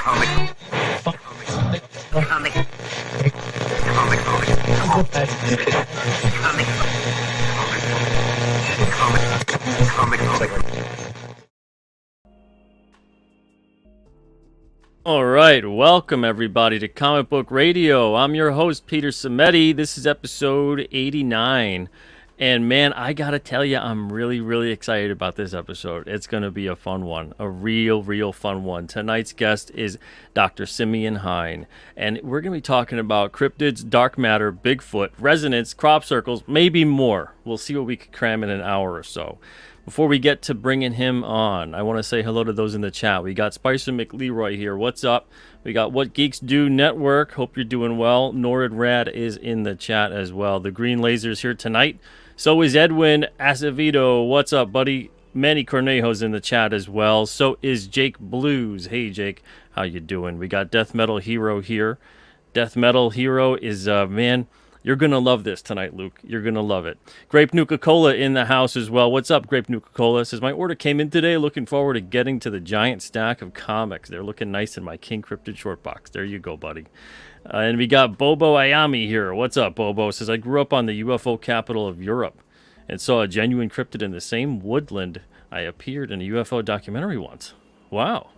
All right, welcome everybody to Comic Book Radio. I'm your host, Peter Cimetti. This is episode 89. And man, I gotta tell you, I'm really excited about this episode. It's gonna be a fun one, a real fun one. Tonight's guest is Dr. SIMEON HEIN, and we're gonna be talking about cryptids, dark matter, Bigfoot, resonance, crop circles, maybe more. We'll see what we can cram in an hour or so. Before we get to bringing him on, I want to say hello to those in the chat. We got Spicer McLeroy here. What's up? We got What Geeks Do Network. Hope you're doing well. Norrid Rad is in the chat as well. The Green Laser's here tonight. So is Edwin Acevedo. What's up, buddy? Manny Cornejo's in the chat as well. So is Jake Blues. Hey, Jake. How you doing? We got Death Metal Hero here. Death Metal Hero is, man... You're going to love this tonight, Luke. You're going to love it. Grape Nuka-Cola in the house as well. What's up, Grape Nuka-Cola? Says, my order came in today. Looking forward to getting to the giant stack of comics. They're looking nice in my King Cryptid short box. There you go, buddy. And we got Bobo Ayami here. What's up, Bobo? Says, I grew up on the UFO capital of Europe and saw a genuine cryptid in the same woodland I appeared in a UFO documentary once. Wow.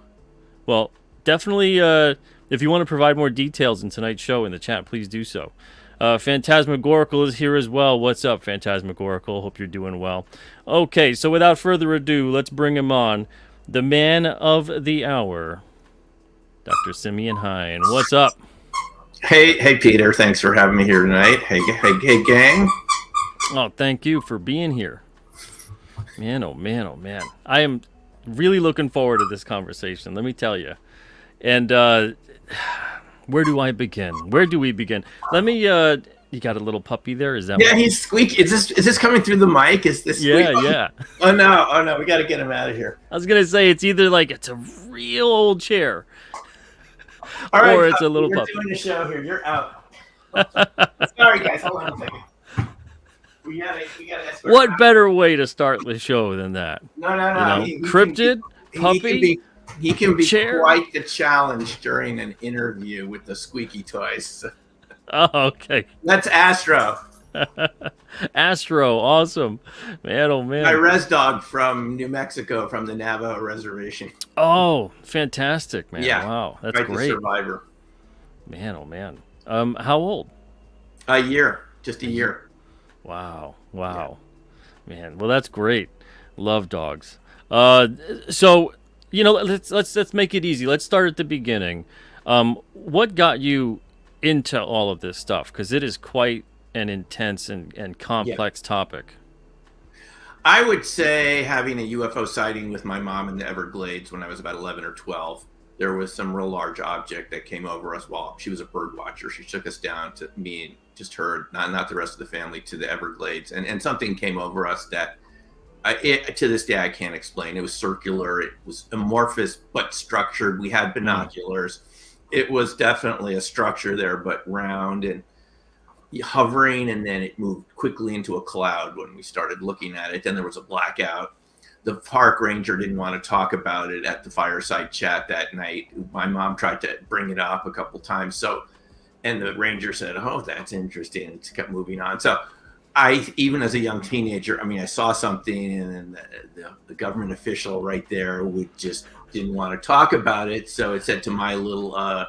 Well, definitely, if you want to provide more details in tonight's show in the chat, please do so. Phantasmagorical is here as well. What's up, Phantasmagorical? Hope you're doing well. Okay, so without further ado, let's bring him on. The man of the hour, Dr. SIMEON HEIN. What's up? Hey, Peter. Thanks for having me here tonight. Hey, gang. Oh, thank you for being here. Man, oh man. I am really looking forward to this conversation, let me tell you. And, where do I begin? Where do we begin? Let me, you got a little puppy there? Is that? Yeah, he's squeaky. Is this coming through the mic? Is this squeaky? Yeah. Oh no, we got to get him out of here. I was going to say, it's either like, it's a real old chair. All right, or it's a little puppy. We're doing a show here. You're out. Sorry, guys. Hold on a second. We gotta escort what him out. better way to start the show than that? No. You know, cryptid, puppy, he can be chair. quite the challenge during an interview with the squeaky toys. Oh, okay. That's Astro. Astro, awesome. Man, oh man. My res dog from New Mexico, from the Navajo reservation. Oh, fantastic, man. Yeah. Wow, that's Right, great. the survivor. Man, oh man. How old? A year. Just a year. Wow. Man, well, that's great. Love dogs. So, you know, let's make it easy. Let's start at the beginning. What got you into all of this stuff? Because it is quite an intense and complex topic. I would say having a UFO sighting with my mom in the Everglades when I was about 11 or 12. There was some real large object that came over us while she was a bird watcher. She took us down to me and just her, not the rest of the family, to the Everglades. And something came over us that to this day I can't explain. It was circular. It was amorphous but structured. We had binoculars. It was definitely a structure there, but round and hovering, and then it moved quickly into a cloud when we started looking at it. Then there was a blackout. The park ranger didn't want to talk about it at the fireside chat that night. My mom tried to bring it up a couple times. And the ranger said, "Oh, that's interesting." It kept moving on. So even as a young teenager, I saw something, and then the government official right there didn't want to talk about it. So it said to my little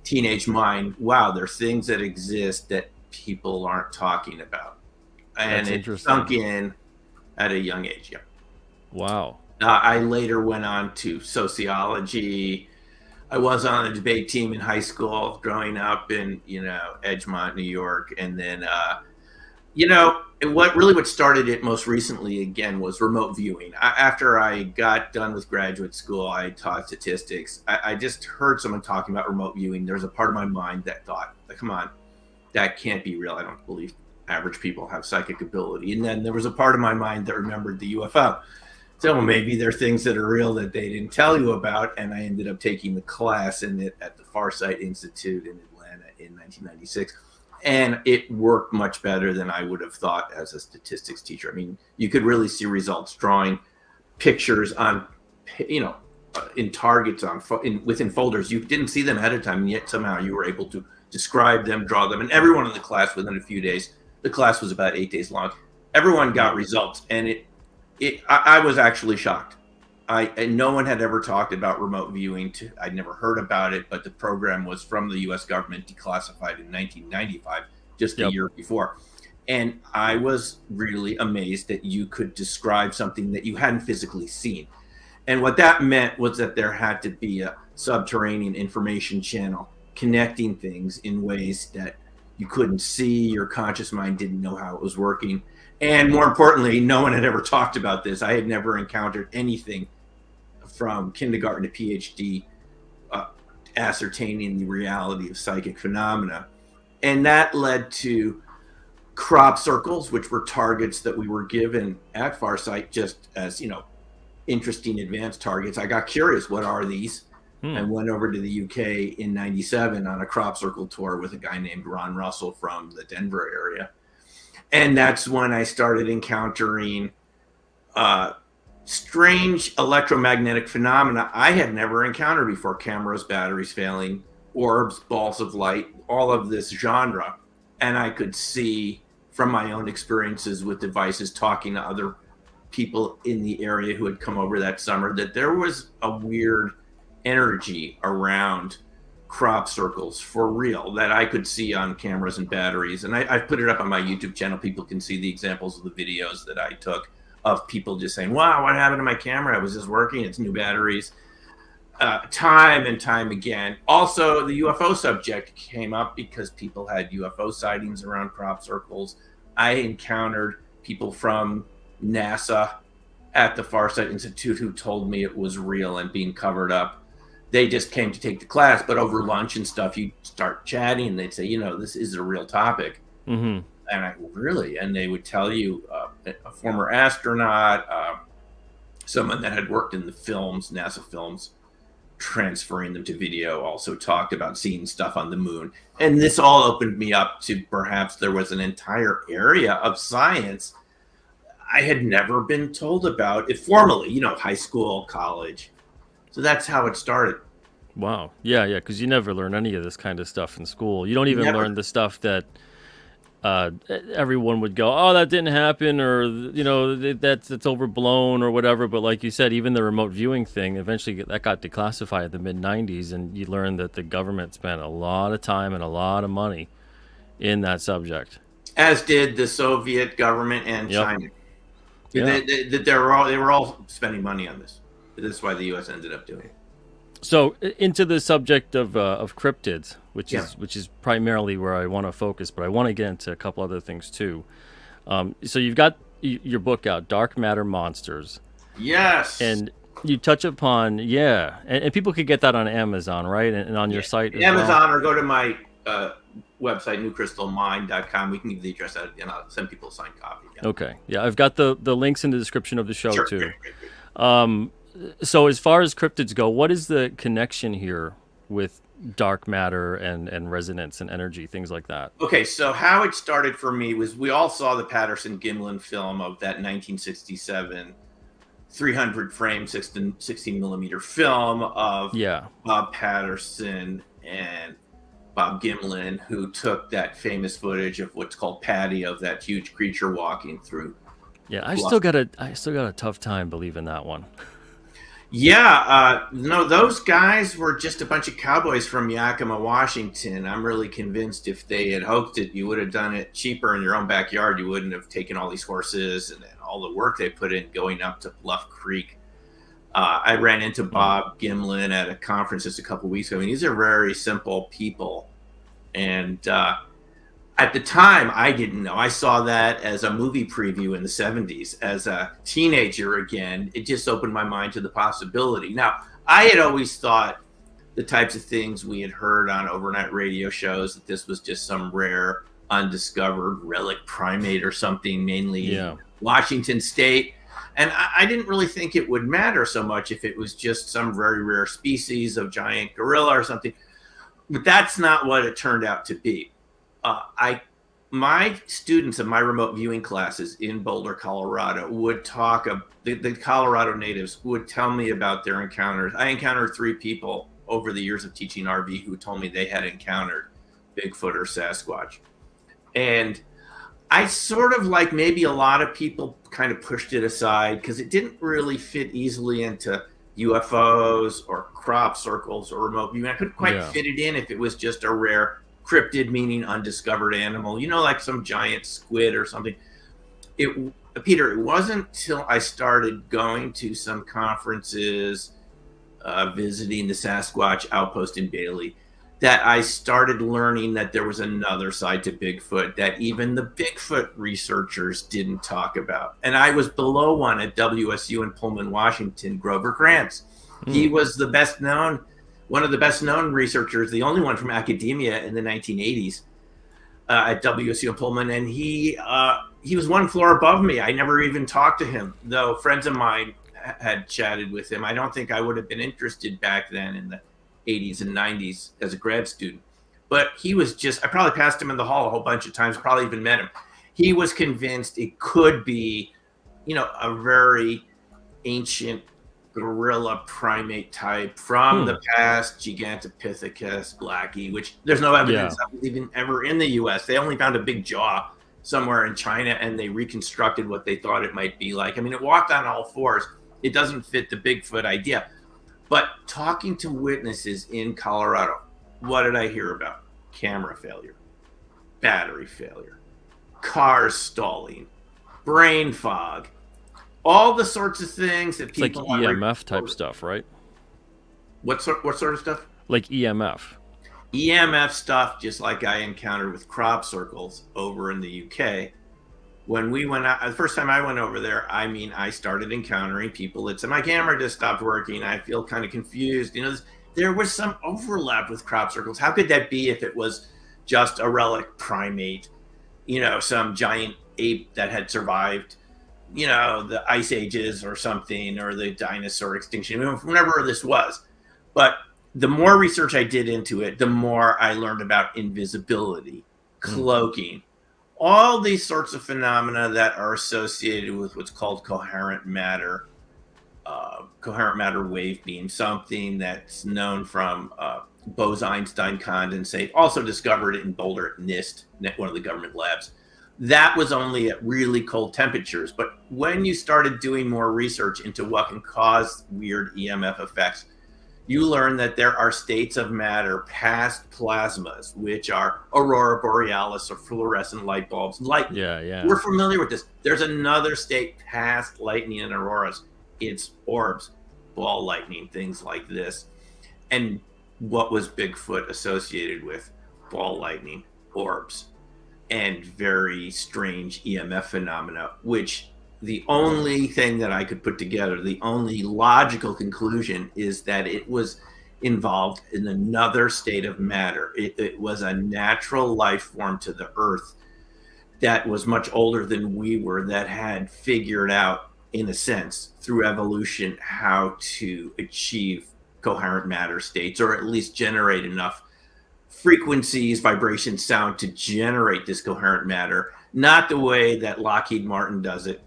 teenage mind, wow, there's things that exist that people aren't talking about. And it sunk in at a young age. Yeah. Wow. I later went on to sociology. I was on a debate team in high school growing up in, Edgemont, New York. And then, what started it most recently again was remote viewing. After I got done with graduate school, I taught statistics. I just heard someone talking about remote viewing. There's a part of my mind that thought, come on, that can't be real. I don't believe average people have psychic ability. And then there was a part of my mind that remembered the UFO. So maybe there are things that are real that they didn't tell you about. And I ended up taking the class at the Farsight Institute in Atlanta in 1996. And it worked much better than I would have thought as a statistics teacher. You could really see results drawing pictures on, in targets within folders. You didn't see them ahead of time, and yet somehow you were able to describe them, draw them, and everyone in the class within a few days. The class was about 8 days long. Everyone got results, and I was actually shocked. And no one had ever talked about remote viewing. I'd never heard about it, but the program was from the U.S. government, declassified in 1995, just a year before. And I was really amazed that you could describe something that you hadn't physically seen. And what that meant was that there had to be a subterranean information channel connecting things in ways that you couldn't see. Your conscious mind didn't know how it was working. And more importantly, no one had ever talked about this. I had never encountered anything from kindergarten to Ph.D. Ascertaining the reality of psychic phenomena. And that led to crop circles, which were targets that we were given at Farsight just as, interesting advanced targets. I got curious, what are these? I went over to the UK in 97 on a crop circle tour with a guy named Ron Russell from the Denver area. And that's when I started encountering strange electromagnetic phenomena I had never encountered before. Cameras, batteries failing, orbs, balls of light, all of this genre. And I could see from my own experiences with devices, talking to other people in the area who had come over that summer, that there was a weird energy around crop circles for real that I could see on cameras and batteries. And I've put it up on my YouTube channel. People can see the examples of the videos that I took of people just saying, wow, what happened to my camera? Was this working? It's new batteries. Time and time again. Also, the UFO subject came up because people had UFO sightings around crop circles. I encountered people from NASA at the Farsight Institute who told me it was real and being covered up. They just came to take the class, but over lunch and stuff, you start chatting and they'd say, this is a real topic. Mm-hmm. And I really, and they would tell you a former astronaut, someone that had worked in the films, NASA films, transferring them to video, also talked about seeing stuff on the moon. And this all opened me up to perhaps there was an entire area of science I had never been told about it formally, high school, college. So that's how it started. Wow. Yeah, because you never learn any of this kind of stuff in school. You don't even learn the stuff that everyone would go, oh, that didn't happen, or that's overblown or whatever. But like you said, even the remote viewing thing, eventually that got declassified in the mid 90s, and you learned that the government spent a lot of time and a lot of money in that subject, as did the Soviet government and China. Yeah. They were all spending money on this. That's why the U.S. ended up doing it. So into the subject of cryptids, which is primarily where I want to focus, but I want to get into a couple other things too. So you've got your book out, Dark Matter Monsters. Yes. And you touch upon, and people could get that on Amazon, right? And on your site as Amazon, or go to my website, newcrystalmind.com. We can give the address out, and I'll send people a signed copy. Yeah. Okay. Yeah, I've got the links in the description of the show too. Great. So as far as cryptids go, what is the connection here with dark matter and resonance and energy, things like that? Okay, so how it started for me was we all saw the Patterson-Gimlin film of that 1967 300 frame 16 millimeter film of Bob Patterson and Bob Gimlin, who took that famous footage of what's called Patty, of that huge creature walking through. Yeah, I still got a tough time believing that one. Yeah, no, those guys were just a bunch of cowboys from Yakima, Washington. I'm really convinced if they had hoped it, you would have done it cheaper in your own backyard. You wouldn't have taken all these horses and all the work they put in going up to Bluff Creek. I ran into Bob Gimlin at a conference just a couple of weeks ago. I mean, these are very simple people. And at the time, I didn't know. I saw that as a movie preview in the 70s. As a teenager, again, it just opened my mind to the possibility. Now, I had always thought the types of things we had heard on overnight radio shows, that this was just some rare, undiscovered relic primate or something, mainly in Washington State. And I didn't really think it would matter so much if it was just some very rare species of giant gorilla or something. But that's not what it turned out to be. I my students of my remote viewing classes in Boulder, Colorado would talk, the Colorado natives would tell me about their encounters. I encountered 3 people over the years of teaching RV who told me they had encountered Bigfoot or Sasquatch. And I sort of, like maybe a lot of people, kind of pushed it aside because it didn't really fit easily into UFOs or crop circles or remote viewing. I couldn't quite fit it in if it was just a rare cryptid, meaning undiscovered animal, like some giant squid or something. Peter, it wasn't till I started going to some conferences, visiting the Sasquatch outpost in Bailey, that I started learning that there was another side to Bigfoot that even the Bigfoot researchers didn't talk about. And I was below one at WSU in Pullman, Washington, Grover Krantz. He was one of the best known researchers, the only one from academia in the 1980s at WSU in Pullman. And he was one floor above me. I never even talked to him, though friends of mine had chatted with him. I don't think I would have been interested back then in the 80s and 90s as a grad student. But he was I probably passed him in the hall a whole bunch of times, probably even met him. He was convinced it could be, a very ancient gorilla primate type from the past, Gigantopithecus blackie, which there's no evidence that was even ever in the US. They only found a big jaw somewhere in China, and they reconstructed what they thought it might be like. I mean, it walked on all fours. It doesn't fit the Bigfoot idea. But talking to witnesses in Colorado, what did I hear about? Camera failure, battery failure, cars stalling, brain fog, all the sorts of things that people... It's like EMF type stuff, right? What sort of stuff? Like EMF. EMF stuff, just like I encountered with crop circles over in the UK. When we went out, the first time I went over there, I started encountering people that said, my camera just stopped working. I feel kind of confused. There was some overlap with crop circles. How could that be if it was just a relic primate, some giant ape that had survived, the ice ages or something, or the dinosaur extinction, whenever this was. But the more research I did into it, the more I learned about invisibility, cloaking, all these sorts of phenomena that are associated with what's called coherent matter wave beam, something that's known from Bose-Einstein condensate, also discovered in Boulder at NIST, one of the government labs. That was only at really cold temperatures. But when you started doing more research into what can cause weird EMF effects, you learn that there are states of matter past plasmas, which are aurora borealis or fluorescent light bulbs. Lightning. Yeah. We're familiar with this. There's another state past lightning and auroras. It's orbs, ball lightning, things like this. And what was Bigfoot associated with? Ball lightning, orbs, and very strange EMF phenomena, which the only thing that I could put together, the only logical conclusion, is that it was involved in another state of matter. It was a natural life form to the earth that was much older than we were, that had figured out, in a sense, through evolution, how to achieve coherent matter states, or at least generate enough frequencies, vibrations, sound to generate this coherent matter, not the way that Lockheed Martin does it,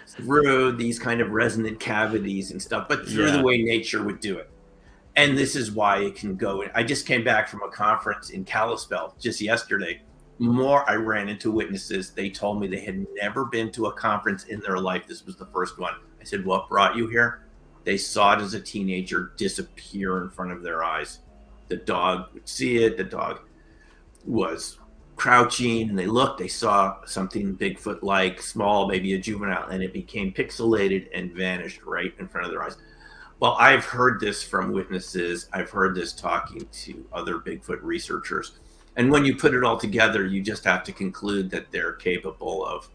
through these kind of resonant cavities and stuff, but through the way nature would do it. And this is why it can go. I just came back from a conference in Kalispell just yesterday. I ran into witnesses. They told me they had never been to a conference in their life. This was the first one. I said, what brought you here? They saw it as a teenager disappear in front of their eyes. The dog would see it. The dog was crouching, and they saw something Bigfoot-like, small, maybe a juvenile, and it became pixelated and vanished right in front of their eyes. Well, I've heard this from witnesses. I've heard this talking to other Bigfoot researchers. And when you put it all together, you just have to conclude that they're capable of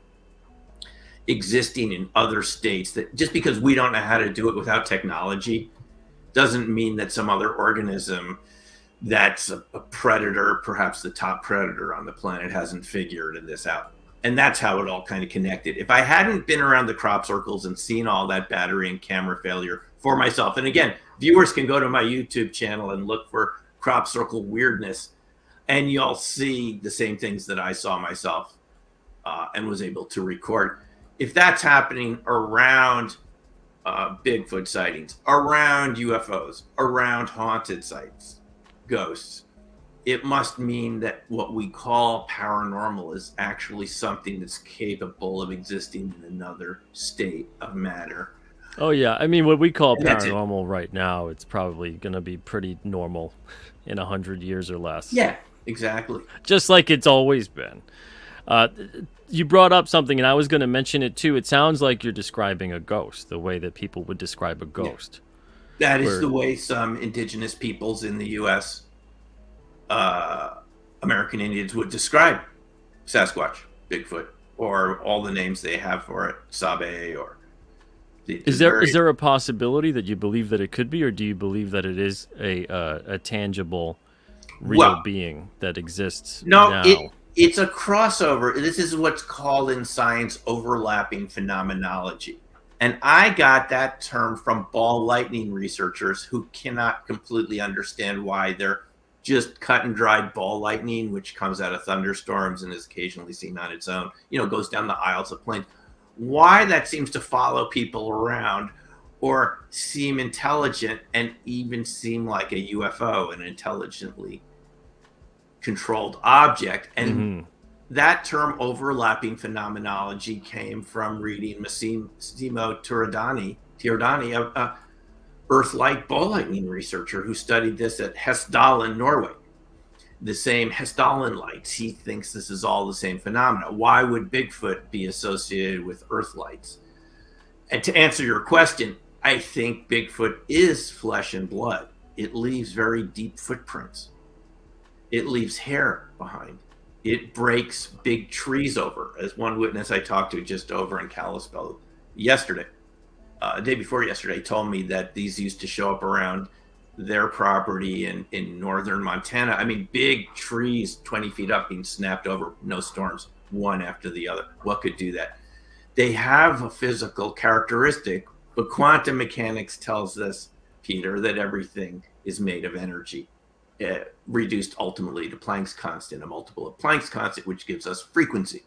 existing in other states. That just because we don't know how to do it without technology doesn't mean that some other organism that's a predator, perhaps the top predator on the planet, hasn't figured this out. And that's how it all kind of connected. If I hadn't been around the crop circles and seen all that battery and camera failure for myself, and again, viewers can go to my YouTube channel and look for crop circle weirdness. and you'll see the same things that I saw myself and was able to record. If that's happening around Bigfoot sightings, around UFOs, around haunted sites, ghosts, it must mean that what we call paranormal is actually something that's capable of existing in another state of matter. Oh yeah, I mean, what we call And that's it. paranormal right now, it's probably going to be pretty normal in 100 years or less. Yeah, exactly. Just like it's always been. You brought up something, and I was going to mention it too. It sounds like you're describing a ghost, the way that people would describe a ghost. That is the way some indigenous peoples in the U.S., American Indians, would describe Sasquatch, Bigfoot, or all the names they have for it, Sabe, or... Is there a possibility that you believe that it could be, or do you believe that it is a tangible, real being that exists now? It's a crossover. This is what's called in science overlapping phenomenology. And I got that term from ball lightning researchers who cannot completely understand why they're just cut and dried ball lightning, which comes out of thunderstorms and is occasionally seen on its own, goes down the aisles of planes. Why that seems to follow people around or seem intelligent and even seem like a UFO, an intelligently controlled object. And that term overlapping phenomenology came from reading Massimo Tiordani, a Earth-like ball lightning researcher who studied this at Hessdalen, Norway. The same Hessdalen lights. He thinks this is all the same phenomena. Why would Bigfoot be associated with Earth lights? And to answer your question, I think Bigfoot is flesh and blood. It leaves very deep footprints. It leaves hair behind. It breaks big trees over, as one witness I talked to just over in Kalispell yesterday, the day before yesterday, told me that these used to show up around their property in northern Montana. I mean, big trees 20 feet up being snapped over, no storms, one after the other. What could do that? They have a physical characteristic, but quantum mechanics tells us, Peter, that everything is made of energy, reduced ultimately to Planck's constant, a multiple of Planck's constant, which gives us frequency.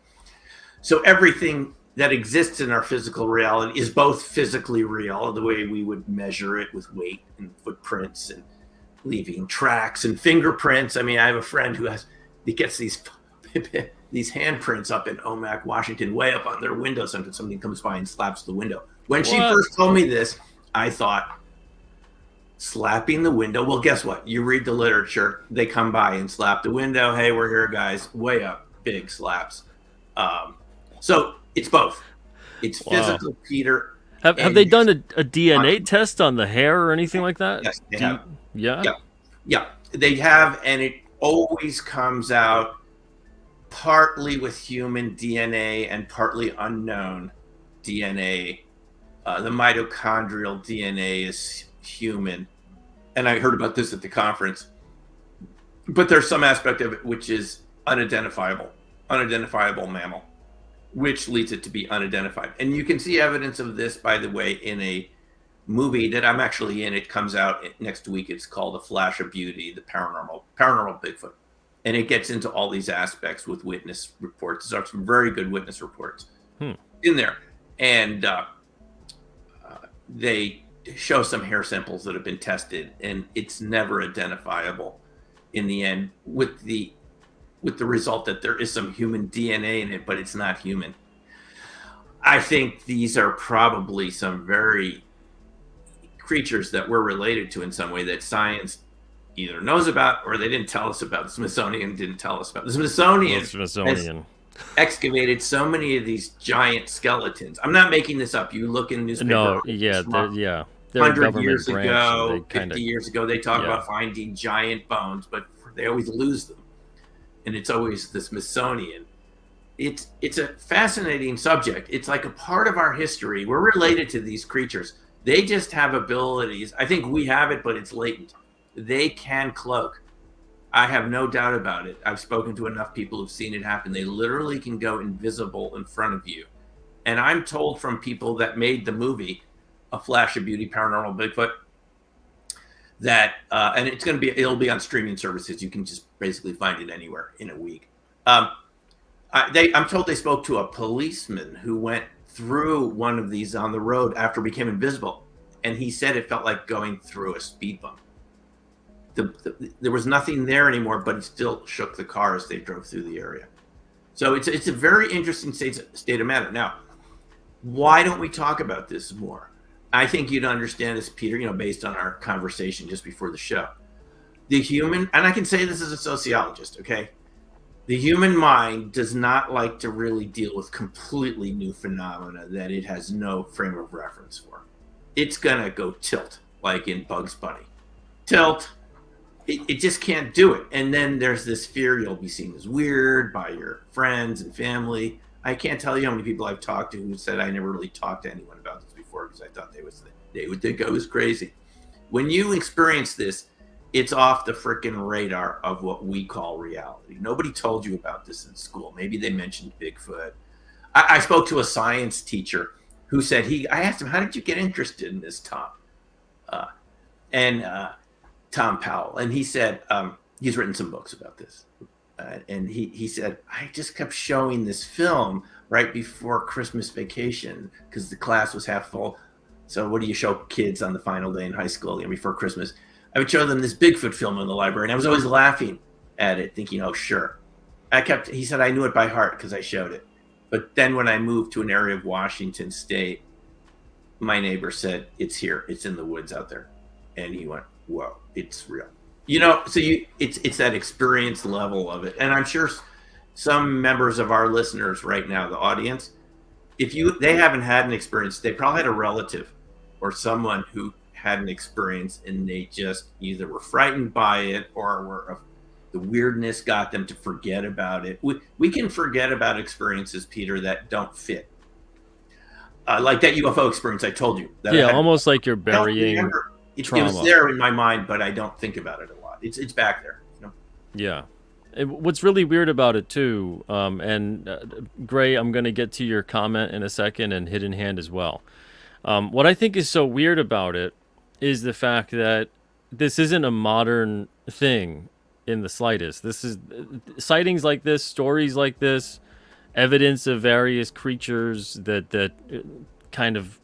So everything that exists in our physical reality is both physically real, the way we would measure it with weight and footprints and leaving tracks and fingerprints. I mean, I have a friend he gets these handprints up in Omak, Washington, way up on their window. Sometimes somebody comes by and slaps the window. When she first told me this, I thought, slapping the window? Well, guess what? You read the literature. They come by and slap the window. Hey, we're here, guys. Way up, big slaps. So it's both. It's physical, Peter. Have they done a DNA test on the hair or anything like that? Yes, they have. Yeah, they have, and it always comes out partly with human DNA and partly unknown DNA. The mitochondrial DNA is human, and I heard about this at the conference. But there's some aspect of it which is unidentifiable mammal, which leads it to be unidentified. And you can see evidence of this, by the way, in a movie that I'm actually in. It comes out next week. It's called A Flash of Beauty, the paranormal Bigfoot. And it gets into all these aspects with witness reports. There's some very good witness reports in there. And they show some hair samples that have been tested, and it's never identifiable in the end, with the result that there is some human DNA in it, but it's not human. I think these are probably some very creatures that we're related to in some way that science either knows about or they didn't tell us about. The Smithsonian didn't tell us about. The Smithsonian has excavated so many of these giant skeletons. I'm not making this up. You look in newspaper. No, yeah. 100 years ago, 50 years ago, they talk about finding giant bones, but they always lose them. And it's always the Smithsonian. It's a fascinating subject. It's like a part of our history. We're related to these creatures. They just have abilities. I think we have it, but it's latent. They can cloak. I have no doubt about it. I've spoken to enough people who've seen it happen. They literally can go invisible in front of you. And I'm told from people that made the movie A Flash of Beauty, Paranormal Bigfoot, that, and it'll be on streaming services. You can just basically find it anywhere in a week. I'm told they spoke to a policeman who went through one of these on the road after it became invisible, and he said it felt like going through a speed bump. There was nothing there anymore, but it still shook the car as they drove through the area. So it's a very interesting state of matter. Now, why don't we talk about this more? I think you'd understand this, Peter, based on our conversation just before the show. The human, and I can say this as a sociologist, okay? The human mind does not like to really deal with completely new phenomena that it has no frame of reference for. It's going to go tilt, like in Bugs Bunny. Tilt. It just can't do it. And then there's this fear you'll be seen as weird by your friends and family. I can't tell you how many people I've talked to who said I never really talked to anyone about this before because I thought they would think I was crazy. When you experience this, it's off the freaking radar of what we call reality. Nobody told you about this in school. Maybe they mentioned Bigfoot. I spoke to a science teacher who said I asked him, how did you get interested in this, Tom? Tom Powell. And he said, he's written some books about this. And he said, I just kept showing this film right before Christmas vacation because the class was half full. So what do you show kids on the final day in high school, before Christmas? I would show them this Bigfoot film in the library, and I was always laughing at it, thinking, oh, sure. He said I knew it by heart because I showed it. But then when I moved to an area of Washington State, my neighbor said, it's here. It's in the woods out there. And he went, whoa, it's real. So it's that experience level of it. And I'm sure some members of our listeners right now, the audience, they haven't had an experience, they probably had a relative or someone who had an experience and they just either were frightened by it or the weirdness got them to forget about it. We can forget about experiences, Peter, that don't fit. Like that UFO experience I told you. Almost like you're burying trauma. It was there in my mind, but I don't think about it a lot. It's back there. Yeah. What's really weird about it too, Gray, I'm going to get to your comment in a second, and Hidden Hand as well. What I think is so weird about it is the fact that this isn't a modern thing in the slightest. This is sightings like this, stories like this, evidence of various creatures that kind of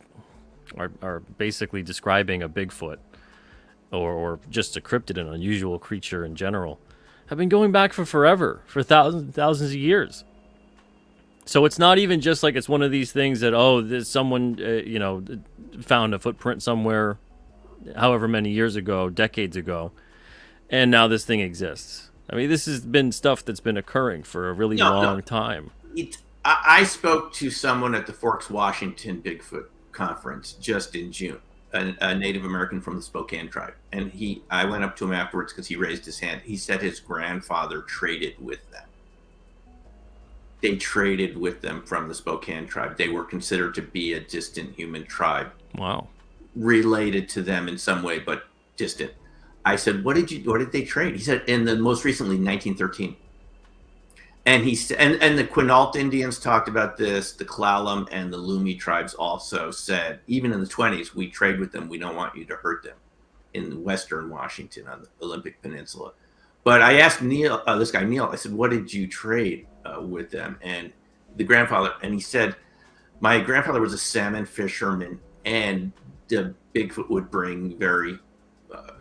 are basically describing a Bigfoot or just a cryptid, an unusual creature in general, have been going back for forever, for thousands of years. So it's not even just like it's one of these things that, someone, found a footprint somewhere, however many years ago, decades ago, and now this thing exists. I mean, this has been stuff that's been occurring for a really long time. I spoke to someone at the Forks, Washington Bigfoot conference just in June, a Native American from the Spokane tribe. And I went up to him afterwards because he raised his hand. He said his grandfather traded with them. They traded with them from the Spokane tribe. They were considered to be a distant human tribe. Wow. Related to them in some way, but distant. I said, what did they trade? He said, in the most recently, 1913. And he said, and the Quinault Indians talked about this. The Klallam and the Lumi tribes also said, even in the 20s, we trade with them. We don't want you to hurt them in Western Washington on the Olympic Peninsula. But I asked Neil, this guy Neil, I said, what did you trade with them? And the grandfather, and he said, my grandfather was a salmon fisherman, and the Bigfoot would bring very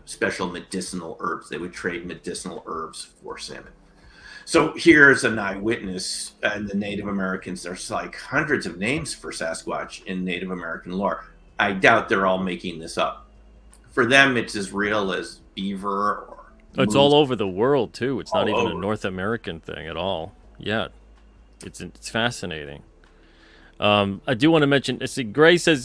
special medicinal herbs. They would trade medicinal herbs for salmon. So here's an eyewitness, and the Native Americans, there's like hundreds of names for Sasquatch in Native American lore. I doubt they're all making this up. For them, it's as real as beaver or it's moose. all over the world too. It's not even over. a North American thing at all. Yeah, it's fascinating. I do want to mention, Gray says,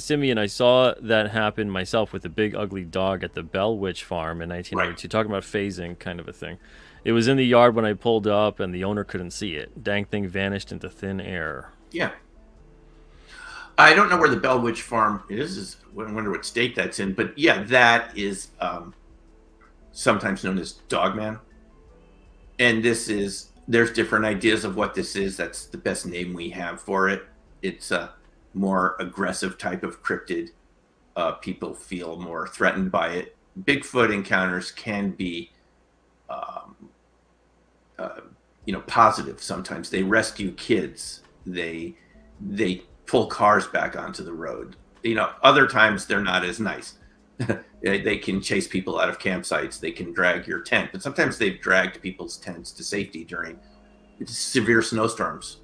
Simeon, I saw that happen myself with a big ugly dog at the Bell Witch farm in 1992. Right. Talking about phasing kind of a thing. It was in the yard when I pulled up, and the owner couldn't see it. Dang thing vanished into thin air. Yeah. I don't know where the Bell Witch farm is. I wonder what state that's in. But yeah, that is sometimes known as Dogman. And there's different ideas of what this is. That's the best name we have for it. It's a more aggressive type of cryptid. People feel more threatened by it. Bigfoot encounters can be, positive. Sometimes they rescue kids. They pull cars back onto the road. Other times they're not as nice. They can chase people out of campsites. They can drag your tent, but sometimes they've dragged people's tents to safety during severe snowstorms,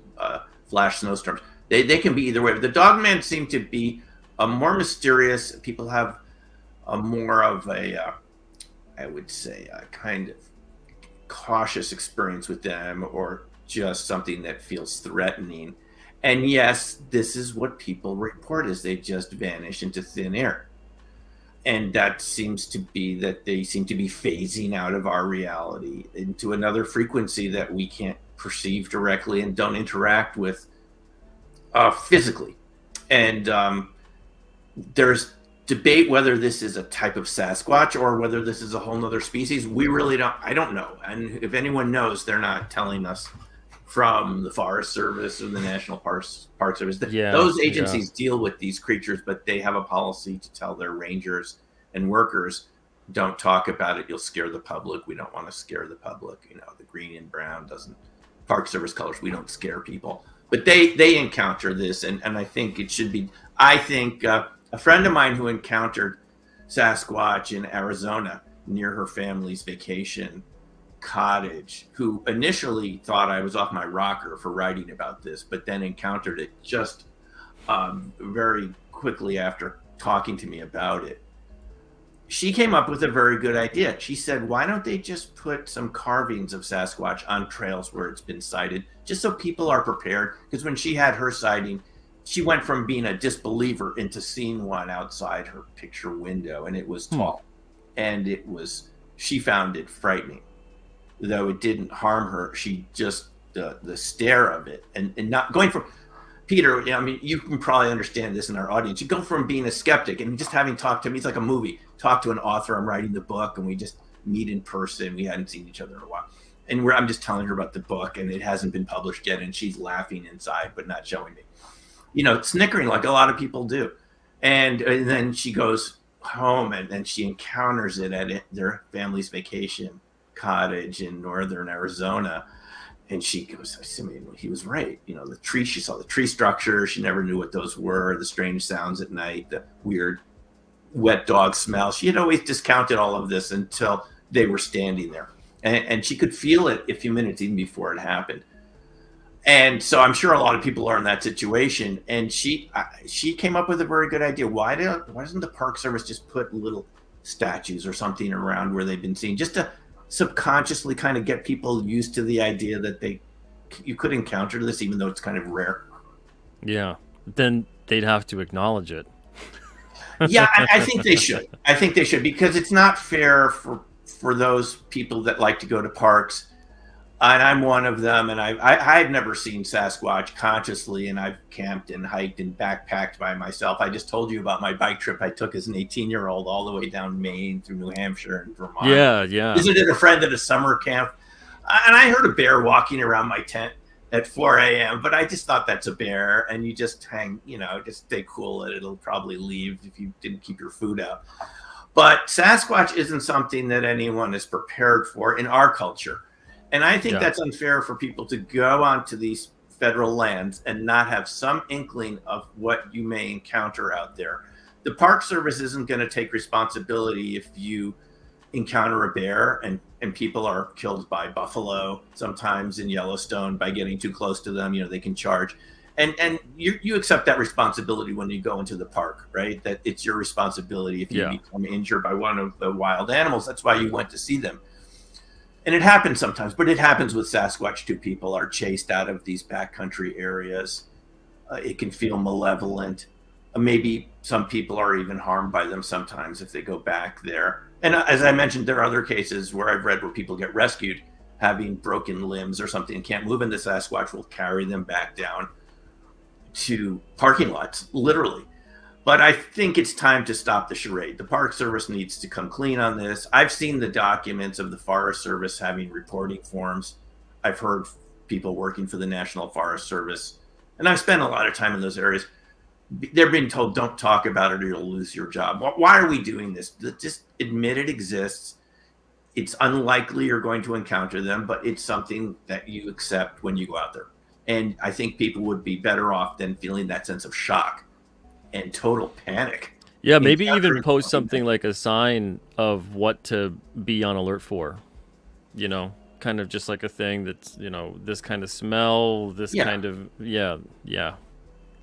flash snowstorms. They can be either way. But the dogman seem to be a more mysterious. People have a more of a, I would say, a kind of cautious experience with them, or just something that feels threatening. And yes, this is what people report, is they just vanish into thin air. And that seems to be that they seem to be phasing out of our reality into another frequency that we can't perceive directly and don't interact with physically. And there's debate whether this is a type of Sasquatch or whether this is a whole nother species. We really don't. I don't know. And if anyone knows, they're not telling us. From the Forest Service or the National Park Service. Those agencies deal with these creatures, but they have a policy to tell their rangers and workers, don't talk about it. You'll scare the public. We don't want to scare the public. The green and brown doesn't, Park Service colors, we don't scare people. But they encounter this, and I think it should be, I think a friend of mine who encountered Sasquatch in Arizona near her family's vacation cottage, who initially thought I was off my rocker for writing about this, but then encountered it just very quickly after talking to me about it. She came up with a very good idea. She said, why don't they just put some carvings of Sasquatch on trails where it's been sighted, just so people are prepared? Because when she had her sighting, she went from being a disbeliever into seeing one outside her picture window, and it was tall. And she found it frightening. Though it didn't harm her, she just, the stare of it, and not going from, Peter, you can probably understand this in our audience. You go from being a skeptic and just having talked to me, it's like a movie. Talk to an author, I'm writing the book, and we just meet in person. We hadn't seen each other in a while. And I'm just telling her about the book, and it hasn't been published yet, and she's laughing inside, but not showing me. Snickering like a lot of people do. And then she goes home, and then she encounters it at their family's vacation cottage in northern Arizona, and she goes, Simeon, he was right. The tree, she saw the tree structure, she never knew what those were, the strange sounds at night, the weird wet dog smell. She had always discounted all of this until they were standing there, and she could feel it a few minutes even before it happened. And so I'm sure a lot of people are in that situation, and she came up with a very good idea. Why doesn't the Park Service just put little statues or something around where they've been seen, just to subconsciously kind of get people used to the idea that you could encounter this, even though it's kind of rare. Yeah, then they'd have to acknowledge it. Yeah, I think they should. I think they should, because it's not fair for those people that like to go to parks. And I'm one of them, and I've never seen Sasquatch consciously, and I've camped and hiked and backpacked by myself. I just told you about my bike trip I took as an 18-year-old all the way down Maine through New Hampshire and Vermont. Yeah. Visited a friend at a summer camp, and I heard a bear walking around my tent at 4 a.m., but I just thought that's a bear, and you just hang, just stay cool, and it'll probably leave if you didn't keep your food out. But Sasquatch isn't something that anyone is prepared for in our culture. And I think that's unfair for people to go onto these federal lands and not have some inkling of what you may encounter out there. The Park Service isn't going to take responsibility if you encounter a bear, and people are killed by buffalo sometimes in Yellowstone by getting too close to them. They can charge. And you accept that responsibility when you go into the park, right? That it's your responsibility if you become injured by one of the wild animals. That's why you went to see them. And it happens sometimes, but it happens with Sasquatch too. People are chased out of these backcountry areas. It can feel malevolent. Maybe some people are even harmed by them sometimes if they go back there. And as I mentioned, there are other cases where I've read where people get rescued having broken limbs or something and can't move, and the Sasquatch will carry them back down to parking lots, literally. But I think it's time to stop the charade. The Park Service needs to come clean on this. I've seen the documents of the Forest Service having reporting forms. I've heard people working for the National Forest Service, and I've spent a lot of time in those areas. they're being told, don't talk about it or you'll lose your job. Why are we doing this? Just admit it exists. It's unlikely you're going to encounter them, but it's something that you accept when you go out there. And I think people would be better off than feeling that sense of shock and total panic. Yeah, maybe even post something like a sign of what to be on alert for. You know, kind of just like a thing that's, you know, this kind of smell, this kind of, yeah.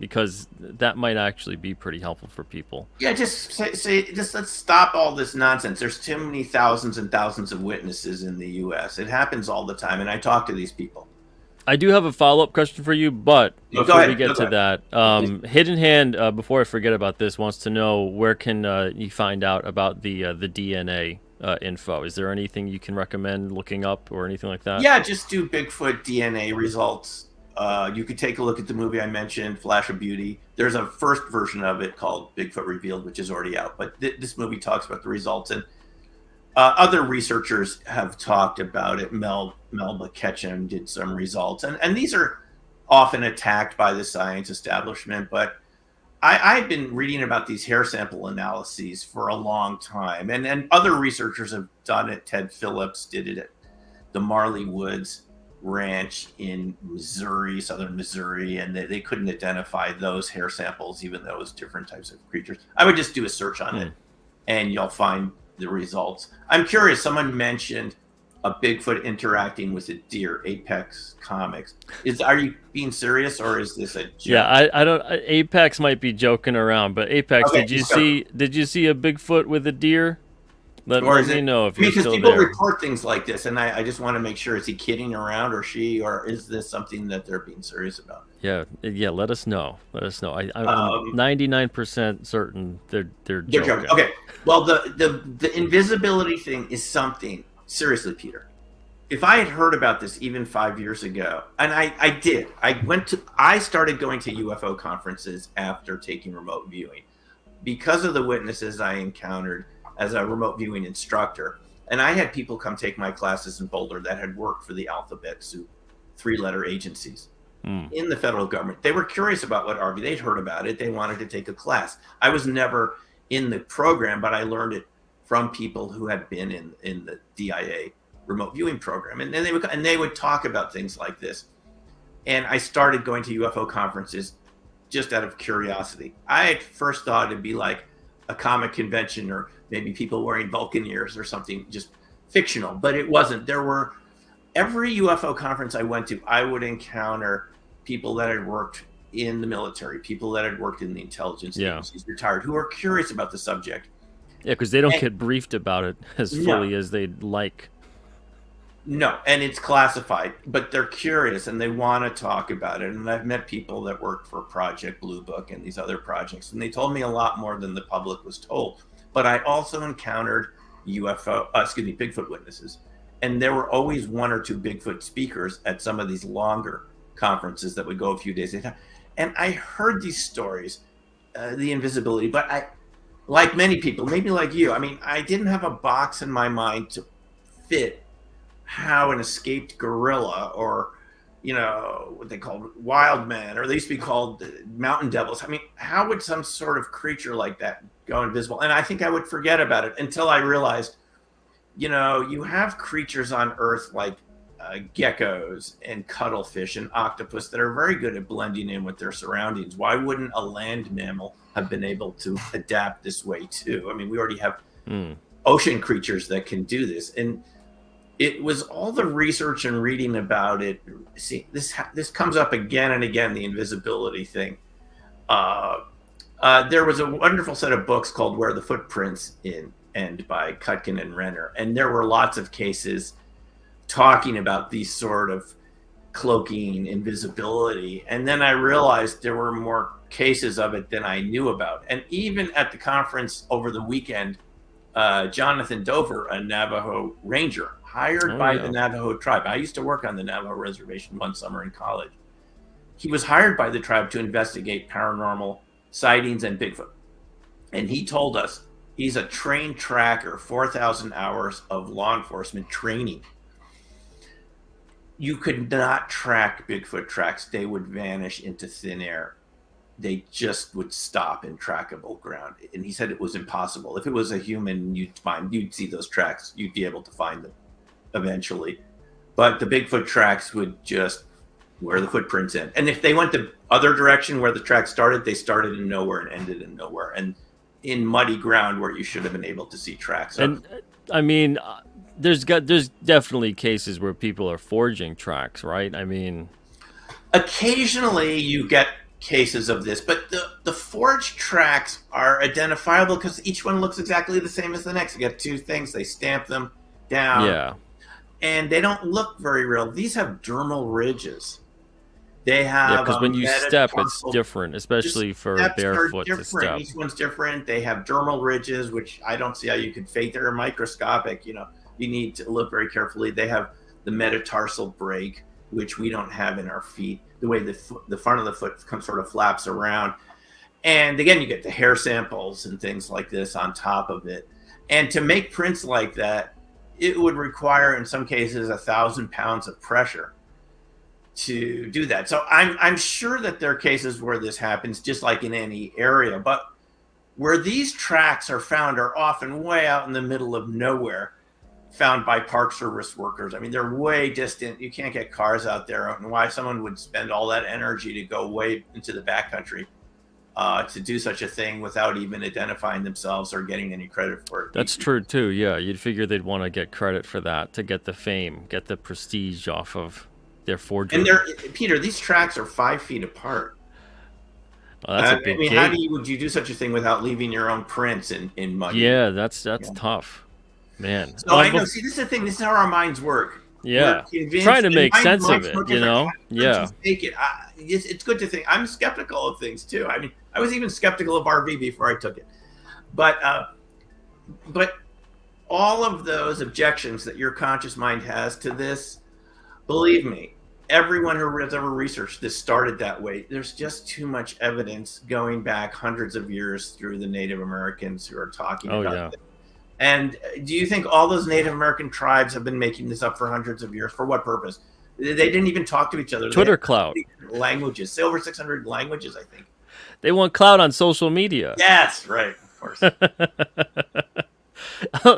Because that might actually be pretty helpful for people. Yeah, just say just let's stop all this nonsense. There's too many thousands and thousands of witnesses in the U.S. It happens all the time, and I talk to these people. I do have a follow-up question for you, but before we get to that, Hidden Hand, before I forget about this, wants to know where can you find out about the DNA info? Is there anything you can recommend looking up or anything like that? Yeah, just do Bigfoot DNA results. You could take a look at the movie I mentioned, Flash of Beauty. There's a first version of it called Bigfoot Revealed, which is already out. But this movie talks about the results, and other researchers have talked about it. Melba Ketchum did some results, and these are often attacked by the science establishment. But I've been reading about these hair sample analyses for a long time, and other researchers have done it. Ted Phillips did it at the Marley Woods Ranch in Missouri, southern Missouri, and they couldn't identify those hair samples, even though it was different types of creatures. I would just do a search on it, and you'll find the results. I'm curious, someone mentioned a Bigfoot interacting with a deer, Apex Comics. Are you being serious, or is this a joke? Yeah, I don't. Apex might be joking around, but Apex, okay, did you see a Bigfoot with a deer? Let me know if you're still there. Because people report things like this, and I just want to make sure, is he kidding around, or she, or is this something that they're being serious about? Yeah. Let us know. I'm 99% certain they're joking. Okay. Well, the invisibility thing is something, seriously, Peter. If I had heard about this even 5 years ago, and I did, I started going to UFO conferences after taking remote viewing because of the witnesses I encountered as a remote viewing instructor. And I had people come take my classes in Boulder that had worked for the alphabet soup, 3-letter agencies in the federal government. They were curious about what RV, they'd heard about it. They wanted to take a class. I was never in the program, but I learned it from people who had been in the DIA remote viewing program. And then they would talk about things like this. And I started going to UFO conferences just out of curiosity. I had first thought it'd be like a comic convention, or maybe people wearing Vulcan ears or something, just fictional, but it wasn't. Every UFO conference I went to, I would encounter people that had worked in the military, people that had worked in the intelligence agencies, retired, who are curious about the subject. Yeah, because they don't get briefed about it as fully as they'd like. No, and it's classified, but they're curious and they want to talk about it. And I've met people that worked for Project Blue Book and these other projects, and they told me a lot more than the public was told. But I also encountered Bigfoot witnesses, and there were always 1 or 2 Bigfoot speakers at some of these longer conferences that would go a few days at a time. And I heard these stories, the invisibility, but I, like many people, maybe like you, I mean, I didn't have a box in my mind to fit how an escaped gorilla, or, you know, what they called wild man, or they used to be called mountain devils. I mean, how would some sort of creature like that go invisible? And I think I would forget about it until I realized, you know, you have creatures on Earth like geckos and cuttlefish and octopus that are very good at blending in with their surroundings. Why wouldn't a land mammal have been able to adapt this way too? I mean, we already have ocean creatures that can do this. And it was all the research and reading about it. See, this comes up again and again, the invisibility thing. There was a wonderful set of books called Where the Footprints End by Kutkin and Renner. And there were lots of cases talking about these sort of cloaking, invisibility. And then I realized there were more cases of it than I knew about. And even at the conference over the weekend, Jonathan Dover, a Navajo ranger, hired by the Navajo tribe. I used to work on the Navajo reservation one summer in college. He was hired by the tribe to investigate paranormal sightings and Bigfoot. And he told us he's a trained tracker, 4,000 hours of law enforcement training. You could not track Bigfoot tracks. They would vanish into thin air. they just would stop in trackable ground. And he said it was impossible. If it was a human, you'd see those tracks. You'd be able to find them eventually. But the Bigfoot tracks would just where the footprints end. And if they went the other direction where the tracks started, they started in nowhere and ended in nowhere. And in muddy ground where you should have been able to see tracks. And I mean, there's definitely cases where people are forging tracks, right? I mean, occasionally you get cases of this, but the forged tracks are identifiable because each one looks exactly the same as the next. You get two things, they stamp them down. Yeah. And they don't look very real. These have dermal ridges. They have because when you step, it's different, especially for a barefoot to step. Each one's different. They have dermal ridges, which I don't see how you could fake. They're microscopic. You need to look very carefully. They have the metatarsal break, which we don't have in our feet. The way the front of the foot sort of flaps around, and again, you get the hair samples and things like this on top of it. And to make prints like that, it would require, in some cases, 1,000 pounds of pressure to do that. So I'm sure that there are cases where this happens, just like in any area. But where these tracks are found are often way out in the middle of nowhere, found by Park Service workers. I mean, they're way distant. You can't get cars out there. And why someone would spend all that energy to go way into the backcountry to do such a thing without even identifying themselves or getting any credit for it. That's true too. Yeah, you'd figure they'd want to get credit for that, to get the fame, get the prestige off of their forgery. And Peter, these tracks are 5 feet apart. Oh, that's a big I mean, gate. how would you do such a thing without leaving your own prints in mud? Yeah, that's tough, man. So I know. See, this is the thing. This is how our minds work. Yeah, trying to make sense of it, Yeah. It's good to think. I'm skeptical of things too. I mean, I was even skeptical of RV before I took it, but all of those objections that your conscious mind has to this, believe me, everyone who has ever researched this started that way. There's just too much evidence going back hundreds of years through the Native Americans who are talking about it. And do you think all those Native American tribes have been making this up for hundreds of years? For what purpose? They didn't even talk to each other. Twitter clout. Languages. Say over 600 languages, I think. They want clout on social media. Yes, right. Of course.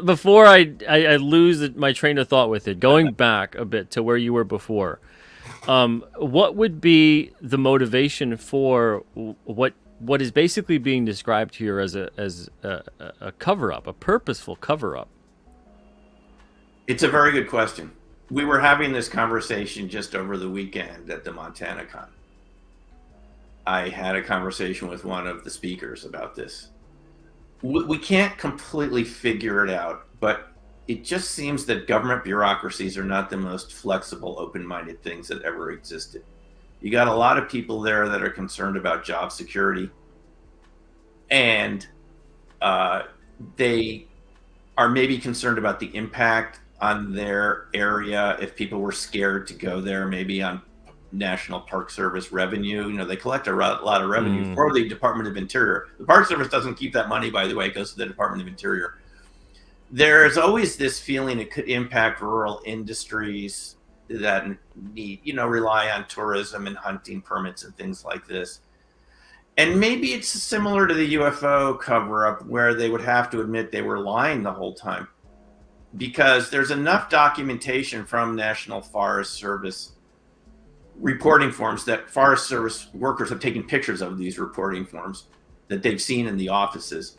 Before I lose my train of thought with it, going back a bit to where you were before, what would be the motivation for what is basically being described here as a cover-up, a purposeful cover-up? It's a very good question. We were having this conversation just over the weekend at the Montana Con. I had a conversation with one of the speakers about this. We can't completely figure it out, but it just seems that government bureaucracies are not the most flexible, open-minded things that ever existed. You got a lot of people there that are concerned about job security, and they are maybe concerned about the impact on their area if people were scared to go there, maybe on National Park Service revenue. They collect a lot of revenue for the Department of Interior. The Park Service doesn't keep that money, by the way. It goes to the Department of Interior. There's always this feeling it could impact rural industries that need, rely on tourism and hunting permits and things like this. And maybe it's similar to the UFO cover-up where they would have to admit they were lying the whole time, because there's enough documentation from National Forest Service reporting forms that Forest Service workers have taken pictures of these reporting forms that they've seen in the offices.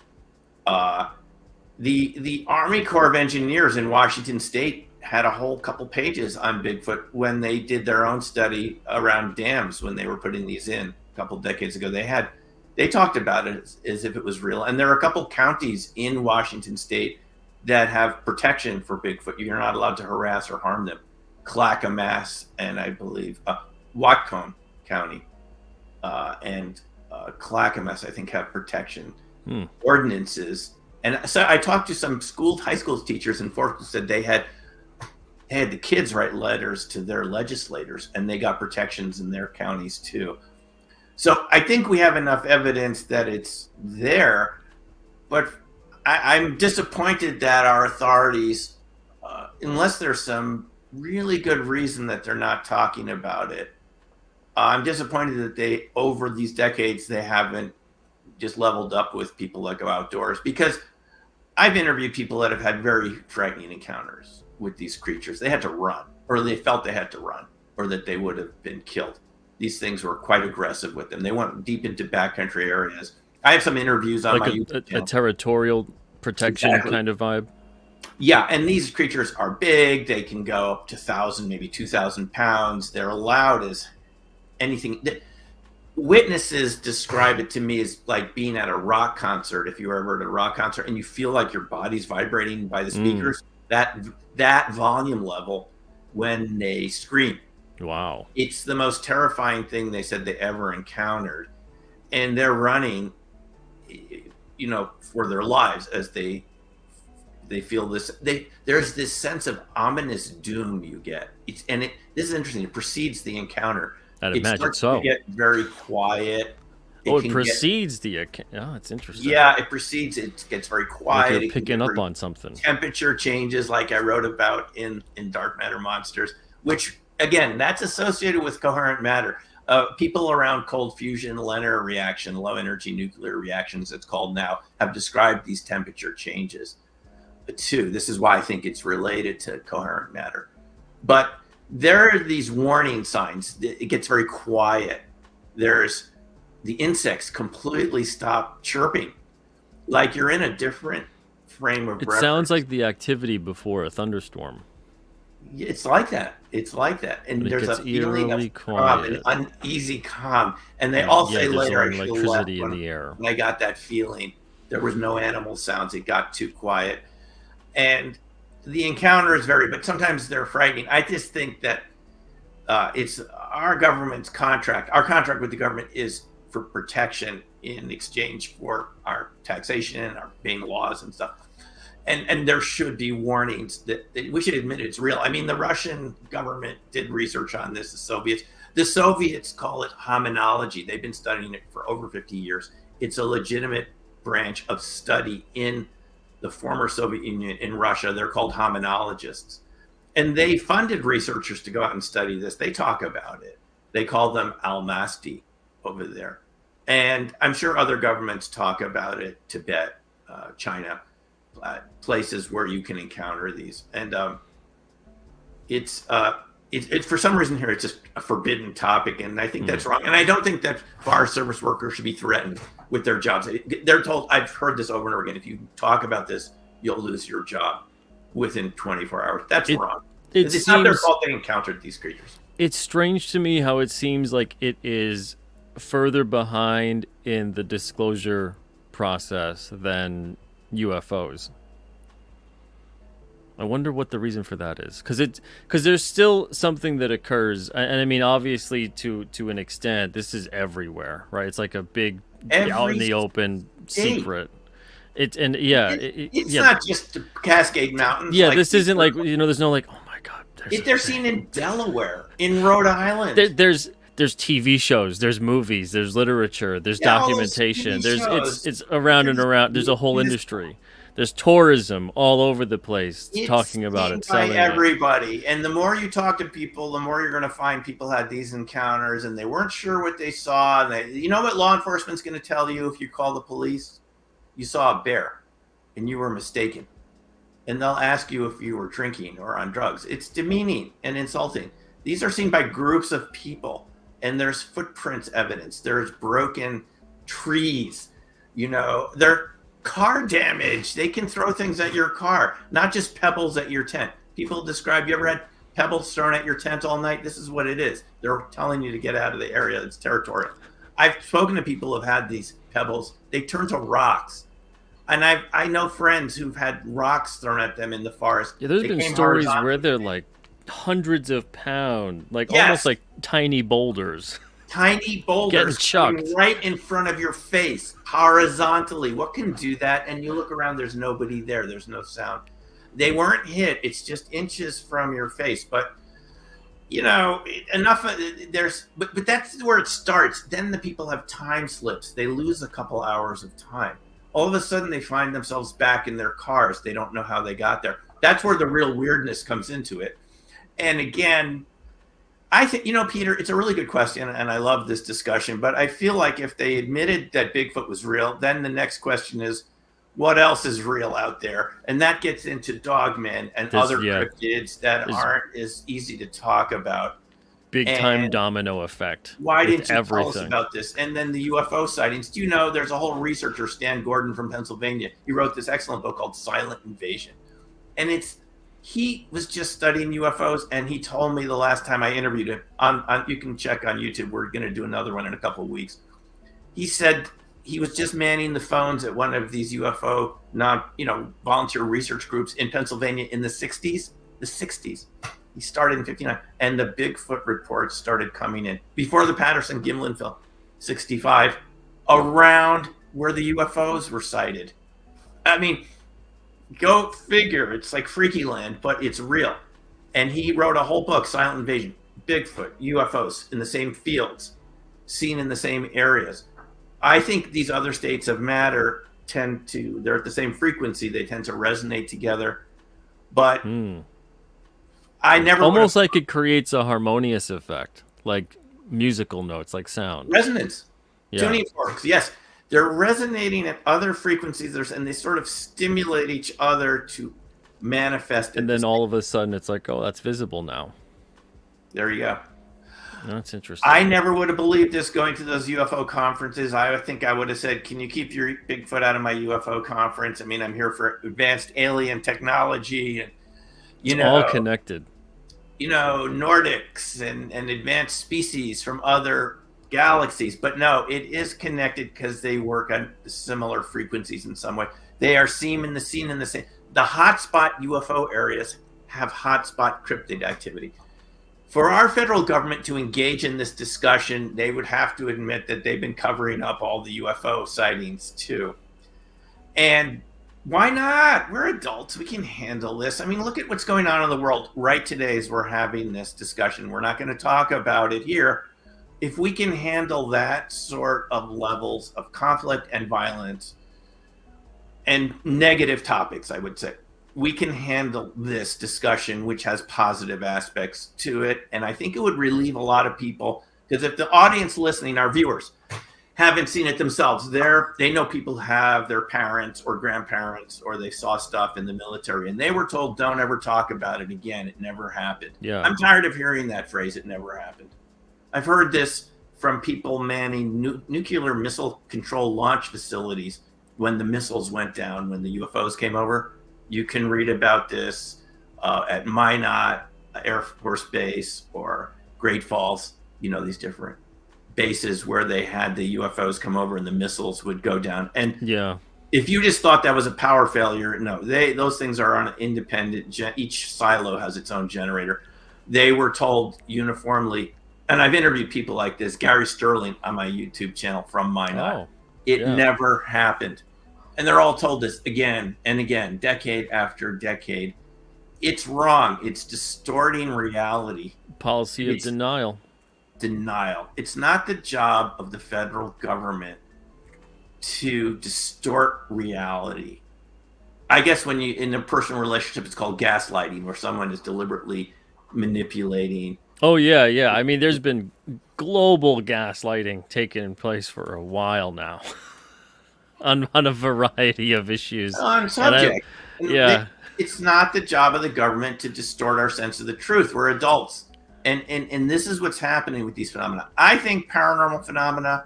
The Army Corps of Engineers in Washington State had a whole couple pages on Bigfoot when they did their own study around dams when they were putting these in a couple decades ago. They talked about it as if it was real. And there are a couple counties in Washington State that have protection for Bigfoot. You're not allowed to harass or harm them. Clackamas and I believe Whatcom County and Clackamas, I think, have protection ordinances. And so I talked to some high school teachers in Fort who said they had the kids write letters to their legislators, and they got protections in their counties too. So I think we have enough evidence that it's there, but I'm disappointed that our authorities, unless there's some really good reason that they're not talking about it, I'm disappointed that they, over these decades, they haven't just leveled up with people that go outdoors, because I've interviewed people that have had very frightening encounters with these creatures. They had to run, or they felt they had to run, or that they would have been killed. These things were quite aggressive with them. They went deep into backcountry areas. I have some interviews on like my YouTube channel. A territorial protection kind of vibe. Yeah, and these creatures are big. They can go up to 1,000, maybe 2,000 pounds. They're allowed as anything. Witnesses describe it to me as like being at a rock concert. If you were ever at a rock concert and you feel like your body's vibrating by the speakers, that volume level when they scream. Wow. It's the most terrifying thing they said they ever encountered. And they're running, for their lives as they feel this. There's this sense of ominous doom you get. This is interesting. It precedes the encounter. I'd imagine so. To get very quiet. It precedes the account. Oh, it's interesting. Yeah, it precedes. It gets very quiet. Like you're picking up on something. Temperature changes, like I wrote about in Dark Matter Monsters, which again, that's associated with coherent matter. People around cold fusion, Lehner reaction, low energy nuclear reactions, it's called now, have described these temperature changes too. This is why I think it's related to coherent matter. But there are these warning signs. It gets very quiet. There's the insects completely stop chirping, like you're in a different frame of reference. It sounds like the activity before a thunderstorm. It's like that. And there's a feeling of calm, an uneasy calm. And they all say later, I electricity in the air. When I got that feeling, there was no animal sounds. It got too quiet. And the encounter is but sometimes they're frightening. I just think that it's our government's contract. Our contract with the government is for protection in exchange for our taxation, our obeying laws and stuff. And there should be warnings that we should admit it's real. I mean, the Russian government did research on this. The Soviets call it hominology. They've been studying it for over 50 years. It's a legitimate branch of study in the former Soviet Union, in Russia. They're called hominologists. And they funded researchers to go out and study this. They talk about it. They call them almasty over there. And I'm sure other governments talk about it, Tibet, China, places where you can encounter these. And it's for some reason here, it's just a forbidden topic. And I think that's wrong. And I don't think that Forest Service workers should be threatened with their jobs. They're told, I've heard this over and over again, if you talk about this, you'll lose your job within 24 hours. That's wrong. It's not their fault they encountered these creatures. It's strange to me how it seems like it is further behind in the disclosure process than UFOs. I wonder what the reason for that is, because there's still something that occurs, and I mean, obviously to an extent, this is everywhere, right? It's like a big out in the open secret. It's not just the Cascade Mountains. Yeah, this isn't like there's no like, oh my God, they're seen in Delaware, in Rhode Island. There's TV shows, there's movies, there's literature, there's documentation, it's around and around. There's a whole industry. There's tourism all over the place talking about it. By everybody. And the more you talk to people, the more you're going to find people had these encounters and they weren't sure what they saw. And you know what law enforcement's going to tell you if you call the police? You saw a bear and you were mistaken. And they'll ask you if you were drinking or on drugs. It's demeaning and insulting. These are seen by groups of people. And there's footprints evidence. There's broken trees. They're car damage. They can throw things at your car, not just pebbles at your tent. People describe, you ever had pebbles thrown at your tent all night? This is what it is. They're telling you to get out of the area. It's territorial. I've spoken to people who've had these pebbles. They turn to rocks. And I know friends who've had rocks thrown at them in the forest. Yeah, there's been stories where they're like hundreds of pounds, almost like tiny boulders. Tiny boulders chucked right in front of your face, horizontally. What can do that? And you look around, there's nobody there. There's no sound. They weren't hit. It's just inches from your face. But, enough. But that's where it starts. Then the people have time slips. They lose a couple hours of time. All of a sudden, they find themselves back in their cars. They don't know how they got there. That's where the real weirdness comes into it. And again, I think, Peter, it's a really good question, and I love this discussion. But I feel like if they admitted that Bigfoot was real, then the next question is, what else is real out there? And that gets into dogmen and other cryptids that aren't as easy to talk about. Big time domino effect. Why didn't you tell us about this? And then the UFO sightings. Do you know there's a whole researcher, Stan Gordon from Pennsylvania. He wrote this excellent book called Silent Invasion. And he was just studying UFOs, and he told me the last time I interviewed him, you can check on YouTube. We're going to do another one in a couple of weeks. He said he was just manning the phones at one of these UFO volunteer research groups in Pennsylvania in the 60s. The 60s. He started in 59, and the Bigfoot reports started coming in before the Patterson-Gimlin film, 65, around where the UFOs were sighted. I mean, go figure. It's like Freaky Land, but it's real. And he wrote a whole book, Silent Invasion, Bigfoot, UFOs in the same fields, seen in the same areas. I think these other states of matter they're at the same frequency. They tend to resonate together. But I never almost like it creates a harmonious effect, like musical notes, like sound. Resonance. Tuning forks, yes. They're resonating at other frequencies, and they sort of stimulate each other to manifest. And then all of a sudden it's like, oh, that's visible now. There you go. That's interesting. I never would have believed this going to those UFO conferences. I think I would have said, can you keep your Bigfoot out of my UFO conference? I mean, I'm here for advanced alien technology and, it's all connected. Nordics and advanced species from other galaxies. But no, it is connected because they work on similar frequencies in some way. They are seen in the same. The hotspot UFO areas have hotspot cryptid activity. For our federal government to engage in this discussion, they would have to admit that they've been covering up all the UFO sightings too. And why not? We're adults. We can handle this. I mean, look at what's going on in the world right today as we're having this discussion. We're not going to talk about it here. If we can handle that sort of levels of conflict and violence and negative topics, I would say, we can handle this discussion, which has positive aspects to it. And I think it would relieve a lot of people, because if the audience listening, our viewers, haven't seen it themselves, they know people have their parents or grandparents, or they saw stuff in the military and they were told, don't ever talk about it again. It never happened. Yeah. I'm tired of hearing that phrase. It never happened. I've heard this from people manning nuclear missile control launch facilities when the missiles went down, when the UFOs came over. You can read about this at Minot Air Force Base or Great Falls, these different bases where they had the UFOs come over and the missiles would go down. And if you just thought that was a power failure, no, those things are on an independent, each silo has its own generator. They were told uniformly, and I've interviewed people like this, Gary Sterling on my YouTube channel from Minot. It never happened. And they're all told this again and again, decade after decade. It's wrong. It's distorting reality. Policy of denial. It's not the job of the federal government to distort reality. I guess when you in a personal relationship, it's called gaslighting, where someone is deliberately manipulating. Oh yeah. I mean, there's been global gaslighting taking place for a while now. on a variety of issues. On subject. It's not the job of the government to distort our sense of the truth. We're adults. And this is what's happening with these phenomena. I think paranormal phenomena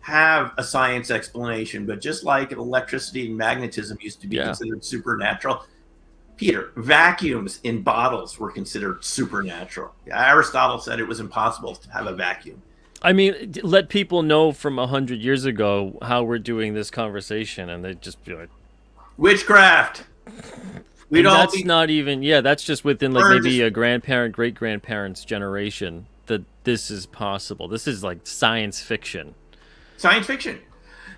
have a science explanation, but just like electricity and magnetism used to be considered supernatural, Peter, vacuums in bottles were considered supernatural. Aristotle said it was impossible to have a vacuum. I mean, let people know from 100 years ago how we're doing this conversation, and they'd just be like, witchcraft. Not even, that's just within like maybe a grandparent, great-grandparent's generation that this is possible. This is like science fiction. Science fiction.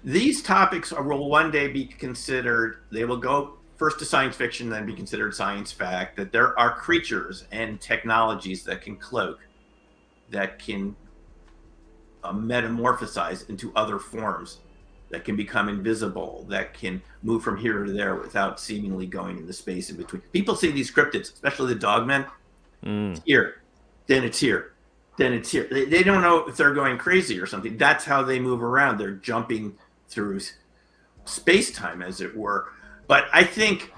These topics will one day be considered, they will go first to science fiction, then be considered science fact, that there are creatures and technologies that can cloak, that can metamorphosize into other forms, that can become invisible, that can move from here to there without seemingly going into space in between. People see these cryptids, especially the dogmen. It's here, then it's here. then it's here. They don't know if they're going crazy or something. That's how they move around. They're jumping through space-time, as it were. But I think,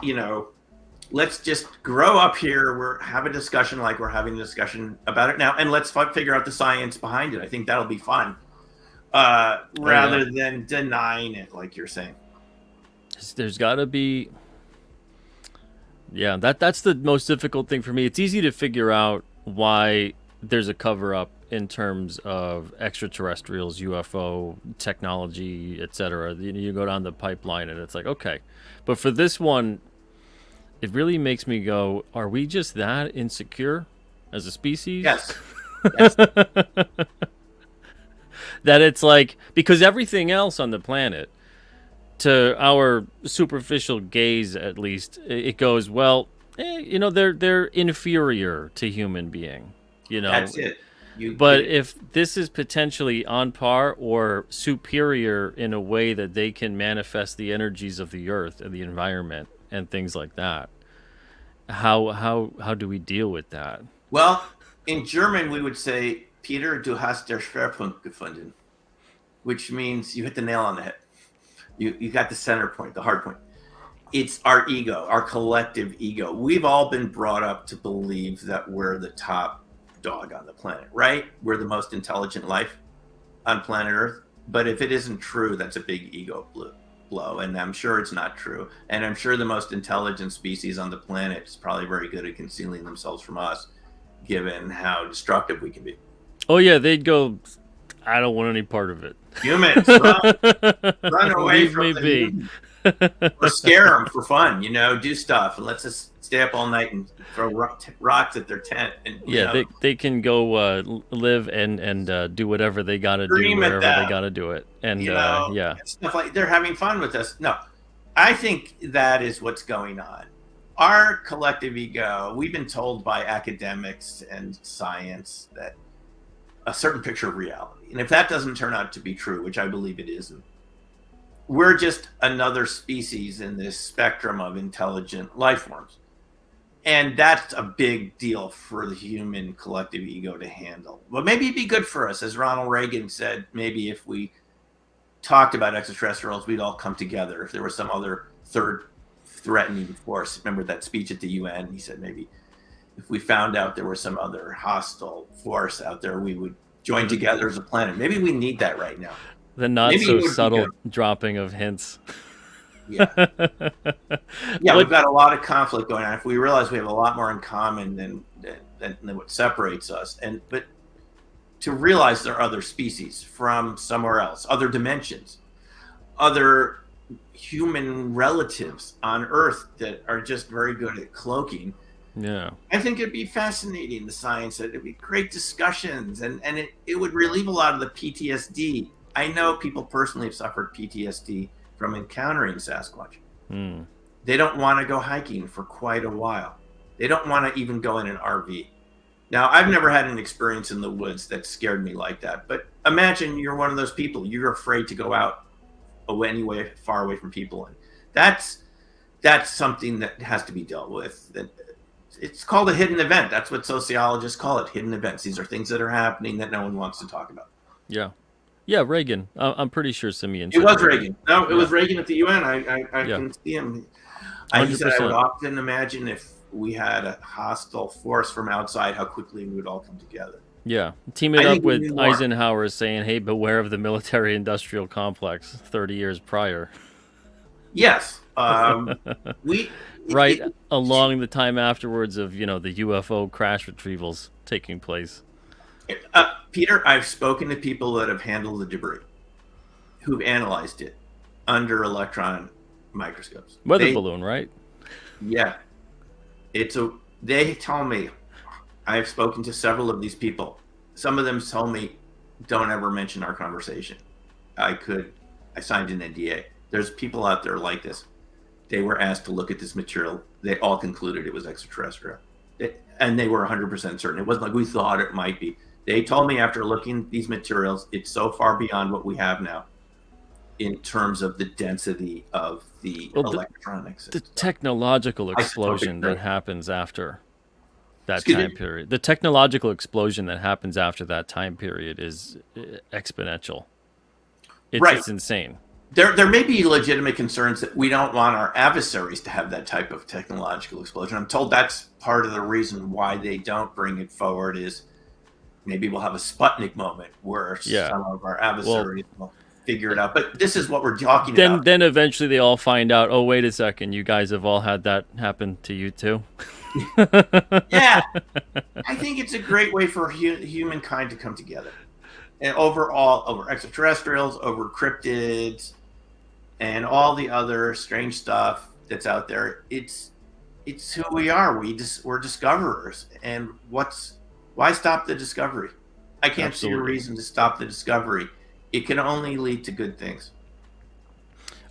let's just grow up here. Have a discussion like we're having a discussion about it now, and let's figure out the science behind it. I think that'll be fun, rather than denying it, like you're saying. There's got to be, that's the most difficult thing for me. It's easy to figure out why there's a cover-up in terms of extraterrestrials, UFO technology, etc. You go down the pipeline, and it's like, okay, but for this one, it really makes me go, are we just that insecure as a species? Yes. That it's like, because everything else on the planet, to our superficial gaze at least, it goes, well, they're inferior to human being. That's it. But if this is potentially on par or superior in a way that they can manifest the energies of the earth and the environment and things like that, how do we deal with that? Well, in German we would say, Peter, du hast der Schwerpunkt gefunden, which means you hit the nail on the head. You got the center point, the hard point. It's our ego, our collective ego. We've all been brought up to believe that we're the top dog on the planet, right? We're the most intelligent life on planet Earth. But if it isn't true, that's a big ego blow. And I'm sure it's not true. And I'm sure the most intelligent species on the planet is probably very good at concealing themselves from us, given how destructive we can be. Oh, yeah, they'd go, I don't want any part of it. Humans, run away Leave from me the be. humans. Or scare them for fun, do stuff, and let's just stay up all night and throw rocks at their tent. And they can go live and do whatever they got to do wherever they got to do it, and stuff like they're having fun with us. No, I think that is what's going on. Our collective ego. We've been told by academics and science that a certain picture of reality, and if that doesn't turn out to be true, which I believe it isn't, we're just another species in this spectrum of intelligent life forms. And that's a big deal for the human collective ego to handle. But maybe it'd be good for us, as Ronald Reagan said, maybe if we talked about extraterrestrials, we'd all come together. If there was some other third threatening force, remember that speech at the UN? He said maybe if we found out there was some other hostile force out there, we would join together as a planet. Maybe we need that right now. The not so subtle dropping of hints. Yeah. We've got a lot of conflict going on. If we realize we have a lot more in common than what separates us, but to realize there are other species from somewhere else, other dimensions, other human relatives on Earth that are just very good at cloaking. Yeah, I think it'd be fascinating, the science. It'd be great discussions, and it would relieve a lot of the PTSD. I know people personally have suffered PTSD from encountering Sasquatch. They don't want to go hiking for quite a while. They don't want to even go in an RV. Now, I've never had an experience in the woods that scared me like that. But imagine you're one of those people. You're afraid to go out anyway, far away from people. And that's something that has to be dealt with. It's called a hidden event. That's what sociologists call it, hidden events. These are things that are happening that no one wants to talk about. Yeah, Reagan. I'm pretty sure SIMEON. It was Reagan. No, it was Reagan at the UN. I can see him. He said, I would often imagine if we had a hostile force from outside, how quickly we would all come together. Yeah, team it up with Eisenhower saying, hey, beware of the military-industrial complex 30 years prior. Yes. Along the time afterwards of, the UFO crash retrievals taking place. Peter, I've spoken to people that have handled the debris, who've analyzed it under electron microscopes. Weather balloon, right? Yeah. They tell me, I've spoken to several of these people. Some of them told me, don't ever mention our conversation. I signed an NDA. There's people out there like this. They were asked to look at this material. They all concluded it was extraterrestrial. And they were 100% certain. It wasn't like we thought it might be. They told me after looking at these materials, it's so far beyond what we have now in terms of the density of the electronics. The technological explosion that happens after. that Excuse time me? period. The technological explosion that happens after that time period is exponential. Right. It's insane. There may be legitimate concerns that we don't want our adversaries to have that type of technological explosion. I'm told that's part of the reason why they don't bring it forward is maybe we'll have a Sputnik moment where Yeah. some of our Well, adversaries will figure it out. But this is what we're talking about. then eventually they all find out, oh, wait a second, you guys have all had that happen to you too. Yeah, I think it's a great way for humankind to come together. And overall, over extraterrestrials, over cryptids, and all the other strange stuff that's out there, it's who we are. We're discoverers. And why stop the discovery? I can't see a Absolutely. reason to stop the discovery. It can only lead to good things.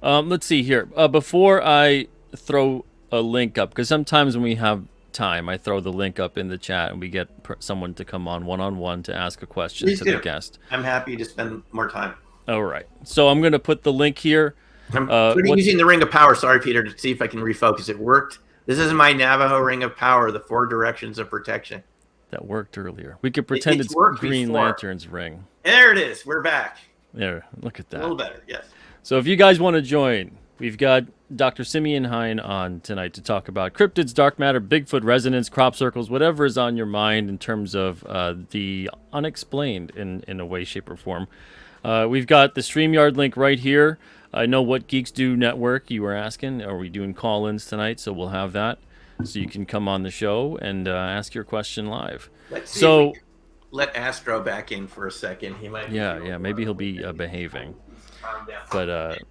Let's see here. Before I throw a link up, because sometimes when we have time, I throw the link up in the chat and we get someone to come on one to ask a question Please to do. the guest. I'm happy to spend more time. All right. So I'm going to put the link here. I'm using the Ring of Power. Sorry, Peter, to see if I can refocus. It worked. This is my Navajo Ring of Power, the 4 directions of protection. That worked earlier. We could pretend it's Green before. Lantern's ring. There it is. We're back. There, look at that. A little better, yes. So if you guys want to join, we've got Dr. SIMEON HEIN on tonight to talk about cryptids, dark matter, Bigfoot, resonance, crop circles, whatever is on your mind in terms of the unexplained in a way, shape, or form. We've got the StreamYard link right here. I know what Geeks Do Network you were asking. Are we doing call-ins tonight? So we'll have that. So you can come on the show and ask your question live. Let's see if we can let Astro back in for a second. He might. Yeah, maybe he'll be behaving. But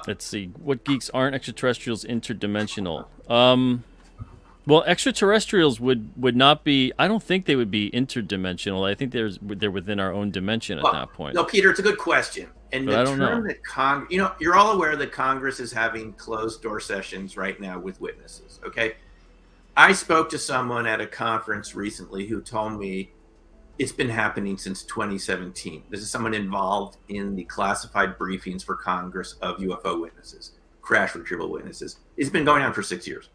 let's see. What geeks aren't extraterrestrials interdimensional? Well, extraterrestrials would not be. I don't think they would be interdimensional. I think they're within our own dimension at that point. No, Peter, it's a good question. And but I don't know. That you're all aware that Congress is having closed door sessions right now with witnesses. Okay, I spoke to someone at a conference recently who told me it's been happening since 2017. This is someone involved in the classified briefings for Congress of UFO witnesses, crash retrieval witnesses. It's been going on for 6 years.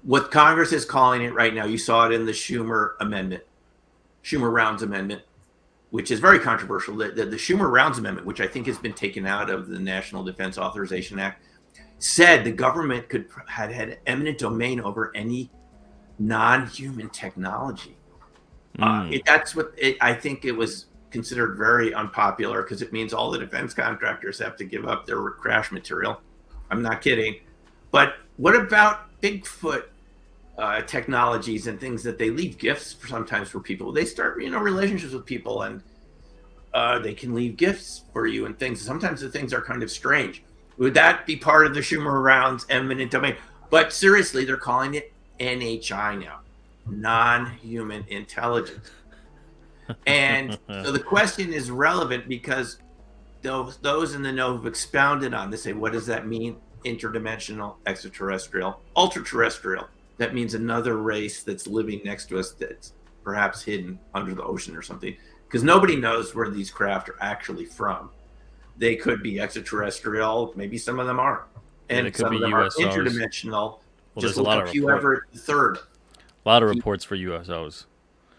What Congress is calling it right now, you saw it in the Schumer Rounds Amendment, which is very controversial. The Schumer Rounds Amendment, which I think has been taken out of the National Defense Authorization Act, said the government had eminent domain over any non-human technology. I think it was considered very unpopular because it means all the defense contractors have to give up their crash material. I'm not kidding. But what about Bigfoot technologies and things that they leave gifts sometimes for people? They start, relationships with people and they can leave gifts for you and things. Sometimes the things are kind of strange. Would that be part of the Schumer Rounds eminent domain? But seriously, they're calling it NHI now. Non-human intelligence. And so the question is relevant because those in the know have expounded on this. Say, what does that mean? Interdimensional, extraterrestrial, ultra-terrestrial. That means another race that's living next to us that's perhaps hidden under the ocean or something. Because nobody knows where these craft are actually from. They could be extraterrestrial. Maybe some of them are. And some of them are USOs. Interdimensional. Well, just look up whoever the third. A lot of reports for USOs.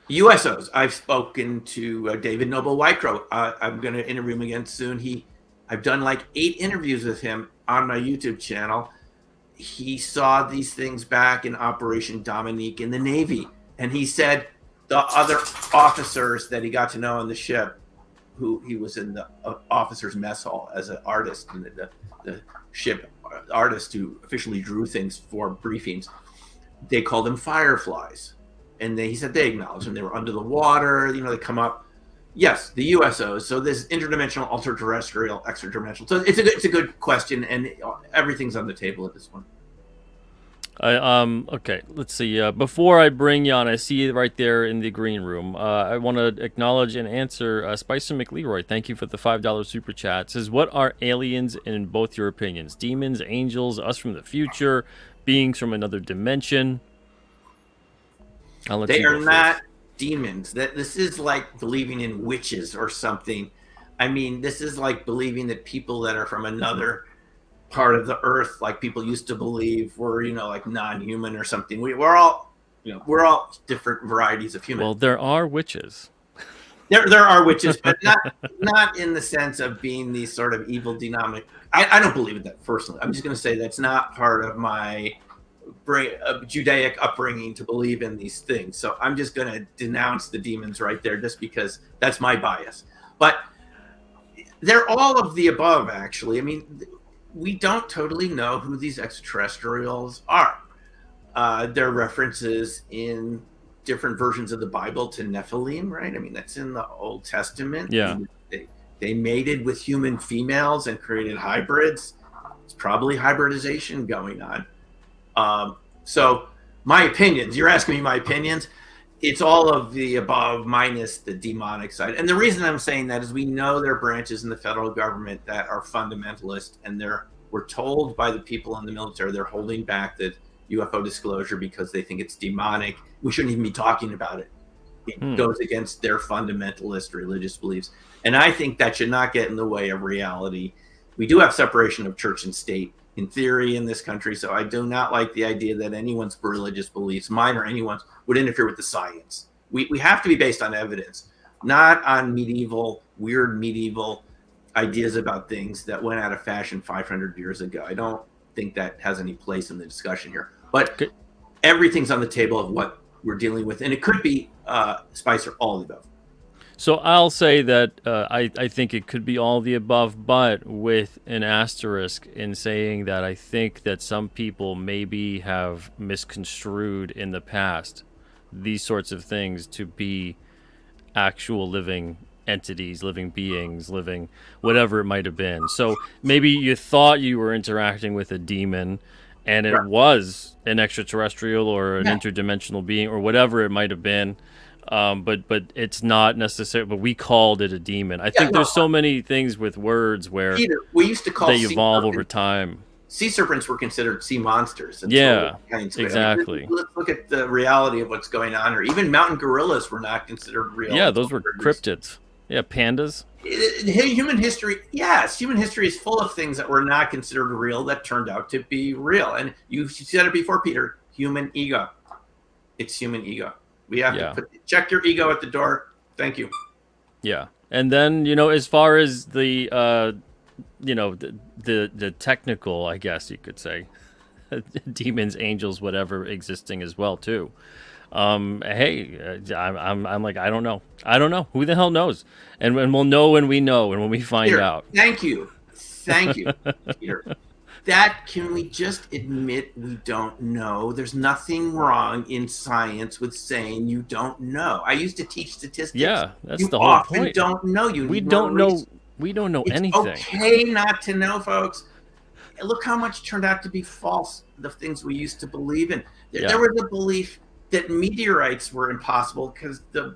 USOs. I've spoken to David Noble Wycrow. I'm going to interview him again soon. I've done like 8 interviews with him on my YouTube channel. He saw these things back in Operation Dominique in the Navy. And he said the other officers that he got to know on the ship, who he was in the officers' mess hall as an artist, and the ship artist who officially drew things for briefings, they called them fireflies. And he said they acknowledged them. They were under the water, they come up. Yes, the USOs. So this interdimensional, ultra-terrestrial, extraterrestrial. So it's a good question, and everything's on the table at this point. Okay, let's see. Before I bring you on, I see you right there in the green room. I want to acknowledge and answer Spicer McLeroy. Thank you for the $5 super chat. It says, what are aliens in both your opinions? Demons, angels, us from the future, beings from another dimension? They are not demons. This is like believing in witches or something. I mean, this is like believing that people that are from another part of the earth, like people used to believe, were like non-human or something. We're all we're all different varieties of human. Well, there are witches. There are witches, but not in the sense of being these sort of evil demonic. I don't believe in that personally. I'm just going to say that's not part of my Judaic upbringing to believe in these things. So I'm just going to denounce the demons right there, just because that's my bias. But they're all of the above, actually. I mean, we don't totally know who these extraterrestrials are. There are references in different versions of the Bible to Nephilim, right? I mean, that's in the Old Testament. Yeah. They mated with human females and created hybrids. It's probably hybridization going on. So my opinions, you're asking me my opinions. It's all of the above minus the demonic side. And the reason I'm saying that is we know there are branches in the federal government that are fundamentalist, and we're told by the people in the military they're holding back the UFO disclosure because they think it's demonic. We shouldn't even be talking about it. It goes against their fundamentalist religious beliefs. And I think that should not get in the way of reality. We do have separation of church and state in theory in this country, so I do not like the idea that anyone's religious beliefs, mine or anyone's, would interfere with the science. We have to be based on evidence, not on weird medieval ideas about things that went out of fashion 500 years ago. I don't think that has any place in the discussion here. But everything's on the table of what we're dealing with, and it could be Spicer, all of the above. So I'll say that I think it could be all the above, but with an asterisk in saying that I think that some people maybe have misconstrued in the past these sorts of things to be actual living entities, living beings, living whatever it might have been. So maybe you thought you were interacting with a demon and it was an extraterrestrial or an interdimensional being or whatever it might have been. But it's not necessary. But we called it a demon. I think there's so many things with words where Peter, we used to call they evolve over time. Sea serpents were considered sea monsters. Exactly. Let's look at the reality of what's going on, or even mountain gorillas were not considered real. Yeah, those were cryptids. Yeah, pandas. Human history is full of things that were not considered real that turned out to be real. And you said it before, Peter. Human ego. It's human ego. We have to check your ego at the door. Thank you. Yeah, and then as far as the the technical, I guess you could say, demons, angels, whatever, existing as well too. Hey, I'm like I don't know. Who the hell knows? And we'll know when we know, and when we find out. Thank you, Peter. Can we just admit we don't know? There's nothing wrong in science with saying you don't know. I used to teach statistics. Yeah, that's the whole point. You don't know. We don't know. We don't know anything. It's okay not to know, folks. Look how much turned out to be false. The things we used to believe in. There was a belief that meteorites were impossible because the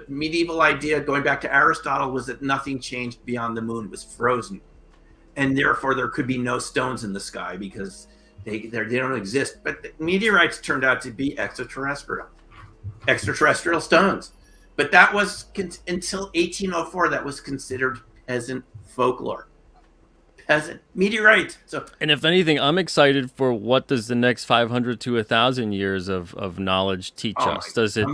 medieval idea going back to Aristotle was that nothing changed beyond the moon. It was frozen. And therefore, there could be no stones in the sky because they don't exist. But the meteorites turned out to be extraterrestrial stones. But that was until 1804. That was considered peasant folklore. Peasant meteorite. So, and if anything, I'm excited for what does the next 500 to 1,000 years of knowledge teach us? Does it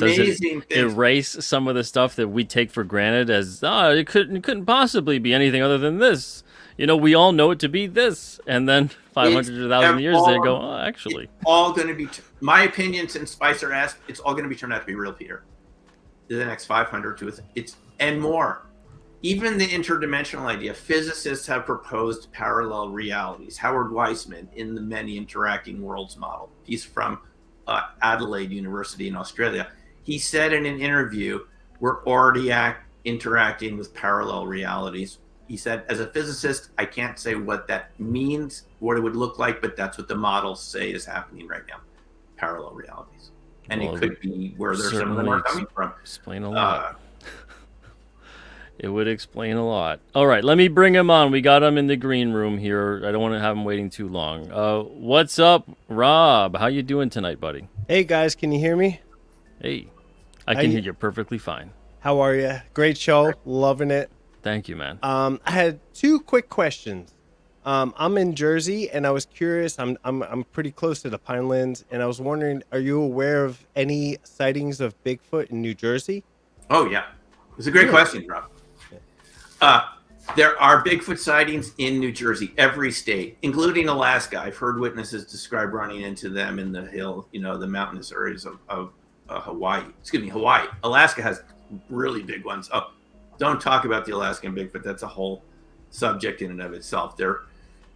erase some of the stuff that we take for granted as it couldn't possibly be anything other than this? We all know it to be this, and then 500 to 1,000 years, they go, actually. It's all going to be, my opinion, since Spicer asked, it's all going to be turned out to be real, Peter. In the next 500 to and more. Even the interdimensional idea, physicists have proposed parallel realities. Howard Weissman in the Many Interacting Worlds model, he's from Adelaide University in Australia. He said in an interview, we're already interacting with parallel realities. He said, as a physicist, I can't say what that means, what it would look like, but that's what the models say is happening right now. Parallel realities. And it could be where some of them are coming from. Explain a lot. It would explain a lot. All right, let me bring him on. We got him in the green room here. I don't want to have him waiting too long. What's up, Rob? How you doing tonight, buddy? Hey, guys. Can you hear me? Hey. I can hear you perfectly fine. How are you? Great show. Loving it. Thank you, man. I had two quick questions. I'm in Jersey, and I was curious. I'm pretty close to the Pinelands, and I was wondering, are you aware of any sightings of Bigfoot in New Jersey? Oh yeah, it's a great Really? question, Rob. Uh, there are Bigfoot sightings in New Jersey, every state, including Alaska. I've heard witnesses describe running into them in the the mountainous areas of Hawaii. Excuse me, Hawaii. Alaska has really big ones. Oh, don't talk about the Alaskan Bigfoot. That's a whole subject in and of itself.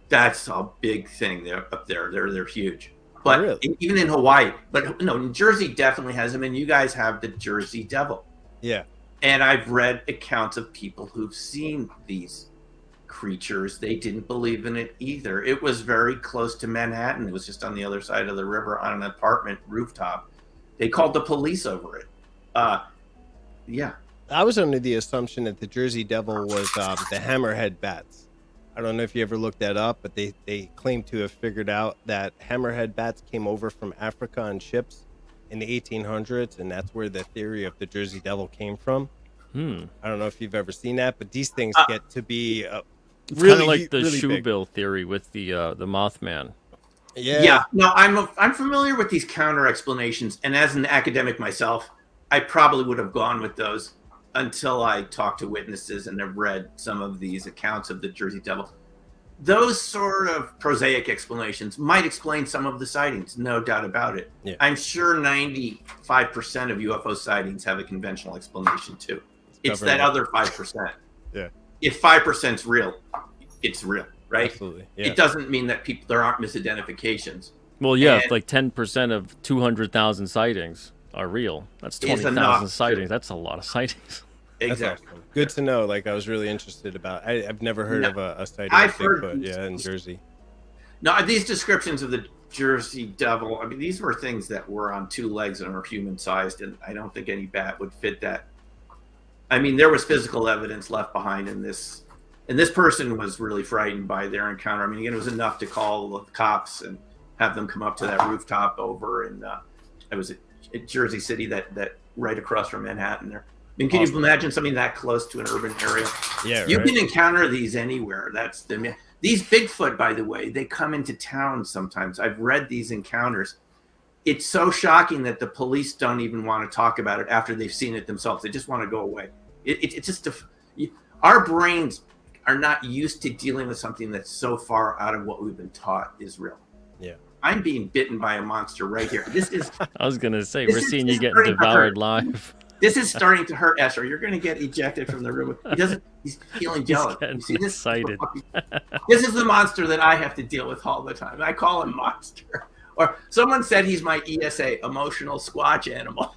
That's a big thing. They're up there. They're huge. But Really? even in Hawaii, but no, New Jersey definitely has them, and you guys have the Jersey Devil. Yeah. And I've read accounts of people who've seen these creatures. They didn't believe in it either. It was very close to Manhattan. It was just on the other side of the river on an apartment rooftop. They called the police over it. Yeah. I was under the assumption that the Jersey Devil was the hammerhead bats. I don't know if you ever looked that up, but they claim to have figured out that hammerhead bats came over from Africa on ships in the 1800s, and that's where the theory of the Jersey Devil came from. I don't know if you've ever seen that, but these things get to be It's really kind of like the really big. Shoebill theory with the Mothman. Yeah. No, I'm familiar with these counter explanations, and as an academic myself, I probably would have gone with those until I talked to witnesses and have read some of these accounts of the Jersey Devil. Those sort of prosaic explanations might explain some of the sightings, no doubt about it. Yeah. I'm sure 95% of UFO sightings have a conventional explanation too. It's that other 5%. Yeah. If 5%'s real, it's real, right? Absolutely. Yeah. It doesn't mean that there aren't misidentifications. Well, yeah, And- if like 10% of 200,000 sightings are real. That's Is 20,000 enough. sightings. That's a lot of sightings. That's Exactly. awesome. Good to know. Like, I was really interested about. I've never heard of a sighting I've of heard- Bigfoot. In Jersey. Now, these descriptions of the Jersey Devil, I mean, these were things that were on two legs and were human-sized, and I don't think any bat would fit that. I mean, there was physical evidence left behind in this, and this person was really frightened by their encounter. I mean, again, it was enough to call the cops and have them come up to that rooftop over in, it was at Jersey City, that right across from Manhattan there. I mean, can you imagine something that close to an urban area? Yeah. You right? can encounter these anywhere. These Bigfoot, by the way, they come into town sometimes. I've read these encounters. It's so shocking that the police don't even want to talk about it after they've seen it themselves. They just want to go away. It's just our brains are not used to dealing with something that's so far out of what we've been taught is real. Yeah. I'm being bitten by a monster right here. This is I was going to say, This we're is- seeing this you is getting pretty devoured hard. live. This is starting to hurt Escher. You're going to get ejected from the room. He's feeling jealous. getting You see, this excited. This is the monster that I have to deal with all the time. I call him monster. Or someone said he's my ESA, emotional squatch animal.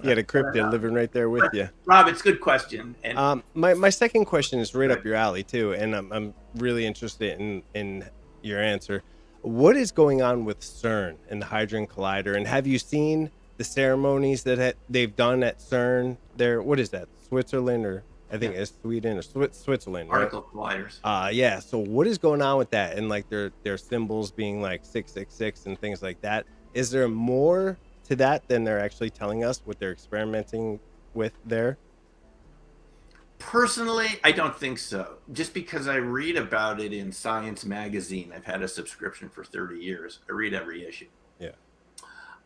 You had a cryptid living right there with you. Rob, it's a good question. And My second question is right up your alley too, and I'm really interested in your answer. What is going on with CERN and the Hadron Collider, and have you seen the ceremonies that they've done at CERN? There, what is that? Switzerland, or I think it's Sweden or Switzerland, right? particle colliders. Yeah. So what is going on with that, and like their symbols being like 666 and things like that? Is there more to that than they're actually telling us what they're experimenting with there? Personally, I don't think so. Just because I read about it in Science magazine. I've had a subscription for 30 years. I read every issue. Yeah.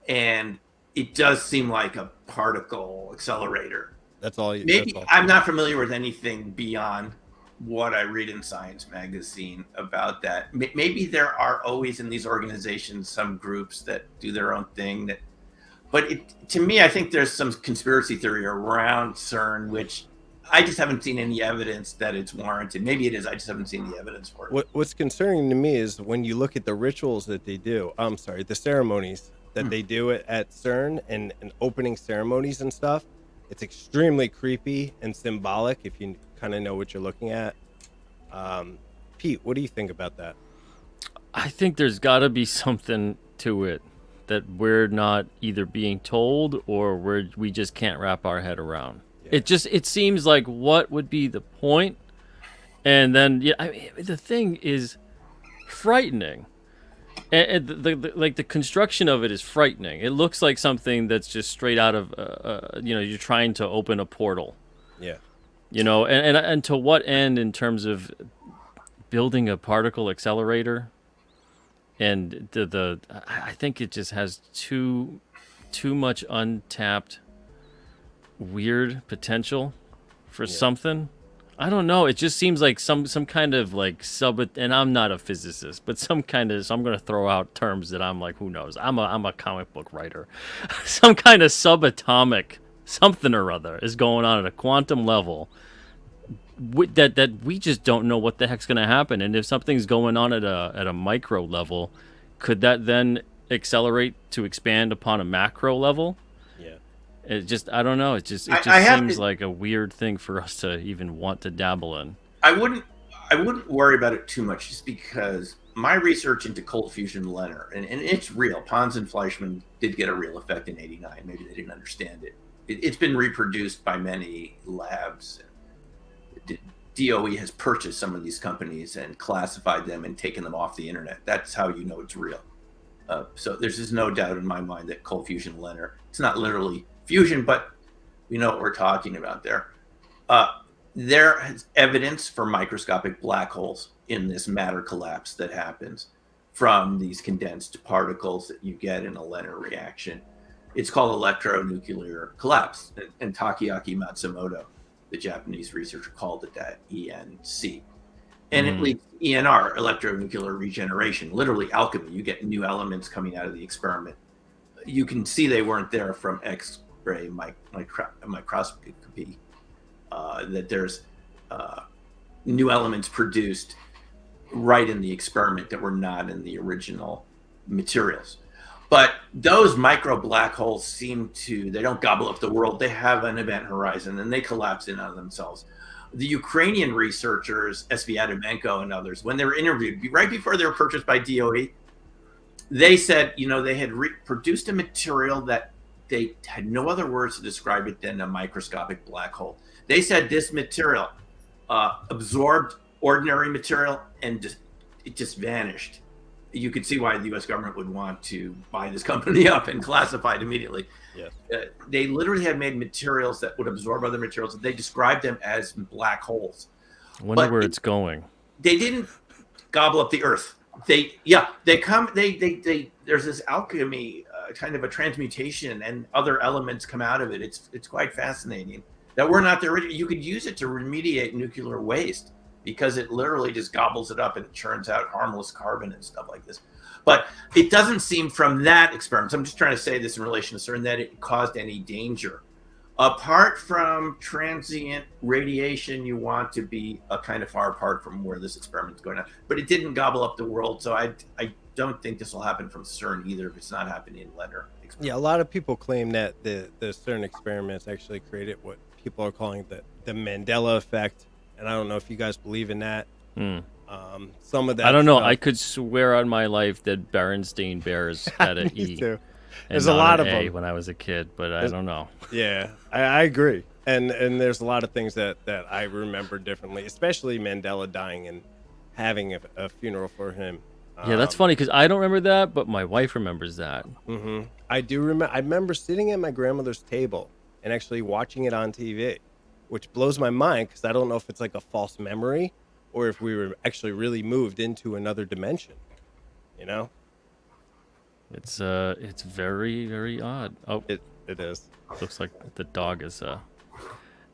And it does seem like a particle accelerator. That's all. Maybe that's all. I'm not familiar with anything beyond what I read in Science magazine about that. Maybe there are always in these organizations some groups that do their own thing. But to me, I think there's some conspiracy theory around CERN, which I just haven't seen any evidence that it's warranted. Maybe it is. I just haven't seen the evidence for it. What's concerning to me is when you look at the rituals that they do. I'm sorry, the ceremonies that they do at CERN and opening ceremonies and stuff. It's extremely creepy and symbolic if you kind of know what you're looking at. Pete, what do you think about that? I think there's got to be something to it that we're not either being told or we just can't wrap our head around. Yeah. It seems like what would be the point? And then I mean, the thing is frightening. And the construction of it is frightening. It looks like something that's just straight out of you're trying to open a portal. Yeah. And to what end in terms of building a particle accelerator, and I think it just has too much untapped weird potential for something. I don't know. It just seems like some kind of like and I'm not a physicist, but some kind of, so I'm going to throw out terms that I'm like, who knows? I'm a comic book writer. Some kind of subatomic something or other is going on at a quantum level that we just don't know what the heck's going to happen. And if something's going on at a micro level, could that then accelerate to expand upon a macro level? Yeah. It just, I don't know. It just seems like a weird thing for us to even want to dabble in. I wouldn't worry about it too much, just because my research into cold fusion LENR, and it's real. Pons and Fleischmann did get a real effect in '89. Maybe they didn't understand it. It's been reproduced by many labs. DOE has purchased some of these companies and classified them and taken them off the internet. That's how you know it's real. So there's just no doubt in my mind that cold fusion LENR, it's not literally fusion, but we know what we're talking about there. There is evidence for microscopic black holes in this matter collapse that happens from these condensed particles that you get in a LENR reaction. It's called electronuclear collapse, and Takeaki Matsumoto, the Japanese researcher, called it that, ENC. And it leads to ENR, electronuclear regeneration, literally alchemy. You get new elements coming out of the experiment. You can see they weren't there from X-ray microscopy, that there's new elements produced right in the experiment that were not in the original materials. But those micro black holes they don't gobble up the world. They have an event horizon and they collapse in on themselves. The Ukrainian researchers, Sviatomenko and others, when they were interviewed right before they were purchased by DOE, they said, they had produced a material that they had no other words to describe it than a microscopic black hole. They said this material absorbed ordinary material and it just vanished. You could see why the U.S. government would want to buy this company up and classify it immediately. Yeah. They literally had made materials that would absorb other materials. They described them as black holes. I wonder where it's going. They didn't gobble up the Earth. There's this alchemy, kind of a transmutation, and other elements come out of it. It's quite fascinating that we're not there. You could use it to remediate nuclear waste, because it literally just gobbles it up and it churns out harmless carbon and stuff like this. But it doesn't seem from that experiment, so I'm just trying to say this in relation to CERN, that it caused any danger. Apart from transient radiation, you want to be kind of far apart from where this experiment's going on. But it didn't gobble up the world, so I don't think this will happen from CERN either if it's not happening in LENR. Yeah, a lot of people claim that the CERN experiments actually created what people are calling the Mandela effect. And I don't know if you guys believe in that. Some of that, I don't know. I could swear on my life that Berenstain Bears had an E. Too. And there's a lot of A them when I was a kid, but I don't know. Yeah, I agree. And there's a lot of things that I remember differently, especially Mandela dying and having a funeral for him. Yeah, that's funny because I don't remember that, but my wife remembers that. Mm-hmm. I do remember. I remember sitting at my grandmother's table and actually watching it on TV, which blows my mind because I don't know if it's like a false memory or if we were actually really moved into another dimension. It's very, very odd. Oh, it is. Looks like the dog is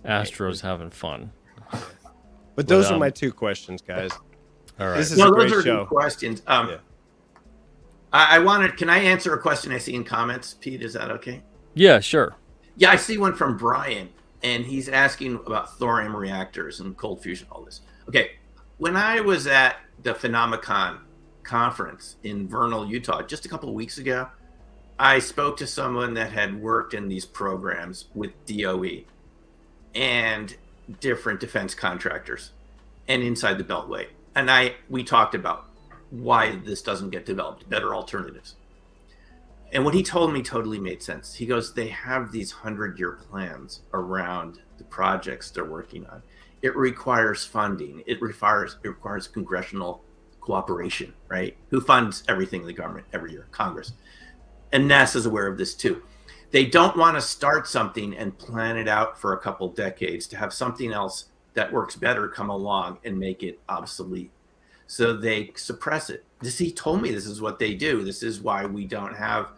Astro's having fun. But those are my two questions, guys. All right. This is a great those are show. good questions. Yeah. Can I answer a question I see in comments, Pete? Is that okay? Yeah, sure. Yeah, I see one from Brian, and he's asking about thorium reactors and cold fusion, all this. Okay, when I was at the Phenomicon conference in Vernal, Utah, just a couple of weeks ago, I spoke to someone that had worked in these programs with DOE and different defense contractors and inside the Beltway. And we talked about why this doesn't get developed, better alternatives. And what he told me totally made sense. He goes, they have these 100-year plans around the projects they're working on. It requires funding. It requires congressional cooperation, right? Who funds everything in the government every year? Congress. And NASA's aware of this too. They don't want to start something and plan it out for a couple decades to have something else that works better come along and make it obsolete. So they suppress it. He told me this is what they do. This is why we don't have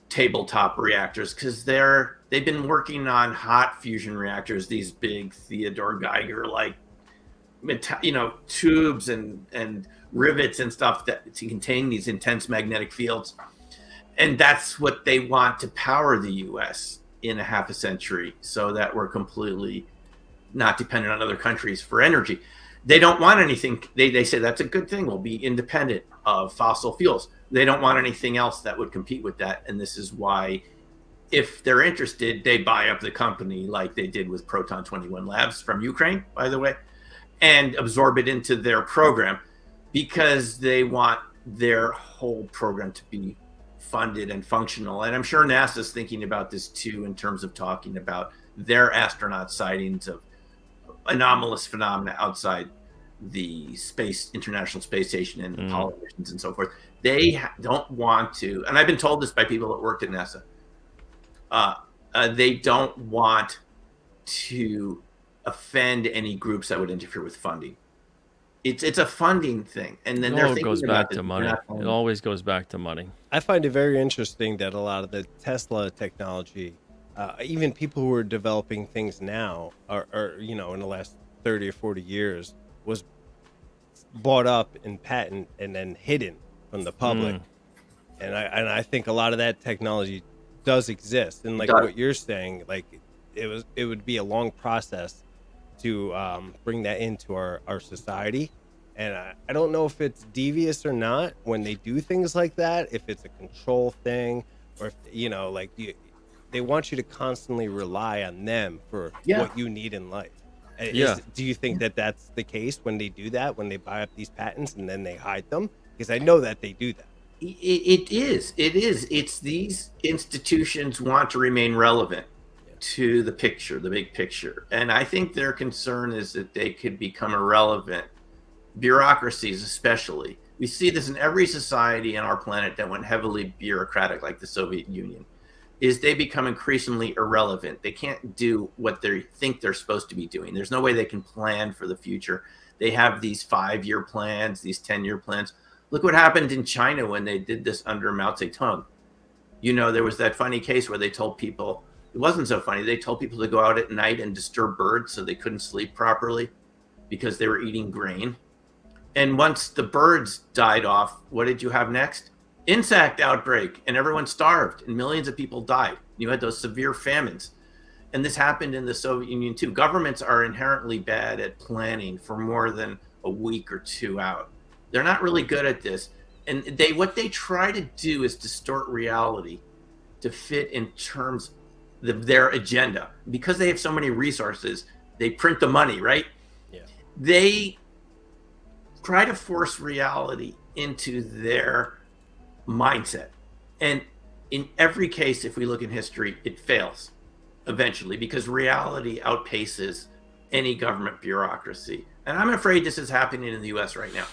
tabletop reactors, because they've been working on hot fusion reactors, these big Theodore Geiger like tubes and rivets and stuff that to contain these intense magnetic fields. And that's what they want to power the US in a half a century, so that we're completely not dependent on other countries for energy. They don't want anything. They say that's a good thing. We'll be independent of fossil fuels. They don't want anything else that would compete with that. And this is why, if they're interested, they buy up the company like they did with Proton 21 Labs from Ukraine, by the way, and absorb it into their program, because they want their whole program to be funded and functional. And I'm sure NASA's thinking about this too, in terms of talking about their astronaut sightings of anomalous phenomena outside the International Space Station and Apollo missions and so forth. They don't want to, and I've been told this by people that worked at NASA, they don't want to offend any groups that would interfere with funding. It's a funding thing, and then it goes back to money. It always goes back to money. I find it very interesting that a lot of the Tesla technology, even people who are developing things now, are in the last 30 or 40 years, was bought up in patent and then hidden from the public. And I think a lot of that technology does exist, and like what you're saying, like it would be a long process to bring that into our society. And I don't know if it's devious or not when they do things like that, if it's a control thing, or if, they want you to constantly rely on them for what you need in life. Do you think that that's the case when they do that, when they buy up these patents and then they hide them? Because I know that they do that. It is. It's these institutions want to remain relevant to the picture, the big picture. And I think their concern is that they could become irrelevant. Bureaucracies especially. We see this in every society on our planet that went heavily bureaucratic, like the Soviet Union, is they become increasingly irrelevant. They can't do what they think they're supposed to be doing. There's no way they can plan for the future. They have these 5-year plans, these 10-year plans. Look what happened in China when they did this under Mao Zedong. There was that funny case where they told people, it wasn't so funny, they told people to go out at night and disturb birds so they couldn't sleep properly because they were eating grain. And once the birds died off, what did you have next? Insect outbreak, and everyone starved, and millions of people died. You had those severe famines. And this happened in the Soviet Union too. Governments are inherently bad at planning for more than a week or two out. They're not really good at this. And what they try to do is distort reality to fit in terms of their agenda. Because they have so many resources, they print the money, right? Yeah. They try to force reality into their mindset. And in every case, if we look in history, it fails eventually, because reality outpaces any government bureaucracy. And I'm afraid this is happening in the US right now,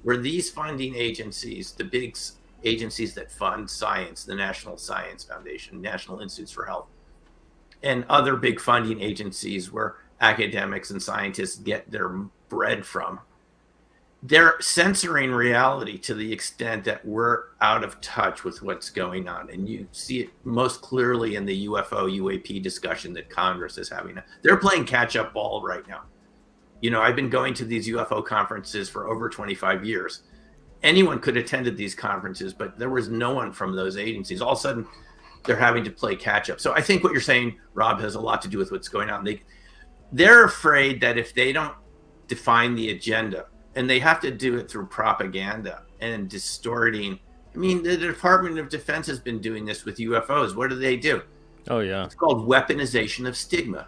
where these funding agencies, the big agencies that fund science, the National Science Foundation, National Institutes for Health, and other big funding agencies where academics and scientists get their bread from, they're censoring reality to the extent that we're out of touch with what's going on. And you see it most clearly in the UFO UAP discussion that Congress is having. They're playing catch up ball right now. I've been going to these UFO conferences for over 25 years. Anyone could attend these conferences, but there was no one from those agencies. All of a sudden, they're having to play catch up. So I think what you're saying, Rob, has a lot to do with what's going on. They're afraid that if they don't define the agenda, and they have to do it through propaganda and distorting. I mean, the Department of Defense has been doing this with UFOs. What do? Oh, yeah. It's called weaponization of stigma.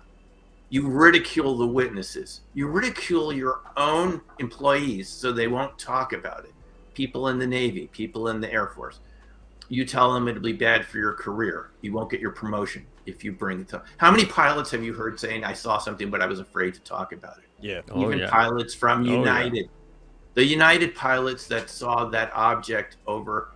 You ridicule the witnesses. You ridicule your own employees so they won't talk about it. People in the Navy, people in the Air Force. You tell them it'll be bad for your career. You won't get your promotion if you bring it up. How many pilots have you heard saying, I saw something, but I was afraid to talk about it? Yeah. Even pilots from United. The United pilots that saw that object over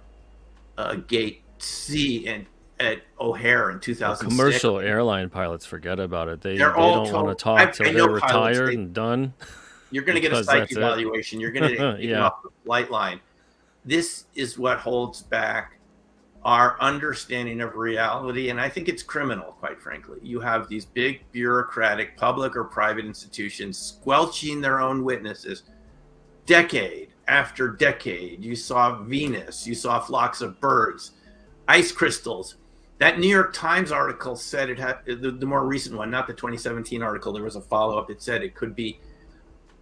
Gate C and at O'Hare in 2006. Commercial airline pilots, forget about it. They all don't want to talk till they're retired and done. You're going to get a Because psych that's it. evaluation. You're going to get taken Yeah. off the flight line. This is what holds back our understanding of reality. And I think it's criminal, quite frankly. You have these big bureaucratic public or private institutions squelching their own witnesses decade after decade. You saw Venus, you saw flocks of birds, ice crystals. That New York Times article said it had, the more recent one, not the 2017 article, there was a follow-up. It said it could be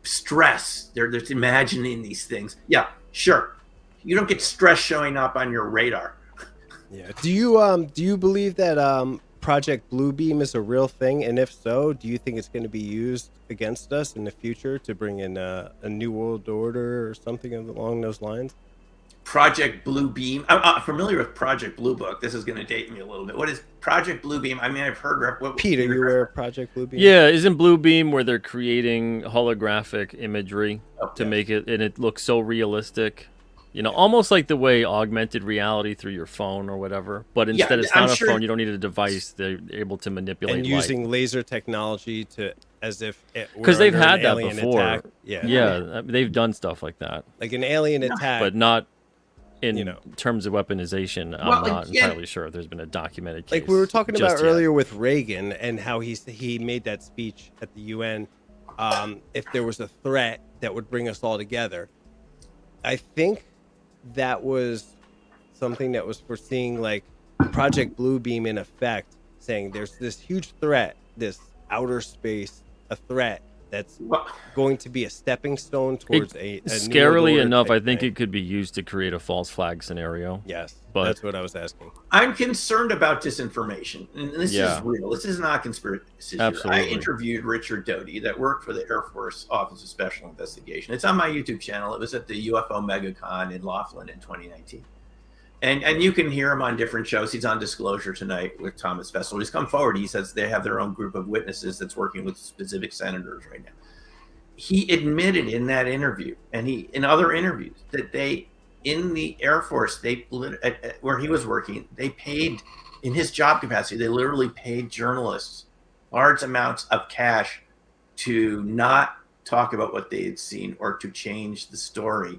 stress. They're just imagining these things. Yeah, sure. You don't get stress showing up on your radar. Yeah. Do you believe that Project Bluebeam is a real thing? And if so, do you think it's going to be used against us in the future to bring in a new world order or something along those lines? Project Bluebeam. I'm familiar with Project Blue Book. This is going to date me a little bit. What is Project Bluebeam? I mean, I've heard. Peter, you aware of Project Bluebeam? Yeah, isn't Bluebeam where they're creating holographic imagery to make it, and it looks so realistic? You know, almost like the way augmented reality through your phone or whatever. But instead, it's not a phone. You don't need a device. They're able to manipulate and using laser technology to as if because they've had that before. Attack. Yeah, they've done stuff like that, like an alien attack, but not in terms of weaponization. I'm not entirely sure. There's been a documented case. Like we were talking about earlier with Reagan and how he made that speech at the UN. If there was a threat that would bring us all together, I think that was something that was foreseeing, like Project Bluebeam in effect, saying there's this huge threat, this outer space, a threat that's going to be a stepping stone towards a scarily enough, I think it could be used to create a false flag scenario. Yes, but that's what I was asking. I'm concerned about disinformation, and this is real. This is not conspiracy. Absolutely. I interviewed Richard Doty, that worked for the Air Force Office of Special Investigation. It's on my YouTube channel. It was at the UFO MegaCon in Laughlin in 2019. And you can hear him on different shows. He's on Disclosure Tonight with Thomas Fessel. He's come forward. He says they have their own group of witnesses that's working with specific senators right now. He admitted in that interview, and in other interviews, that they, in the Air Force, where he was working, they paid, in his job capacity, they literally paid journalists large amounts of cash to not talk about what they had seen or to change the story.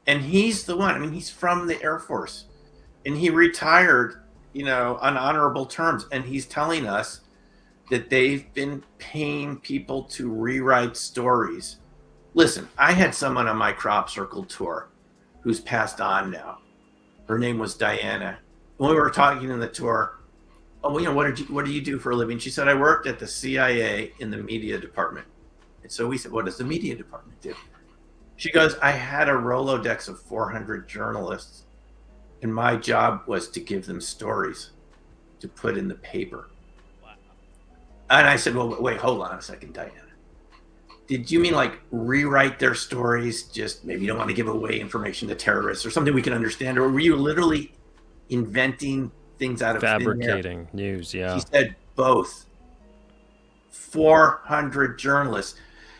And he's the one, I mean, he's from the Air Force, and he retired, on honorable terms. And he's telling us that they've been paying people to rewrite stories. Listen, I had someone on my crop circle tour who's passed on now. Her name was Diana. When we were talking in the tour, what do you do for a living? She said, I worked at the CIA in the media department. And so we said, what does the media department do? She goes, I had a Rolodex of 400 journalists, and my job was to give them stories to put in the paper. Wow. And I said, well, wait, hold on a second, Diana. Did you mean like rewrite their stories? Just maybe you don't want to give away information to terrorists or something we can understand? Or were you literally inventing things out of fabricating news? Yeah. She said both. 400 journalists.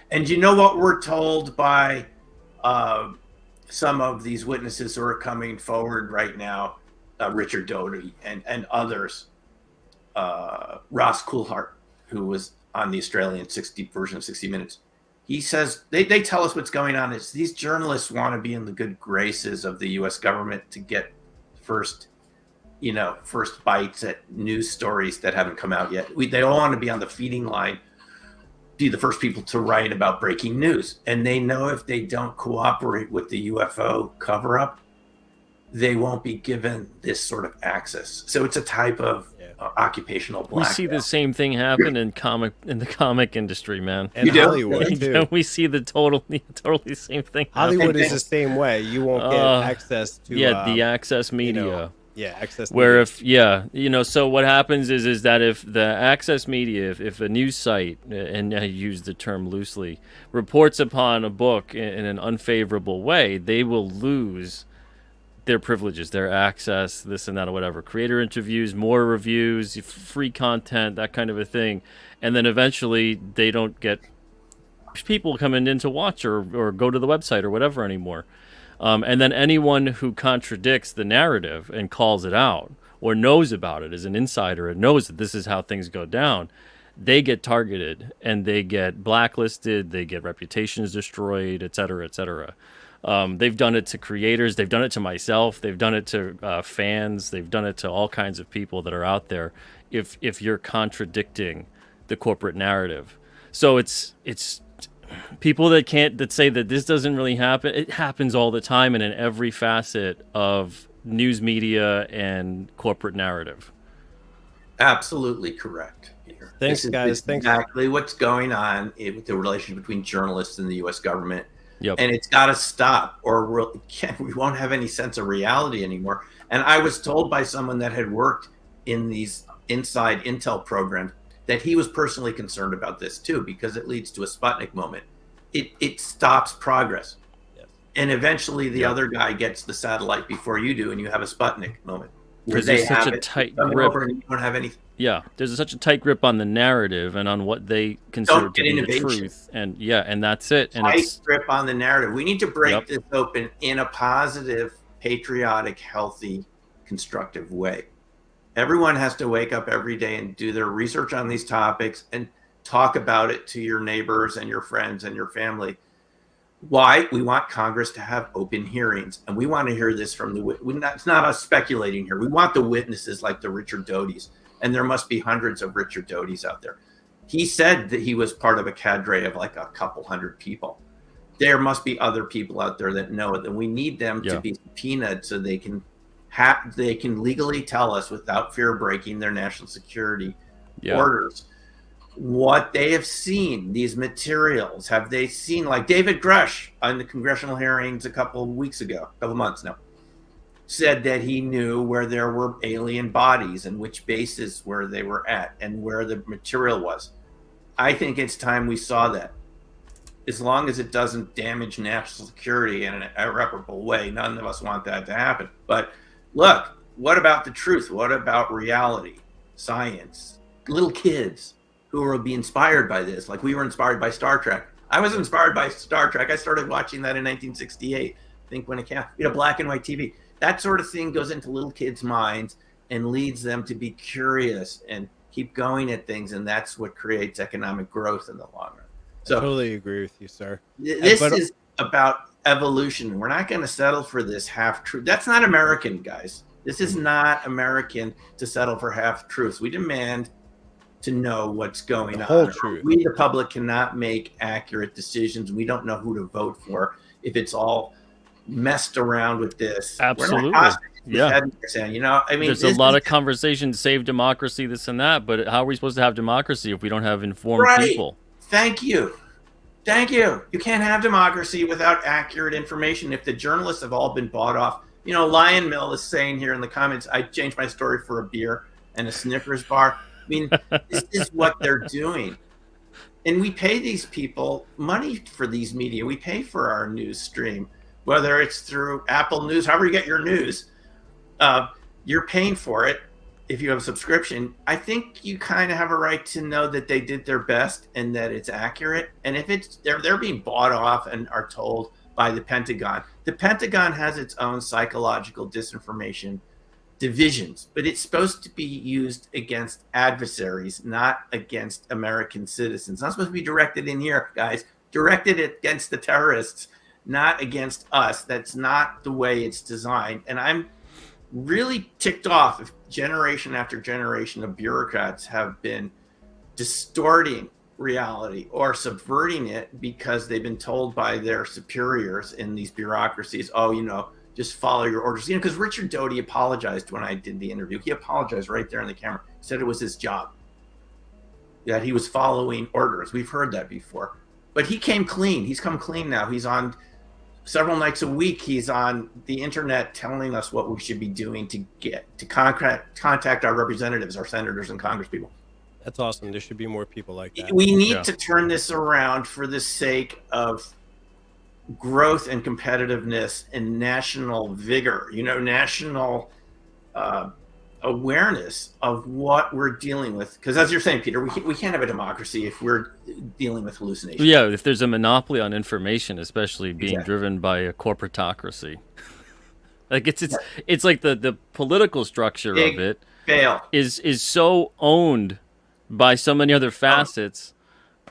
And you know what we're told by some of these witnesses who are coming forward right now, Richard Doty and others, Ross Coulthart, who was on the Australian version of 60 Minutes. He says, they tell us what's going on. Is these journalists want to be in the good graces of the U.S. government to get first bites at news stories that haven't come out yet. They all want to be on the feeding line, be the first people to write about breaking news. And they know if they don't cooperate with the UFO cover-up, they won't be given this sort of access. So it's a type of occupational blackmail. We see the same thing happen in the comic industry, man. And Hollywood too. We see the totally same thing. Hollywood is the same way. You won't get access to the access media. Access where media. So what happens is that if the access media, if a news site, and I use the term loosely, reports upon a book in an unfavorable way, they will lose their privileges, their access, this and that or whatever. Creator interviews, more reviews, free content, that kind of a thing. And then eventually they don't get people coming in to watch or go to the website or whatever anymore. And then anyone who contradicts the narrative and calls it out or knows about it as an insider and knows that this is how things go down, they get targeted and they get blacklisted, they get reputations destroyed, et cetera, et cetera. They've done it to creators, they've done it to myself, they've done it to fans, they've done it to all kinds of people that are out there. If you're contradicting the corporate narrative, so it's people that say that this doesn't really happen. It happens all the time and in every facet of news media and corporate narrative. Absolutely correct, Peter. Thanks, This guys. is Thanks. exactly what's going on with the relationship between journalists and the U.S. government. Yep. And it's got to stop, or we won't have any sense of reality anymore. And I was told by someone that had worked in these inside intel programs that he was personally concerned about this too, because it leads to a Sputnik moment. It stops progress. Yes. And eventually the other guy gets the satellite before you do, and you have a Sputnik moment. Because there's such a tight grip. And you don't have any. Yeah, there's such a tight grip on the narrative and on what they consider to be innovation. the truth. And and that's it. And Tight grip on the narrative. We need to break this open in a positive, patriotic, healthy, constructive way. Everyone has to wake up every day and do their research on these topics and talk about it to your neighbors and your friends and your family. Why? We want Congress to have open hearings, and we want to hear this from it's not us speculating here. We want the witnesses like the Richard Doty's, and there must be hundreds of Richard Doty's out there. He said that he was part of a cadre of like a couple hundred people. There must be other people out there that know it, and we need them to be subpoenaed so they can legally tell us without fear of breaking their national security orders what they have seen, these materials. Have they seen, like David Grush on the congressional hearings a couple months now, said that he knew where there were alien bodies and which bases where they were at and where the material was. I think it's time we saw that. As long as it doesn't damage national security in an irreparable way, none of us want that to happen. But look, what about the truth? What about reality, science, little kids who will be inspired by this? Like we were inspired by Star Trek. I was inspired by Star Trek. I started watching that in 1968. I think when it came, black and white TV. That sort of thing goes into little kids' minds and leads them to be curious and keep going at things. And that's what creates economic growth in the long run. So I totally agree with you, sir. This is about evolution. We're not going to settle for this half truth. That's not American, guys. This is not American to settle for half truths. We demand to know what's going on. Truth. We, the public, cannot make accurate decisions. We don't know who to vote for if it's all messed around with this. Absolutely. There's a lot of conversation, save democracy, this and that, but how are we supposed to have democracy if we don't have informed people? Thank you. You can't have democracy without accurate information. If the journalists have all been bought off, Lion Mill is saying here in the comments, I changed my story for a beer and a Snickers bar. I mean, this is what they're doing. And we pay these people money for these media. We pay for our news stream, whether it's through Apple News, however you get your news. You're paying for it if you have a subscription. I think you kind of have a right to know that they did their best and that it's accurate. And if they're being bought off and are told by the Pentagon has its own psychological disinformation divisions, but it's supposed to be used against adversaries, not against American citizens. It's not supposed to be directed in here, guys. Directed against the terrorists, not against us. That's not the way it's designed. And I'm really ticked off if generation after generation of bureaucrats have been distorting reality or subverting it because they've been told by their superiors in these bureaucracies, just follow your orders. Because Richard Doty apologized when I did the interview. He apologized right there on the camera. He said it was his job, that he was following orders. We've heard that before. But he came clean. He's come clean now. He's on several nights a week. He's on the internet telling us what we should be doing to contact our representatives, our senators and congresspeople. That's awesome. There should be more people like that. We need to turn this around for the sake of growth and competitiveness and national vigor, national awareness of what we're dealing with. Because as you're saying, Peter, we can't have a democracy if we're dealing with hallucinations. Yeah, if there's a monopoly on information, especially being driven by a corporatocracy. Like it's like the political structure of it fail is so owned by so many other facets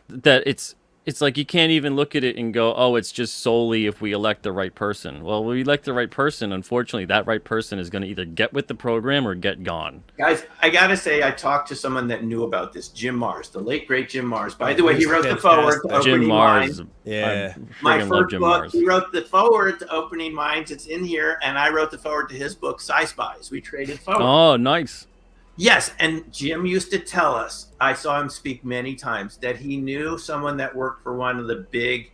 that it's like you can't even look at it and go, oh, it's just solely if we elect the right person. Well, we elect the right person. Unfortunately, that right person is going to either get with the program or get gone. Guys, I gotta say, I talked to someone that knew about this, Jim Mars, the late great Jim Mars. By the way, he wrote the forward to Jim Opening Mars, Minds. Yeah. My love first Jim book, Mars. he wrote the forward to Opening Minds. It's in here, and I wrote the forward to his book, Sci Spies. We traded forward. Oh, nice. Yes, and Jim used to tell us, I saw him speak many times, that he knew someone that worked for one of the big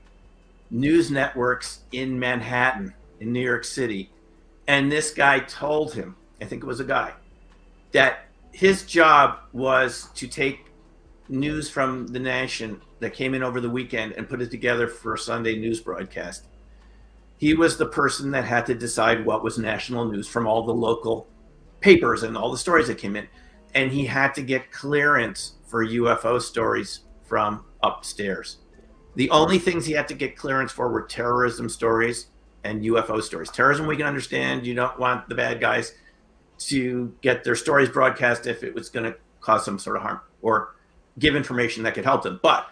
news networks in Manhattan, in New York City. And this guy told him, I think it was a guy, that his job was to take news from the nation that came in over the weekend and put it together for a Sunday news broadcast. He was the person that had to decide what was national news from all the local papers and all the stories that came in, and he had to get clearance for UFO stories from upstairs. The only things he had to get clearance for were terrorism stories and UFO stories. Terrorism we can understand. You don't want the bad guys to get their stories broadcast if it was going to cause some sort of harm or give information that could help them. But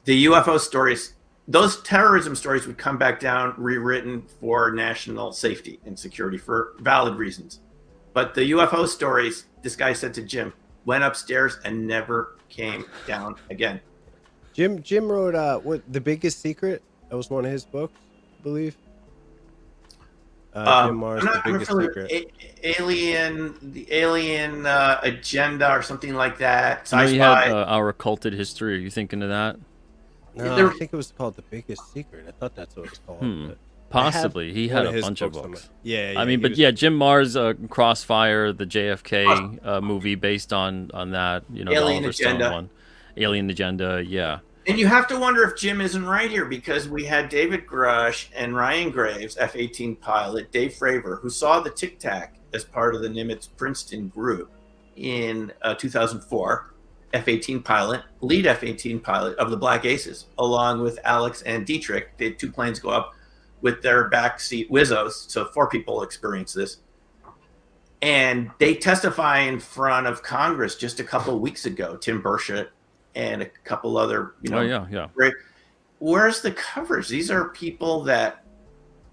the UFO stories, those terrorism stories would come back down rewritten for national safety and security for valid reasons. But the UFO stories, this guy said to Jim, went upstairs and never came down again. Jim wrote what, The Biggest Secret? That was one of his books, I believe. Jim Mars, The Biggest Secret. The alien agenda or something like that. You Sci-fi. had Our Occulted History. Are you thinking of that? No, I think it was called The Biggest Secret. I thought that's what it was called. But Possibly. He had one a of bunch of his books. Yeah, I mean, but yeah, Jim Mars, Crossfire, the JFK movie based on that, you know, Alien the Oliver Stone Agenda. one. Alien Agenda, yeah. And you have to wonder if Jim isn't right here, because we had David Grush and Ryan Graves, F-18 pilot, Dave Fravor, who saw the Tic Tac as part of the Nimitz-Princeton group in 2004, F-18 pilot, lead F-18 pilot of the Black Aces, along with Alex and Dietrich. The two planes go up with their backseat Wizzos, so 4 people experience this. And they testify in front of Congress just a couple of weeks ago, Tim Burchett and a couple other, you know. Oh, yeah. Great. Where's the coverage? These are people that,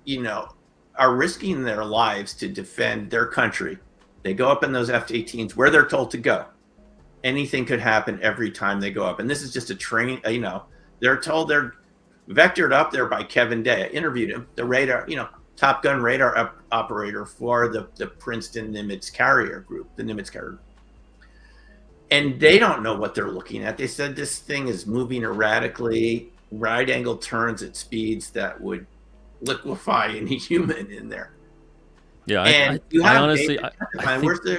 you know, are risking their lives to defend their country. They go up in those F-18s where they're told to go. Anything could happen every time they go up. And this is just a train, you know, they're told they're vectored up there by Kevin Day. I interviewed him, the radar, you know, Top Gun radar operator for the Princeton Nimitz carrier group, the Nimitz carrier. And they don't know what they're looking at. They said this thing is moving erratically, right angle turns at speeds that would liquefy any human in there. Yeah, And I honestly,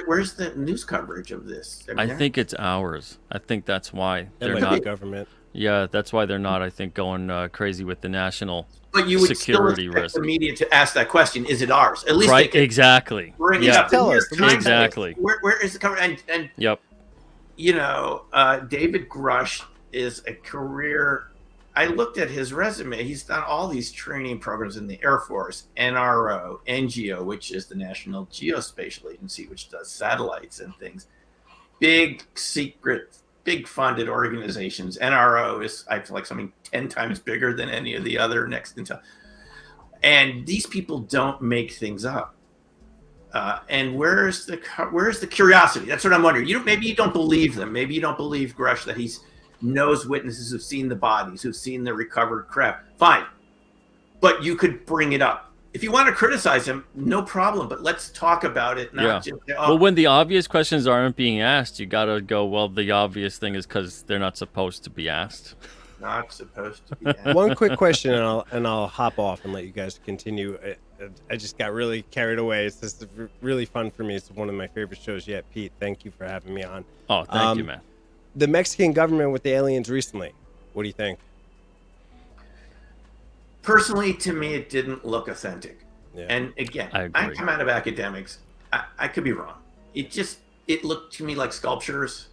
where's the news coverage of this? I think it's ours. I think that's why That they're might not. be government. Yeah, that's why they're not. I think going crazy with the national But you would security still expect risk. the media to ask that question: is it ours? At least Right? they can Exactly. bring it Yeah. up. Tell us. Exactly. Where is the coverage? And Yep. you know, David Grush is a career. I looked at his resume. He's done all these training programs in the Air Force, NRO, NGO, which is the National Geospatial Agency, which does satellites and things. Big secret, big funded organizations. NRO is, I feel like, something 10 times bigger than any of the other next intel. And these people don't make things up. And where's the curiosity? That's what I'm wondering. Maybe you don't believe them. Maybe you don't believe Grush that he's knows witnesses who've seen the bodies, who've seen the recovered craft. Fine. But you could bring it up. If you want to criticize him, no problem. But let's talk about it. Not just, Well, when the obvious questions aren't being asked, you got to go, well, the obvious thing is because they're not supposed to be asked. not supposed to be. One quick question, and I'll hop off and let you guys continue. I just got really carried away. It's just really fun for me. It's one of my favorite shows yet. Pete, thank you for having me on. Oh, thank you, man. The Mexican government with the aliens recently. What do you think? Personally, to me, it didn't look authentic. Yeah. And again, I agree. I come out of academics. I could be wrong. It looked to me like sculptures.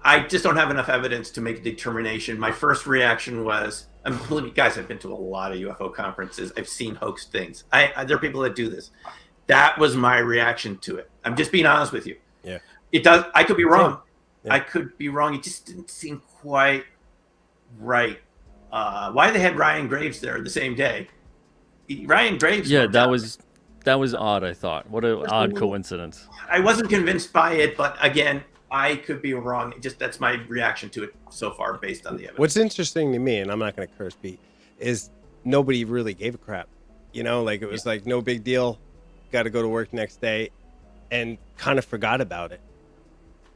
I just don't have enough evidence to make a determination. My first reaction was, believe me, guys, I've been to a lot of UFO conferences. I've seen hoax things. There are people that do this. That was my reaction to it. I'm just being honest with you. Yeah. It does. I could be wrong. I could be wrong. It just didn't seem quite right. Why they had Ryan Graves there the same day? Ryan Graves. Yeah, no doubt. that was odd. I thought, what an odd coincidence. I wasn't convinced by it, but again, I could be wrong. That's my reaction to it so far, based on the evidence. What's interesting to me, and I'm not going to curse Pete, is nobody really gave a crap. You know, like it was like no big deal. Got to go to work next day, and kind of forgot about it.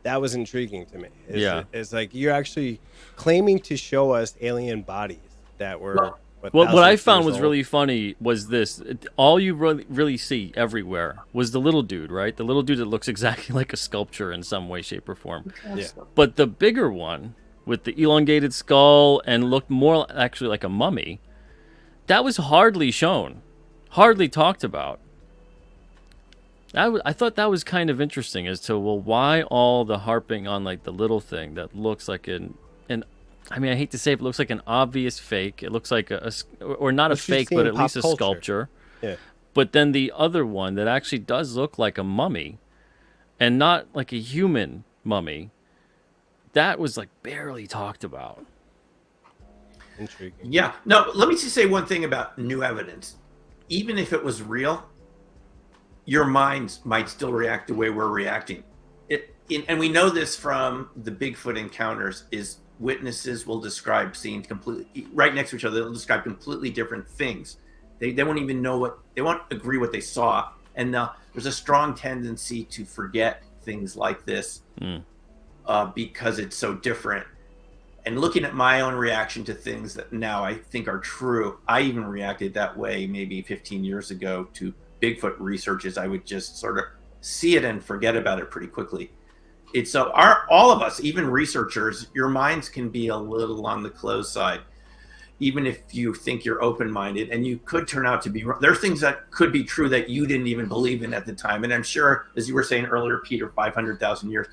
That was intriguing to me. It's like you're actually claiming to show us alien bodies that were. What I found was really funny was this. All you really see everywhere was the little dude, right? The little dude that looks exactly like a sculpture in some way, shape, or form. Yeah. But the bigger one with the elongated skull and looked more actually like a mummy, that was hardly shown, hardly talked about. I thought that was kind of interesting as to, well, why all the harping on like the little thing that looks like an I mean, I hate to say it, but it looks like an obvious fake. It looks like or not a fake, but at least a sculpture. Yeah. But then the other one that actually does look like a mummy and not like a human mummy, that was like barely talked about. Intriguing. Yeah. No, let me just say one thing about new evidence. Even if it was real, your minds might still react the way we're reacting. And we know this from the Bigfoot encounters is witnesses will describe seeing completely right next to each other. They'll describe completely different things. They won't even know they won't agree what they saw. And there's a strong tendency to forget things like this because it's so different. And looking at my own reaction to things that now I think are true, I even reacted that way maybe 15 years ago to Bigfoot researches. I would just sort of see it and forget about it pretty quickly. It's so all of us, even researchers, your minds can be a little on the closed side, even if you think you're open-minded, and you could turn out to be wrong. There are things that could be true that you didn't even believe in at the time. And I'm sure, as you were saying earlier, Peter, 500,000 years,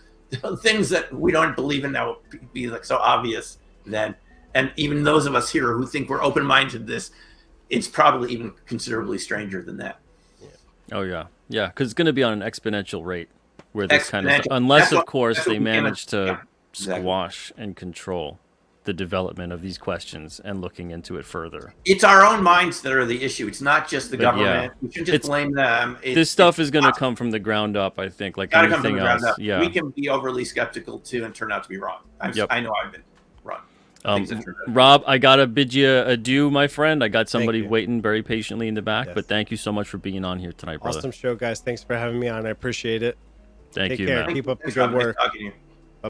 things that we don't believe in now would be like so obvious then. And even those of us here who think we're open-minded to this, it's probably even considerably stranger than that. Yeah. Oh, yeah. Yeah, because it's going to be on an exponential rate. Where this kind of stuff, unless of course they manage to squash and control the development of these questions and looking into it further. It's our own minds that are the issue. It's not just the government. We shouldn't just blame them. This stuff is going to come from the ground up, I think, like anything else. Yeah. We can be overly skeptical too and turn out to be wrong. I know I've been wrong. Rob, I got to bid you adieu, my friend. I got somebody waiting very patiently in the back, but thank you so much for being on here tonight, brother. Awesome show, guys. Thanks for having me on. I appreciate it. Take care. Man. Keep up the good work. All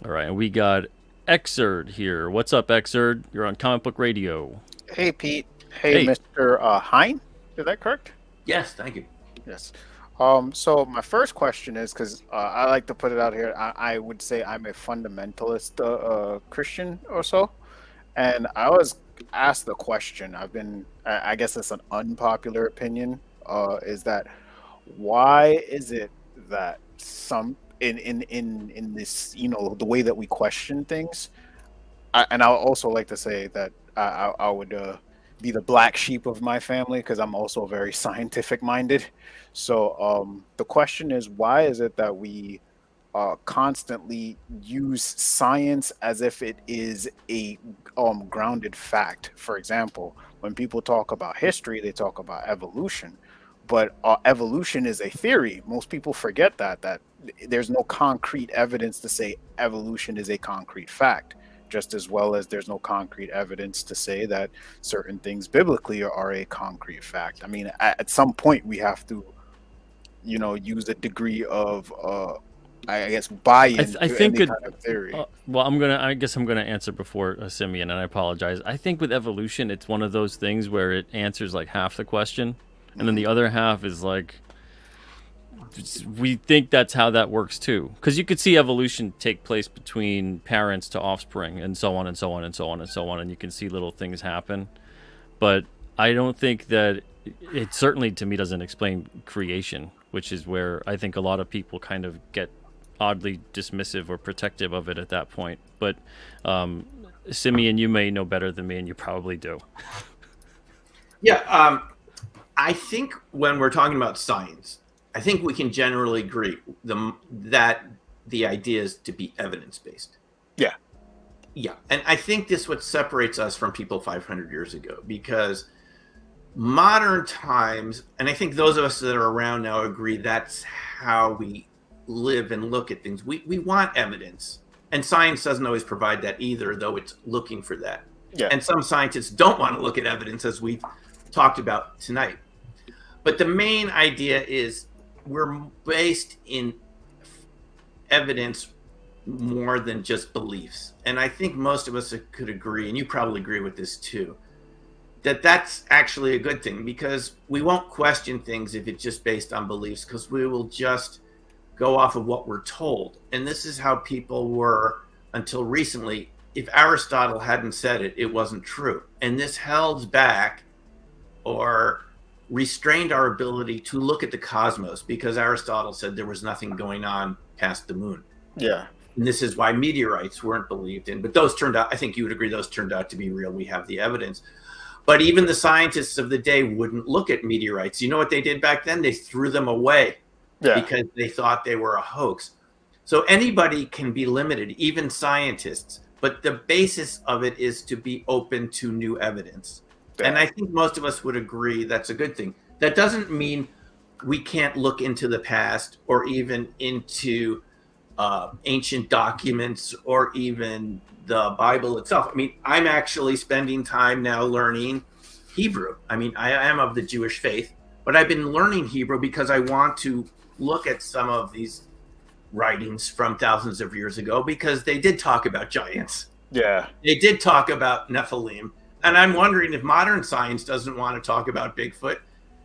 right, and we got Xerd here. What's up, Xerd? You're on Comic Book Radio. Hey, Pete. Hey. Mr. HEIN. Is that correct? Yes, thank you. Yes. So my first question is, because I like to put it out here, I would say I'm a fundamentalist Christian or so, and I was asked the question. I guess it's an unpopular opinion, is that why is it that some in this, the way that we question things, and I would also like to say that I would be the black sheep of my family because I'm also very scientific minded. So the question is, why is it that we constantly use science as if it is a grounded fact? For example, when people talk about history, they talk about evolution. But evolution is a theory. Most people forget that there's no concrete evidence to say evolution is a concrete fact, just as well as there's no concrete evidence to say that certain things biblically are a concrete fact. I mean, at some point we have to, use a degree of, I guess, buy-in I to think any kind of theory. Well, I guess I'm gonna answer before Simeon, and I apologize. I think with evolution, it's one of those things where it answers like half the question. And then the other half is like, we think that's how that works too. Because you could see evolution take place between parents to offspring and so on and so on and so on and so on. And you can see little things happen. But I don't think that it certainly to me doesn't explain creation, which is where I think a lot of people kind of get oddly dismissive or protective of it at that point. But Simeon, you may know better than me, and you probably do. Yeah. I think when we're talking about science, I think we can generally agree that the idea is to be evidence-based. Yeah. Yeah. And I think this what separates us from people 500 years ago, because modern times, and I think those of us that are around now agree that's how we live and look at things. We want evidence. And science doesn't always provide that either, though it's looking for that. Yeah. And some scientists don't want to look at evidence, as we've talked about tonight. But the main idea is we're based in evidence more than just beliefs. And I think most of us could agree, and you probably agree with this too, that that's actually a good thing, because we won't question things if it's just based on beliefs, because we will just go off of what we're told. And this is how people were until recently. If Aristotle hadn't said it, it wasn't true. And this held back or restrained our ability to look at the cosmos, because Aristotle said there was nothing going on past the moon. Yeah. And this is why meteorites weren't believed in. But those turned out, I think you would agree, those turned out to be real. We have the evidence. But even the scientists of the day wouldn't look at meteorites. You know what they did back then? They threw them away because they thought they were a hoax. So anybody can be limited, even scientists. But the basis of it is to be open to new evidence. Yeah. And I think most of us would agree that's a good thing. That doesn't mean we can't look into the past or even into ancient documents or even the Bible itself. I mean, I'm actually spending time now learning Hebrew. I mean, I am of the Jewish faith, but I've been learning Hebrew because I want to look at some of these writings from thousands of years ago, because they did talk about giants. Yeah. They did talk about Nephilim. And I'm wondering if modern science doesn't want to talk about Bigfoot.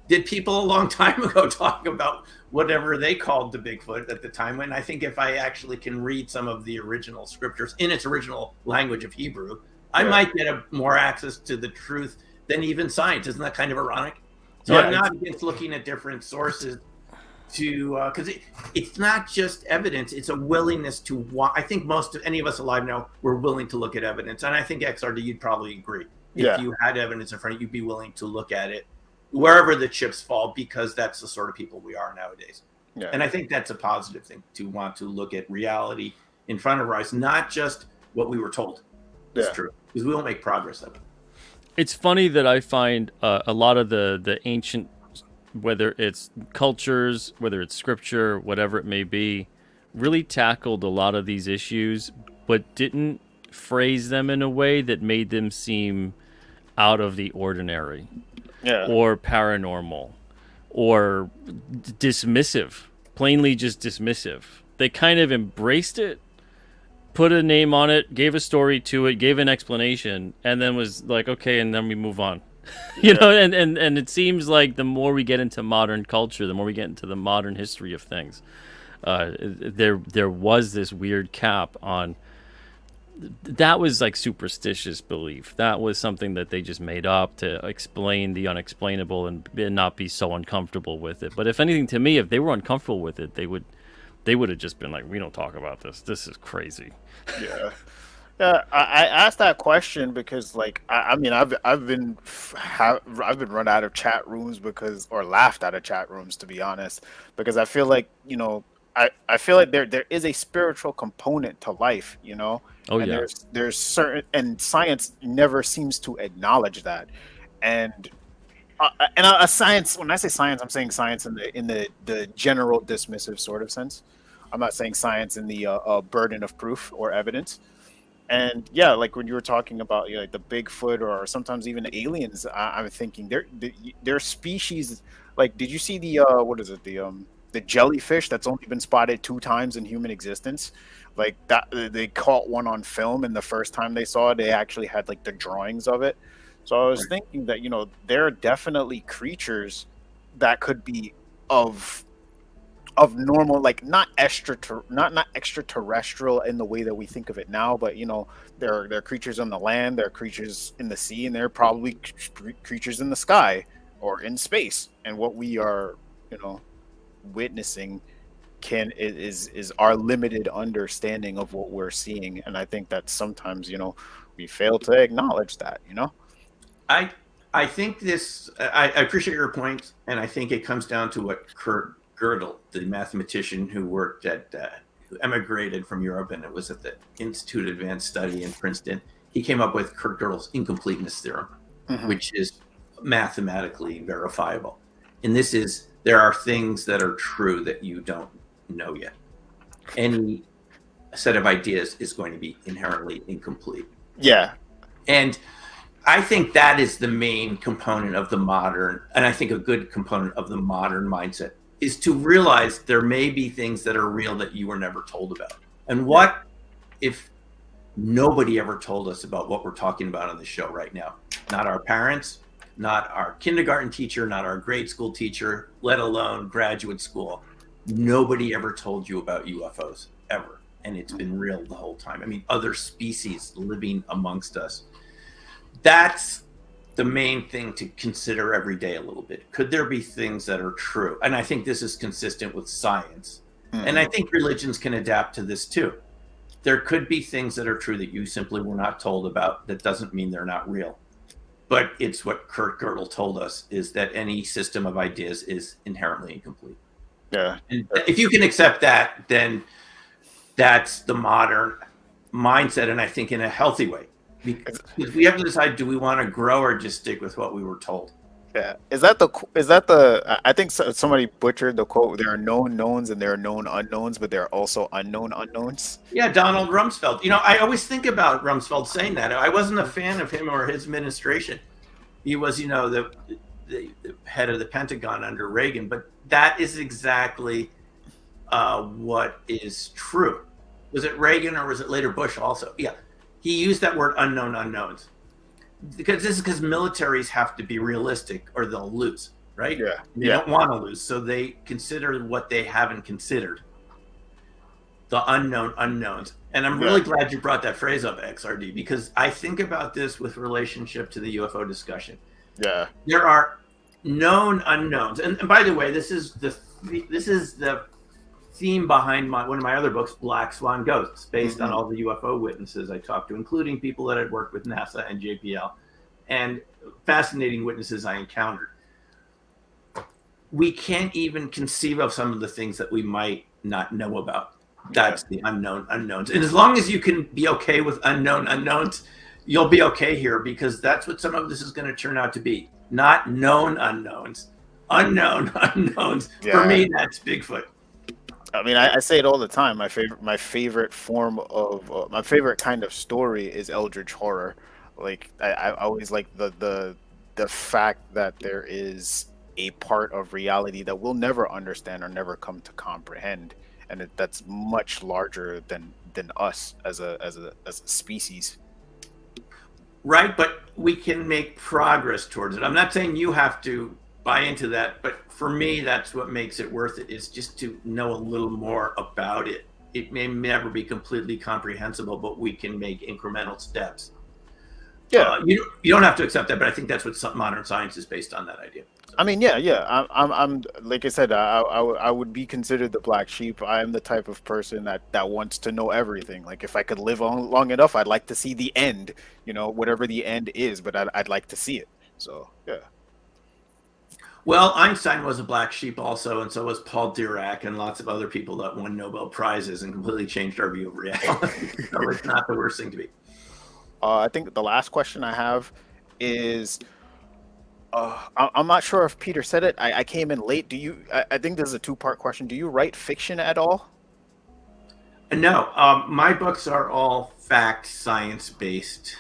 Did people a long time ago talk about whatever they called the Bigfoot at the time? And I think if I actually can read some of the original scriptures in its original language of Hebrew, I might get more access to the truth than even science. Isn't that kind of ironic? So I'm not against looking at different sources to, because it's not just evidence, it's a willingness to, I think any of us alive now, we're willing to look at evidence. And I think XRD, you'd probably agree. If you had evidence in front of you, you'd be willing to look at it wherever the chips fall, because that's the sort of people we are nowadays. Yeah. And I think that's a positive thing, to want to look at reality in front of our eyes, not just what we were told. It's true, because we won't make progress of it. It's funny that I find a lot of the ancient, whether it's cultures, whether it's scripture, whatever it may be, really tackled a lot of these issues, but didn't phrase them in a way that made them seem out of the ordinary. Yeah. Or paranormal, or dismissive, plainly just dismissive. They kind of embraced it, put a name on it, gave a story to it, gave an explanation, and then was like, okay, and then we move on. You know, and it seems like the more we get into modern culture, the more we get into the modern history of things, there was this weird cap on. That was like superstitious belief. That was something that they just made up to explain the unexplainable and not be so uncomfortable with it. But if anything, to me, if they were uncomfortable with it, they would have just been like, we don't talk about this. This is crazy. Yeah. Yeah, I asked that question because, like, I mean, I've been run out of chat rooms or laughed out of chat rooms, to be honest, because I feel like, you know, I feel like there is a spiritual component to life, you know. Oh, and yeah. There's certain, and science never seems to acknowledge that, and a science. When I say science, I'm saying science in the general dismissive sort of sense. I'm not saying science in the burden of proof or evidence. And yeah, like when you were talking about, you know, like the Bigfoot or sometimes even aliens, I'm thinking they're species. Like, did you see the jellyfish that's only been spotted 2 times in human existence? Like that, they caught one on film, and the first time they saw it, they actually had like the drawings of it. So I was thinking that, you know, there are definitely creatures that could be of normal, like not extraterrestrial in the way that we think of it now, but you know, there are creatures on the land, there are creatures in the sea, and there are probably creatures in the sky or in space. And what we are, you know, witnessing is our limited understanding of what we're seeing. And I think that sometimes, you know, we fail to acknowledge that, you know. I think this, I appreciate your point, and I think it comes down to what Kurt Gödel, the mathematician who worked at who emigrated from Europe and it was at the Institute of Advanced Study in Princeton. He came up with Kurt Gödel's incompleteness theorem, which is mathematically verifiable. And this is, there are things that are true that you don't know yet. Any set of ideas is going to be inherently incomplete. Yeah. And I think that is the main component of the modern, and I think a good component of the modern mindset, is to realize there may be things that are real that you were never told about. And what if nobody ever told us about what we're talking about on the show right now? Not our parents, not our kindergarten teacher, not our grade school teacher, let alone graduate school. Nobody ever told you about UFOs, ever. And it's been real the whole time. I mean, other species living amongst us. That's the main thing to consider every day a little bit. Could there be things that are true? And I think this is consistent with science. And I think religions can adapt to this too. There could be things that are true that you simply were not told about. That doesn't mean they're not real. But it's what Kurt Gödel told us, is that any system of ideas is inherently incomplete. Yeah. And if you can accept that, then that's the modern mindset, and I think in a healthy way. Because we have to decide, do we want to grow or just stick with what we were told? Yeah. Is that I think somebody butchered the quote, there are known knowns and there are known unknowns, but there are also unknown unknowns. Yeah, Donald Rumsfeld. You know, I always think about Rumsfeld saying that. I wasn't a fan of him or his administration. He was, you know, the head of the Pentagon under Reagan, but that is exactly what is true. Was it Reagan or was it later Bush also? Yeah. He used that word unknown unknowns. Because militaries have to be realistic or they'll lose, right? Yeah. They don't want to lose, so they consider what they haven't considered. The unknown unknowns. And I'm really glad you brought that phrase up, XRD, because I think about this with relationship to the UFO discussion. Yeah. There are known unknowns. And by the way, this is the theme behind one of my other books, Black Swan Ghosts, based on all the UFO witnesses I talked to, including people that had worked with NASA and JPL, and fascinating witnesses I encountered. We can't even conceive of some of the things that we might not know about. That's the unknown unknowns. And as long as you can be okay with unknown unknowns, you'll be okay here, because that's what some of this is going to turn out to be. Not known unknowns, unknown unknowns. Yeah. For me, that's Bigfoot. I mean, I say it all the time. My favorite form of my favorite kind of story is eldritch horror. Like I always like the fact that there is a part of reality that we'll never understand or never come to comprehend, and that's much larger than us as a species. Right, but we can make progress towards it. I'm not saying you have to buy into that, but for me, that's what makes it worth it, is just to know a little more about it. It may never be completely comprehensible, but we can make incremental steps. Yeah, you don't have to accept that, but I think that's what modern science is based on, that idea. So. I mean, yeah. I'm like I said, I would be considered the black sheep. I am the type of person that wants to know everything. Like, if I could live on long enough, I'd like to see the end. You know, whatever the end is, but I'd like to see it. So yeah. Well, Einstein was a black sheep also, and so was Paul Dirac and lots of other people that won Nobel Prizes and completely changed our view of reality. So it's not the worst thing to be. I think the last question I have is, I'm not sure if Peter said it. I came in late. I think this is a two-part question. Do you write fiction at all? No. My books are all fact, science-based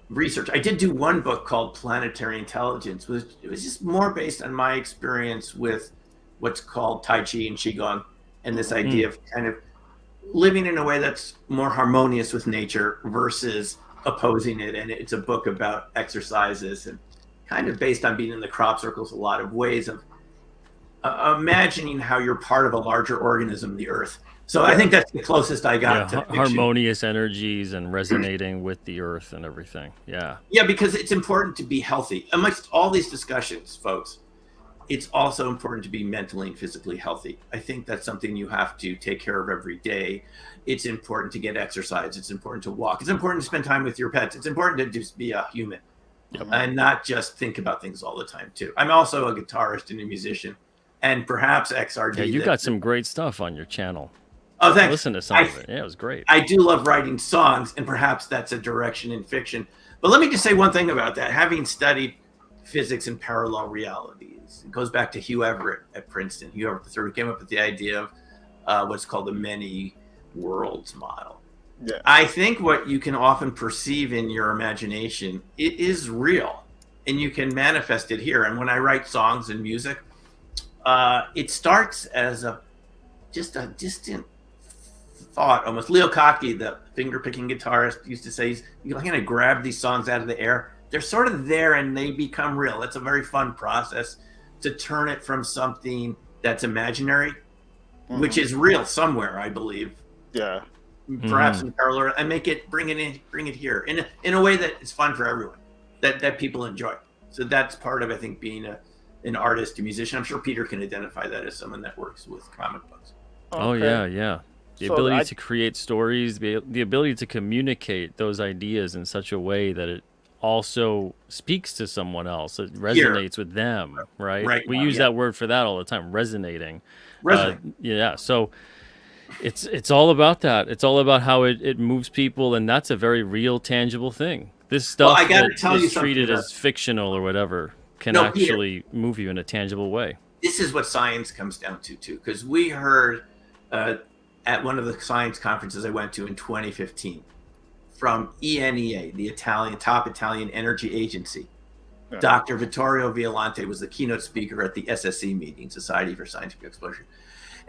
research. I did do one book called Planetary Intelligence. It was just more based on my experience with what's called Tai Chi and Qigong, and this idea of kind of living in a way that's more harmonious with nature versus opposing it. And it's a book about exercises and kind of based on being in the crop circles, a lot of ways of imagining how you're part of a larger organism, the Earth. So I think that's the closest I got to fiction. Harmonious energies and resonating with the earth and everything. Yeah. Yeah, because it's important to be healthy. Amongst all these discussions, folks, it's also important to be mentally and physically healthy. I think that's something you have to take care of every day. It's important to get exercise. It's important to walk. It's important to spend time with your pets. It's important to just be a human and not just think about things all the time, too. I'm also a guitarist and a musician. and perhaps XRD. Yeah, you got some great stuff on your channel. Oh, thanks. Listen to some of it. Yeah, it was great. I do love writing songs, and perhaps that's a direction in fiction. But let me just say one thing about that. Having studied physics and parallel realities, it goes back to Hugh Everett at Princeton. Hugh Everett III came up with the idea of what's called the many worlds model. Yeah. I think what you can often perceive in your imagination, it is real, and you can manifest it here. And when I write songs and music, it starts as just a distant thought, almost. Leo Kottke, the finger-picking guitarist, used to say, "You kind of grab these songs out of the air. They're sort of there, and they become real." It's a very fun process to turn it from something that's imaginary, which is real somewhere, I believe. Yeah. Perhaps in parallel, and bring it here in a way that is fun for everyone, that people enjoy. So that's part of, I think, being an artist, a musician. I'm sure Peter can identify that as someone that works with comic books. Oh yeah. The So ability to create stories, the ability to communicate those ideas in such a way that it also speaks to someone else. It resonates with them, right? Right. We use that word for that all the time, resonating. Yeah. So it's all about that. It's all about how it moves people, and that's a very real, tangible thing. This stuff I gotta that tell you is treated something, as fictional or whatever can No, actually move you in a tangible way. This is what science comes down to, too, because we heard at one of the science conferences I went to in 2015 from ENEA, the top Italian energy agency. Yeah. Dr. Vittorio Violante was the keynote speaker at the SSE meeting, Society for Scientific Exploration.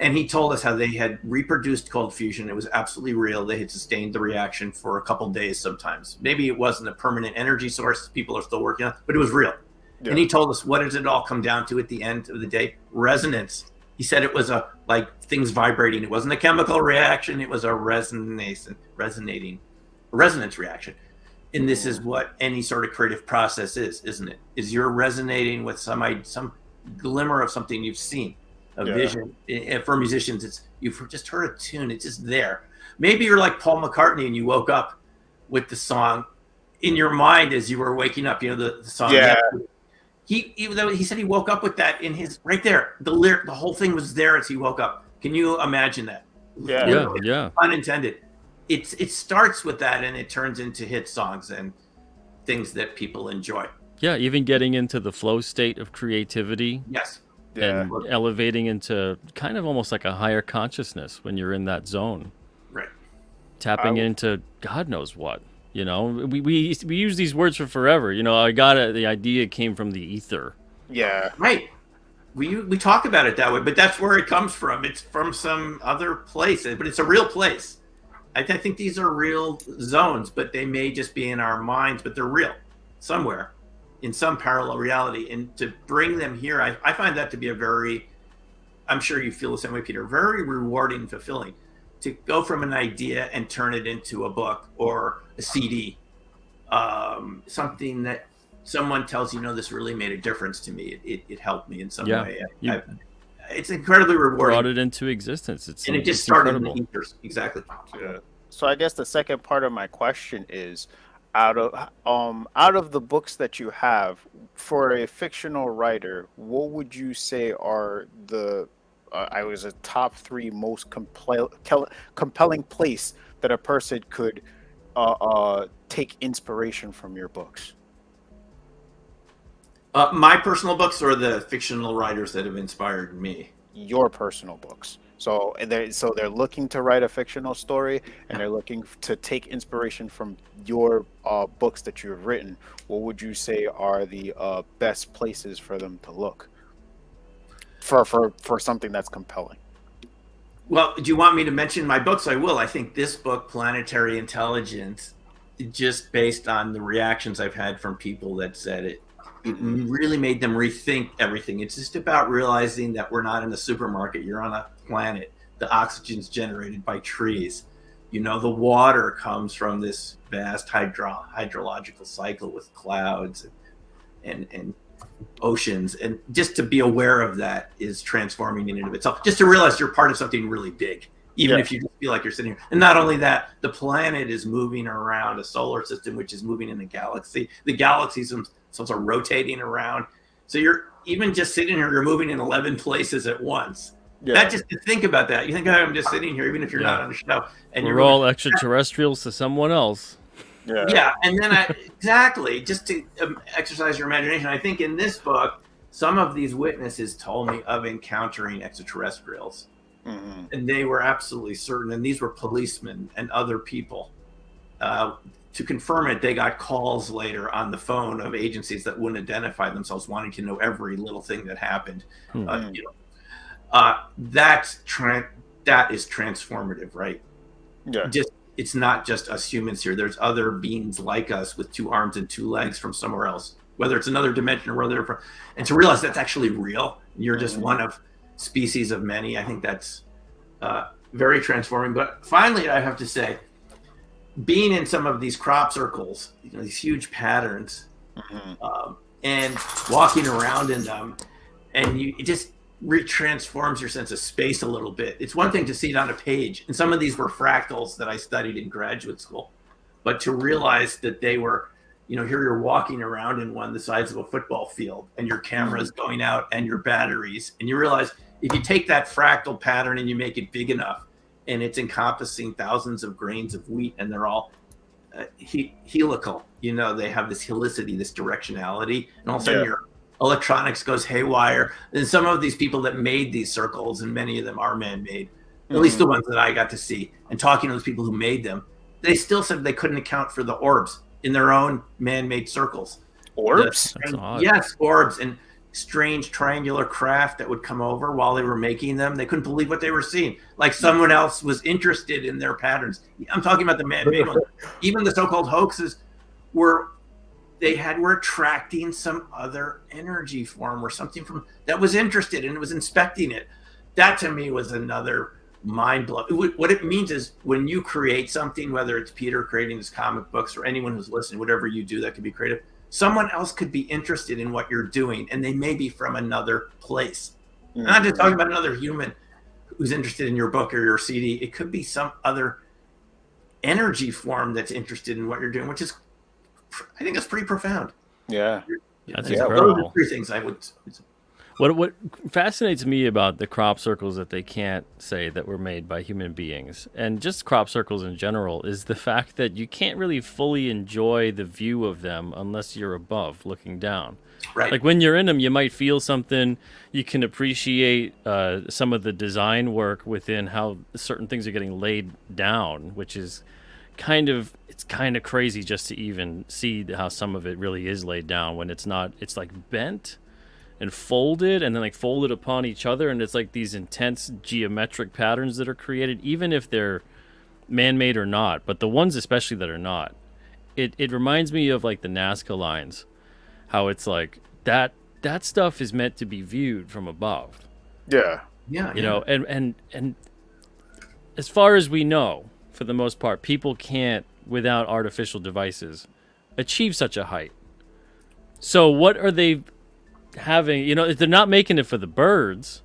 And he told us how they had reproduced cold fusion. It was absolutely real. They had sustained the reaction for a couple days sometimes. Maybe it wasn't a permanent energy source people are still working on, but it was real. Yeah. And he told us, what does it all come down to at the end of the day? Resonance. He said it was like things vibrating. It wasn't a chemical reaction. It was a resonance reaction. And this is what any sort of creative process is, isn't it? Is you're resonating with some glimmer of something you've seen, a vision. And for musicians, it's you've just heard a tune. It's just there. Maybe you're like Paul McCartney and you woke up with the song in your mind as you were waking up. You know the song. Yeah. Even though he said he woke up with that in his right there, the whole thing was there as he woke up. Can you imagine that? Yeah. Unintended. It starts with that, and it turns into hit songs and things that people enjoy. Yeah, even getting into the flow state of creativity. Yes. And elevating into kind of almost like a higher consciousness when you're in that zone. Right. Tapping into God knows what. You know, we use these words for forever. You know, the idea came from the ether. Yeah. Right. We talk about it that way, but that's where it comes from. It's from some other place, but it's a real place. I think these are real zones, but they may just be in our minds, but they're real somewhere in some parallel reality. And to bring them here, I find that to be I'm sure you feel the same way, Peter, very rewarding and fulfilling. To go from an idea and turn it into a book or a CD, something that someone tells you, this really made a difference to me. It helped me in some way. It's incredibly rewarding. Brought it into existence. And it just started in the ethers. Exactly. Yeah. So I guess the second part of my question is, out of the books that you have, for a fictional writer, what would you say are the a top 3 most compelling place that a person could take inspiration from your books? My personal books or the fictional writers that have inspired me? Your personal books. So they're looking to write a fictional story, and they're looking to take inspiration from your books that you've written. What would you say are the best places for them to look for something that's compelling? Well, do you want me to mention my books? I will. I think this book, Planetary Intelligence, just based on the reactions I've had from people that said it really made them rethink everything. It's just about realizing that we're not in a supermarket. You're on a planet. The oxygen's generated by trees. The water comes from this vast hydrological cycle with clouds and oceans. And just to be aware of that is transforming in and of itself. Just to realize you're part of something really big, even if you just feel like you're sitting here. And not only that, the planet is moving around a solar system, which is moving in a galaxy. The galaxies themselves are rotating around. So you're even just sitting here, you're moving in 11 places at once. Yeah. That just to think about that. You think, oh, I'm just sitting here, even if you're not on the show. And we're all extraterrestrials to someone else. Yeah, and then exactly, just to exercise your imagination. I think in this book, some of these witnesses told me of encountering extraterrestrials. Mm-hmm. And they were absolutely certain. And these were policemen and other people. To confirm it, they got calls later on the phone of agencies that wouldn't identify themselves, wanting to know every little thing that happened. Mm-hmm. That is transformative, right? Yeah. It's not just us humans here. There's other beings like us with 2 arms and 2 legs from somewhere else, whether it's another dimension or whether they're from, and to realize that's actually real. You're just one of species of many. I think that's very transforming. But finally, I have to say, being in some of these crop circles, these huge patterns, and walking around in them, and it just retransforms your sense of space a little bit. It's one thing to see it on a page, and some of these were fractals that I studied in graduate school, but to realize that they were, here you're walking around in one the size of a football field, and your camera's going out and your batteries, and you realize if you take that fractal pattern and you make it big enough, and it's encompassing thousands of grains of wheat, and they're all helical. They have this helicity, this directionality, and all of a sudden your electronics goes haywire. And some of these people that made these circles, and many of them are man-made, at least the ones that I got to see, and talking to those people who made them, they still said they couldn't account for the orbs in their own man-made circles. Orbs? Yes, orbs, and strange triangular craft that would come over while they were making them. They couldn't believe what they were seeing. Like someone else was interested in their patterns. I'm talking about the man-made ones. Even the so-called hoaxes were attracting some other energy form or something from that was interested and was inspecting it. That to me was another mind blow. What it means is when you create something, whether it's Peter creating his comic books or anyone who's listening, whatever you do that can be creative, someone else could be interested in what you're doing, and they may be from another place. I'm not just talking about another human who's interested in your book or your CD. It could be some other energy form that's interested in what you're doing, which is, I think that's pretty profound. Yeah. That's Those incredible. are 3 things I would. What fascinates me about the crop circles that they can't say that were made by human beings, and just crop circles in general, is the fact that you can't really fully enjoy the view of them unless you're above looking down. Right. Like when you're in them, you might feel something. You can appreciate some of the design work within how certain things are getting laid down, which is kind of crazy just to even see how some of it really is laid down when it's not. It's like bent and folded and then like folded upon each other, and it's like these intense geometric patterns that are created, even if they're man-made or not. But the ones especially that are not, it reminds me of like the Nazca lines, how it's like that stuff is meant to be viewed from above. Yeah. And as far as we know, for the most part, people can't, without artificial devices, achieve such a height. So what are they having? If they're not making it for the birds,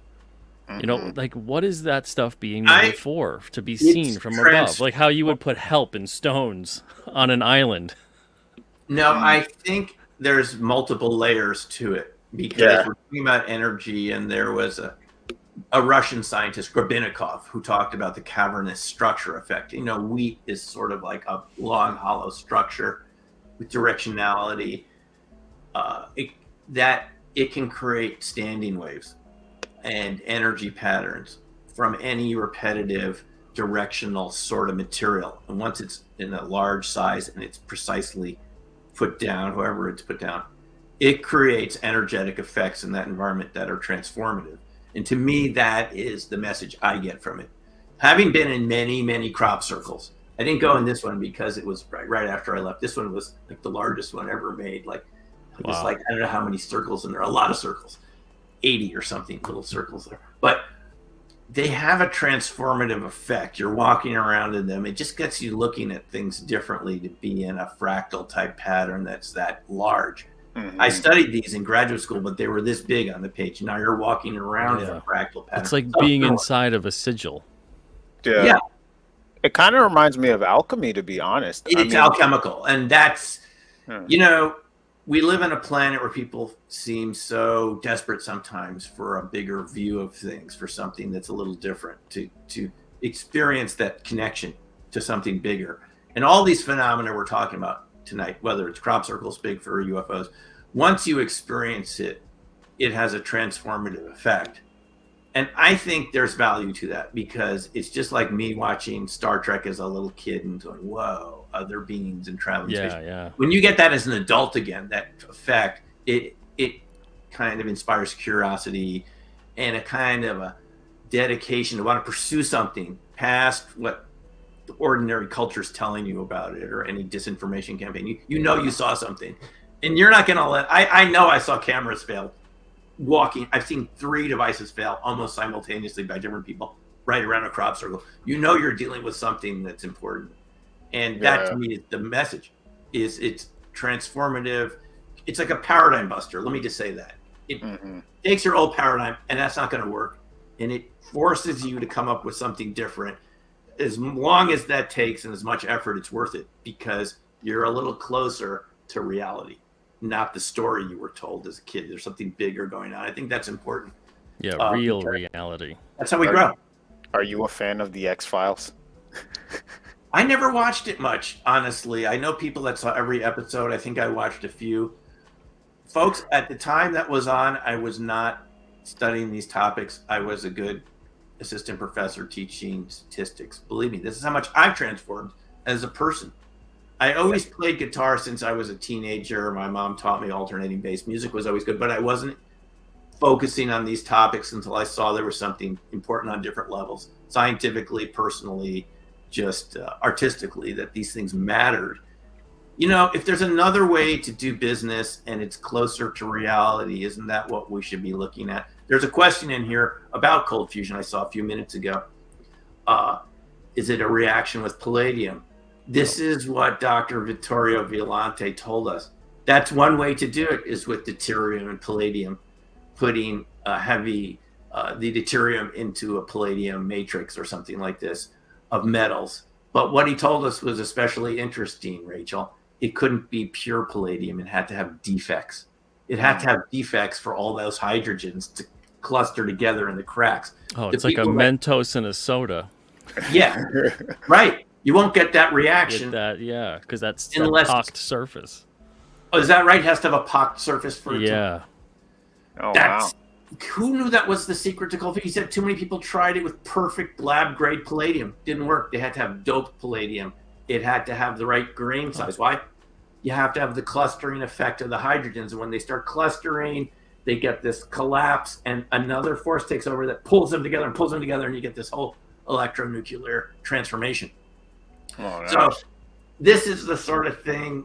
like what is that stuff being made for? To be seen from above, like how you would put help in stones on an island. No, I think there's multiple layers to it, because we're talking about energy, and there was a Russian scientist, Grabinikov, who talked about the cavernous structure effect. Wheat is sort of like a long, hollow structure with directionality. It can create standing waves and energy patterns from any repetitive directional sort of material. And once it's in a large size and it's precisely put down, however it's put down, it creates energetic effects in that environment that are transformative. And to me, that is the message I get from it. Having been in many, many crop circles, I didn't go in this one because it was right after I left. This one was like the largest one ever made. It's like, I don't know how many circles, and there are a lot of circles, 80 or something little circles there. But they have a transformative effect. You're walking around in them. It just gets you looking at things differently to be in a fractal type pattern that's that large. I studied these in graduate school, but they were this big on the page. Now you're walking around in a fractal pattern. It's like being inside of a sigil. Yeah. It kind of reminds me of alchemy, to be honest. It's alchemical. And that's, we live on a planet where people seem so desperate sometimes for a bigger view of things, for something that's a little different, to experience that connection to something bigger. And all these phenomena we're talking about tonight, whether it's crop circles, Bigfoot, or UFOs, once you experience it, it has a transformative effect. And I think there's value to that, because it's just like me watching Star Trek as a little kid and going, whoa, other beings and traveling space. Yeah. When you get that as an adult again, that effect, it kind of inspires curiosity and a kind of a dedication to want to pursue something past what the ordinary culture is telling you about it, or any disinformation campaign. You know you saw something, and you're not going to let. I know I saw cameras fail. I've seen 3 devices fail almost simultaneously by different people right around a crop circle. You know you're dealing with something that's important. And that to me is the message. It's transformative. It's like a paradigm buster. Let me just say that. It takes your old paradigm, and that's not going to work. And it forces you to come up with something different. As long as that takes and as much effort, it's worth it, because you're a little closer to reality, not the story you were told as a kid. There's something bigger going on. I think that's important. Yeah, real reality. That's how we grow. Are you a fan of the X-Files? I never watched it much, honestly. I know people that saw every episode. I think I watched a few. Folks, at the time that was on, I was not studying these topics. I was a good assistant professor teaching statistics. Believe me, this is how much I've transformed as a person. I always played guitar since I was a teenager. My mom taught me alternating bass. Music was always good, but I wasn't focusing on these topics until I saw there was something important on different levels, scientifically, personally, just artistically, that these things mattered. You know, if there's another way to do business and it's closer to reality, isn't that what we should be looking at? There's a question in here about cold fusion I saw a few minutes ago. Is it a reaction with palladium? This is what Dr. Vittorio Violante told us. That's one way to do it, is with deuterium and palladium, putting the deuterium into a palladium matrix or something like this of metals. But what he told us was especially interesting, Rachel. It couldn't be pure palladium. It had to have defects. It had to have defects for all those hydrogens to cluster together in the cracks. Oh, it's like a Mentos in a soda. Yeah, right. You won't get that reaction. Because that's a pocked surface. Oh, is that right? It has to have a pocked surface for it to... Oh, wow. Who knew that was the secret to cold fusion? He said too many people tried it with perfect lab-grade palladium. Didn't work. They had to have doped palladium. It had to have the right grain size. Why? You have to have the clustering effect of the hydrogens. And when they start clustering, they get this collapse, and another force takes over that pulls them together, and you get this whole electronuclear transformation. Oh, nice. So this is the sort of thing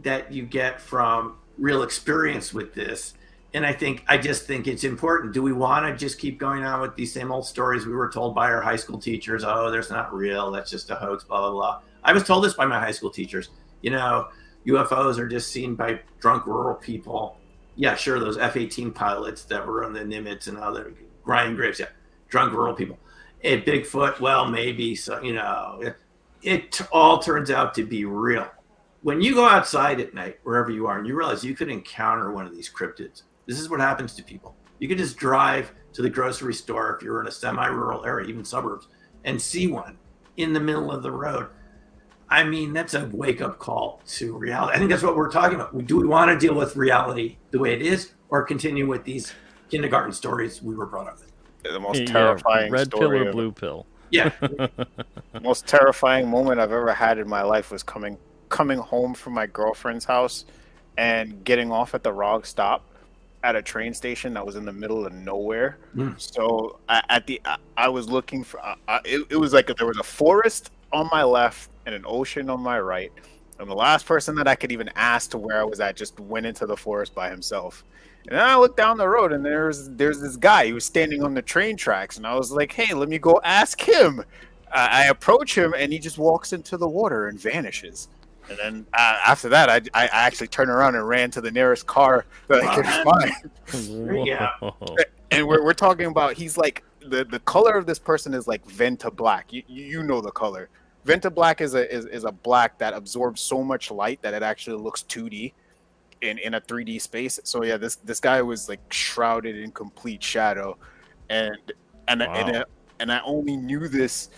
that you get from real experience with this. And I just think it's important. Do we want to just keep going on with these same old stories we were told by our high school teachers? Oh, that's not real. That's just a hoax, blah, blah, blah. I was told this by my high school teachers. You know, UFOs are just seen by drunk rural people. Yeah, sure, those F-18 pilots that were on the Nimitz and other Ryan Graves, drunk rural people. And Bigfoot, well, maybe. So, you know, it all turns out to be real. When you go outside at night, wherever you are, and you realize you could encounter one of these cryptids, this is what happens to people. You could just drive to the grocery store if you're in a semi-rural area, even suburbs, and see one in the middle of the road. I mean, that's a wake-up call to reality. I think that's what we're talking about. Do we want to deal with reality the way it is, or continue with these kindergarten stories we were brought up with? The most terrifying red story pill or blue pill. Yeah. The most terrifying moment I've ever had in my life was coming home from my girlfriend's house and getting off at the wrong stop at a train station that was in the middle of nowhere. So I was looking for it was like there was a forest on my left and an ocean on my right, and the last person that I could even ask to where I was at just went into the forest by himself. And then I looked down the road, and there's this guy who was standing on the train tracks, and I was like, hey, let me go ask him. I approach him, and he just walks into the water and vanishes. And then after that, I actually turned around and ran to the nearest car that I could find. Yeah. And we're talking about, he's like, the color of this person is like Venta black. You know the color. Venta black is a black that absorbs so much light that it actually looks 2D. in a 3D space. So yeah, this guy was like shrouded in complete shadow, and and Wow. and I only knew this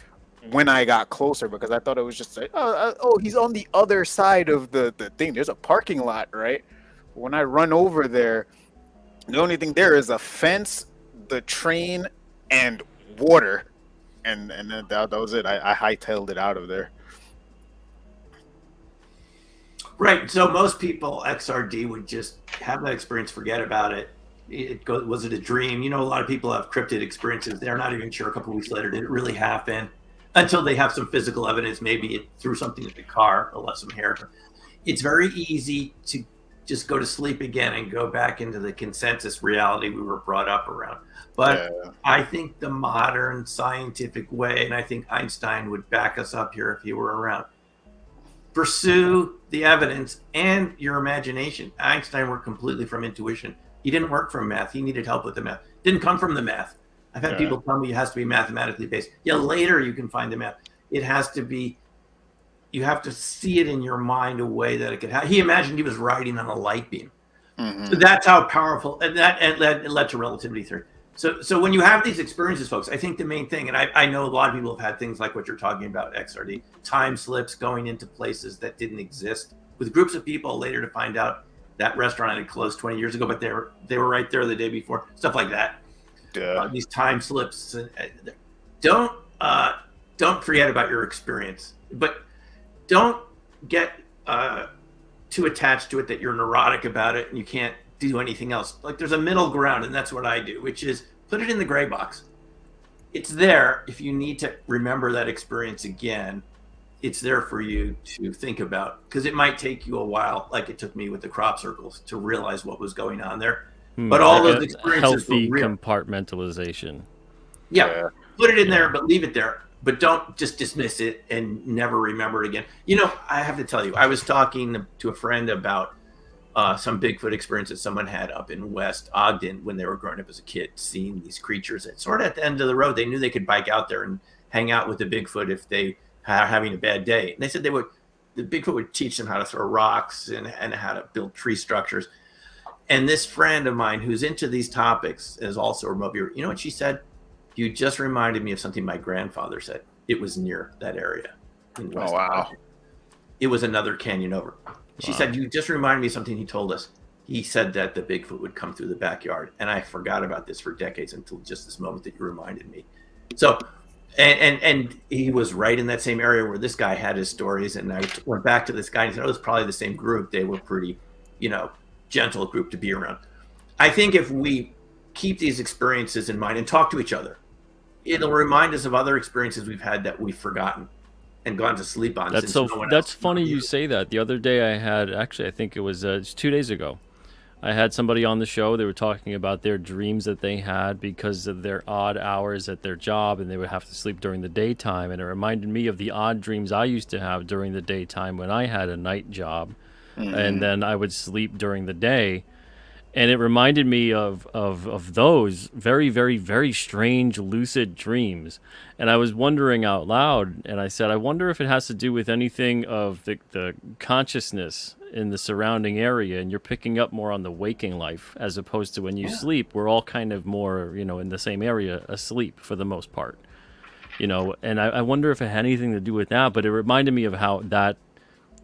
when I got closer because I thought it was just like, oh, he's on the other side of the thing. There's a parking lot, right? When I run over there, the only thing there is a fence, the train, and water, and then that was it. I hightailed it out of there. Right. So most people, XRD, would just have that experience, forget about it. Was it a dream? You know, a lot of people have cryptid experiences. They're not even sure a couple of weeks later, did it really happen? Until they have some physical evidence. Maybe it threw something in the car or left some hair. It's very easy to just go to sleep again and go back into the consensus reality we were brought up around. But I think the modern scientific way, and I think Einstein would back us up here if he were around, pursue the evidence and your imagination. Einstein worked completely from intuition. He didn't work from math. He needed help with the math. Didn't come from the math. I've had people tell me it has to be mathematically based. Yeah, later you can find the math. It has to be, you have to see it in your mind a way that it could have. He imagined he was riding on a light beam. So that's how powerful, and that led to relativity theory. So when you have these experiences, folks, I think the main thing, and I know a lot of people have had things like what you're talking about, XRD, time slips, going into places that didn't exist with groups of people, later to find out that restaurant had closed 20 years ago, but they were right there the day before, stuff like that. These time slips. Don't forget about your experience, but don't get too attached to it that you're neurotic about it and you can't do anything else. Like, there's a middle ground, and that's what I do, which is put it in the gray box. It's there if you need to remember that experience again. It's there for you to think about, because it might take you a while, like it took me with the crop circles, to realize what was going on there. But all those experiences healthy were real. Compartmentalization. Yeah, put it in there, but leave it there. But don't just dismiss it and never remember it again. You know, I have to tell you, I was talking to a friend about some Bigfoot experiences someone had up in West Ogden when they were growing up as a kid, seeing these creatures that sort of at the end of the road, they knew they could bike out there and hang out with the Bigfoot if they are having a bad day. And they said the Bigfoot would teach them how to throw rocks and how to build tree structures. And this friend of mine who's into these topics is also a remote viewer. You know what she said? You just reminded me of something my grandfather said. It was near that area in West Ogden. It was another canyon over. She said, you just reminded me of something he told us. He said that the Bigfoot would come through the backyard. And I forgot about this for decades until just this moment that you reminded me. So, and he was right in that same area where this guy had his stories. And I went back to this guy and he said, oh, it's probably the same group. They were pretty, gentle group to be around. I think if we keep these experiences in mind and talk to each other, it'll remind us of other experiences we've had that we've forgotten and gone to sleep on. That's funny you say that. The other day I had, actually, I think it was 2 days ago, I had somebody on the show. They were talking about their dreams that they had because of their odd hours at their job, and they would have to sleep during the daytime. And it reminded me of the odd dreams I used to have during the daytime when I had a night job, and then I would sleep during the day. And it reminded me of those very, very, very strange lucid dreams. And I was wondering out loud, and I said, I wonder if it has to do with anything of the consciousness in the surrounding area, and you're picking up more on the waking life as opposed to when you sleep. We're all kind of more, in the same area asleep for the most part. And I wonder if it had anything to do with that, but it reminded me of how that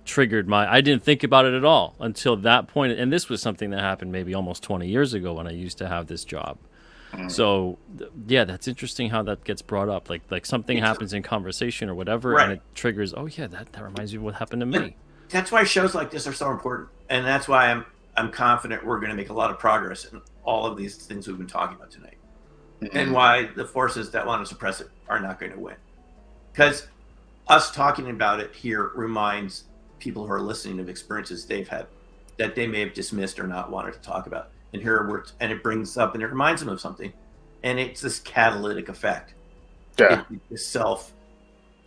triggered I didn't think about it at all until that point. And this was something that happened maybe almost 20 years ago when I used to have this job. So yeah, that's interesting how that gets brought up. Like something happens in conversation or whatever, and it triggers, oh yeah, that reminds me of what happened to me. That's why shows like this are so important. And that's why I'm confident we're going to make a lot of progress in all of these things we've been talking about tonight. And why the forces that want to suppress it are not going to win. Because us talking about it here reminds people who are listening of experiences they've had that they may have dismissed or not wanted to talk about. And it brings up and it reminds them of something. And it's this catalytic effect. Yeah. It's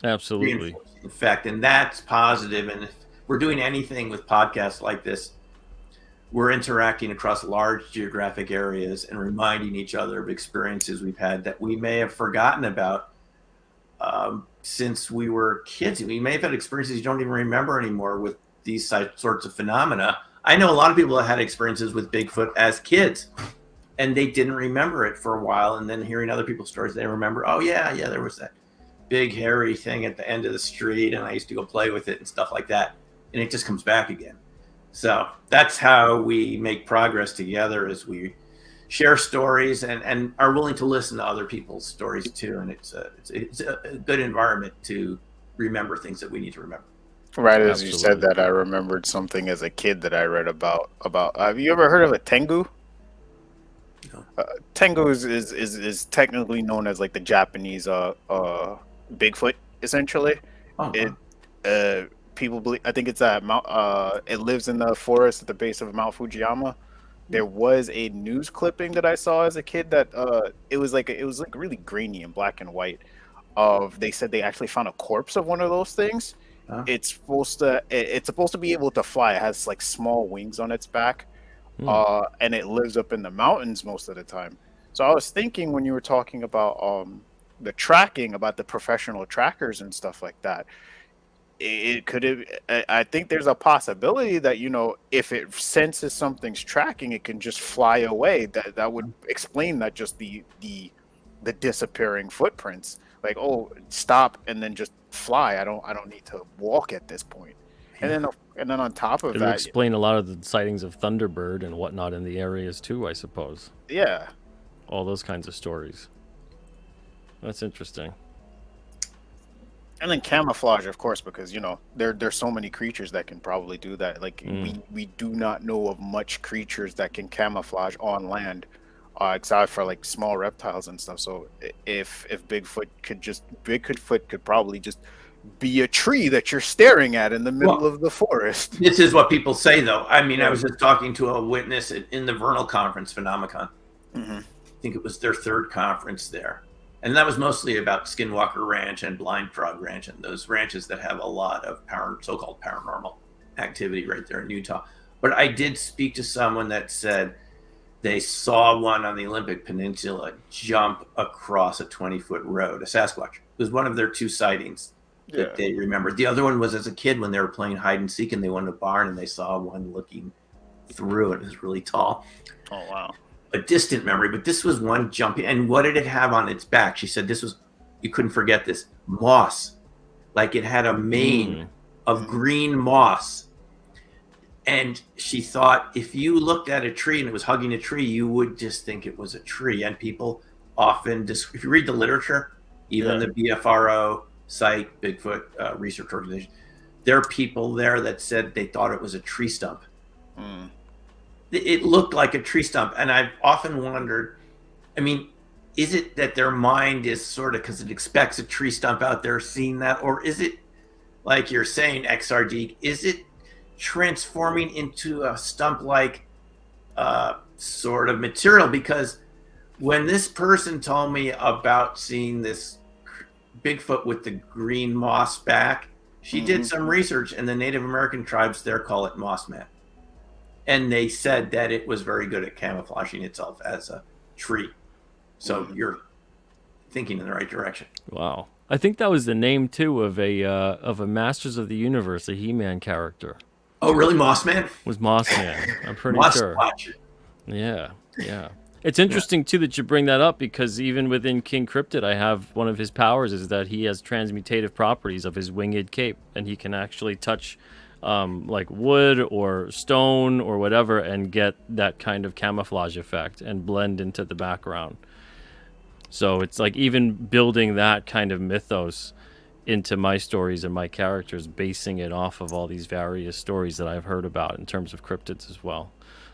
Absolutely. effect. And that's positive. And if we're doing anything with podcasts like this, we're interacting across large geographic areas and reminding each other of experiences we've had that we may have forgotten about since we were kids. We may have had experiences you don't even remember anymore with these sorts of phenomena I know a lot of people that had experiences with Bigfoot as kids, and they didn't remember it for a while. And then hearing other people's stories, they remember, oh yeah, there was that big hairy thing at the end of the street, and I used to go play with it and stuff like that. And it just comes back again. So that's how we make progress together, as we share stories and are willing to listen to other people's stories too. And it's a good environment to remember things that we need to remember. Right as you said that, I remembered something as a kid that I read about. Have you ever heard of a tengu? No. Tengu is technically known as like the Japanese Bigfoot, essentially. Oh, It people believe, I think it's at Mount. It lives in the forest at the base of Mount Fujiyama. There was a news clipping that I saw as a kid that it was like really grainy and black and white. They said they actually found a corpse of one of those things. Huh? It's supposed to be able to fly. It has like small wings on its back, and it lives up in the mountains most of the time. So I was thinking, when you were talking about the tracking, about the professional trackers and stuff like that, I think there's a possibility that, you know, if it senses something's tracking, it can just fly away. That would explain that, just the disappearing footprints. Like, oh, stop and then just fly. I don't need to walk at this point. And then on top of It would explain a lot of the sightings of Thunderbird and whatnot in the areas too, I suppose. Yeah, All those kinds of stories. That's interesting. and then camouflage, of course, because, you know, there's so many creatures that can probably do that. Like, we do not know of much creatures that can camouflage on land, except for like small reptiles and stuff. So if Bigfoot could probably just be a tree that you're staring at in the middle of the forest. This is what people say, though. I mean, I was just talking to a witness in the Vernal Conference, Phenomicon. Mm-hmm. I think it was their third conference there. And that was mostly about Skinwalker Ranch and Blind Frog Ranch, and those ranches that have a lot of so-called paranormal activity right there in Utah. But I did speak to someone that said they saw one on the Olympic Peninsula jump across a 20-foot road, a Sasquatch. It was one of their two sightings that they remembered. The other one was as a kid when they were playing hide and seek, and they went to a barn and they saw one looking through, and it was really tall. Oh, wow. A distant memory, but this was one jumping. And what did it have on its back? She said this was, you couldn't forget this, moss. Like, it had a mane of green moss. And she thought if you looked at a tree and it was hugging a tree, you would just think it was a tree. And people often, if you read the literature, even the BFRO site, Bigfoot Research Organization, there are people there that said they thought it was a tree stump. It looked like a tree stump. And I've often wondered, I mean, is it that their mind is sort of, because it expects a tree stump out there, seeing that? Or is it, like you're saying, XRD, is it transforming into a stump-like sort of material? Because when this person told me about seeing this Bigfoot with the green moss back, she did some research, and the Native American tribes there call it moss man. And they said that it was very good at camouflaging itself as a tree. So you're thinking in the right direction. Wow. I think that was the name too of a Masters of the Universe, a He-Man character. Oh, really? Moss Man? Was Moss Man. I'm pretty sure. Watch. Yeah. It's interesting too that you bring that up, because even within King Cryptid, I have one of his powers is that he has transmutative properties of his winged cape, and he can actually touch like wood or stone or whatever and get that kind of camouflage effect and blend into the background. So it's like even building that kind of mythos into my stories and my characters, basing it off of all these various stories that I've heard about in terms of cryptids as well.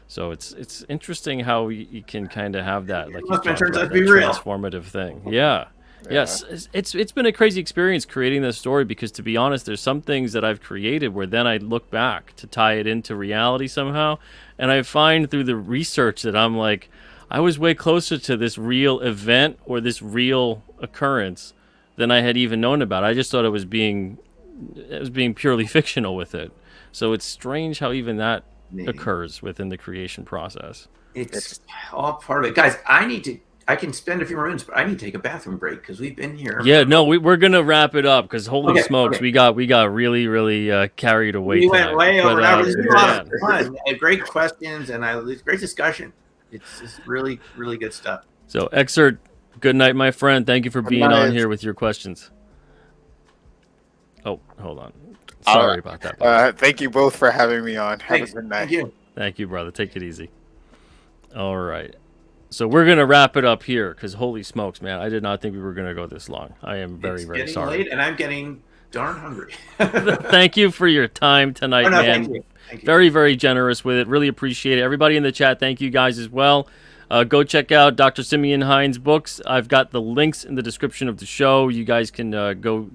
So it's interesting how you can kind of have that, like, you talked about, that transformative thing. Yeah. Yes, it's been a crazy experience creating this story, because, to be honest, there's some things that I've created where then I look back to tie it into reality somehow, and I find through the research that I'm like, I was way closer to this real event or this real occurrence than I had even known about. I just thought it was being purely fictional with it. So it's strange how even that occurs within the creation process. It's all part of it. Guys, I need to I can spend a few more minutes, but I need to take a bathroom break because we've been here. Yeah, no, we're gonna wrap it up because holy Okay, smokes, okay. we got really carried away. We went way over an hour. This was a lot of man. fun. I had great questions and great discussion. It's really good stuff. So, Excerpt, good night, my friend. Thank you for being on here with your questions. Oh, hold on. Sorry about that. Thank you both for having me on. Thanks. Have a good night. Thank you. Thank you, brother. Take it easy. All right. So we're going to wrap it up here because holy smokes, man. I did not think we were going to go this long. I am very sorry. Late and I'm getting darn hungry. Thank you for your time tonight, man. Thank you. Very generous with it. Really appreciate it. Everybody in the chat, thank you guys as well. Go check out Dr. SIMEON HEIN's books. I've got the links in the description of the show. You guys can go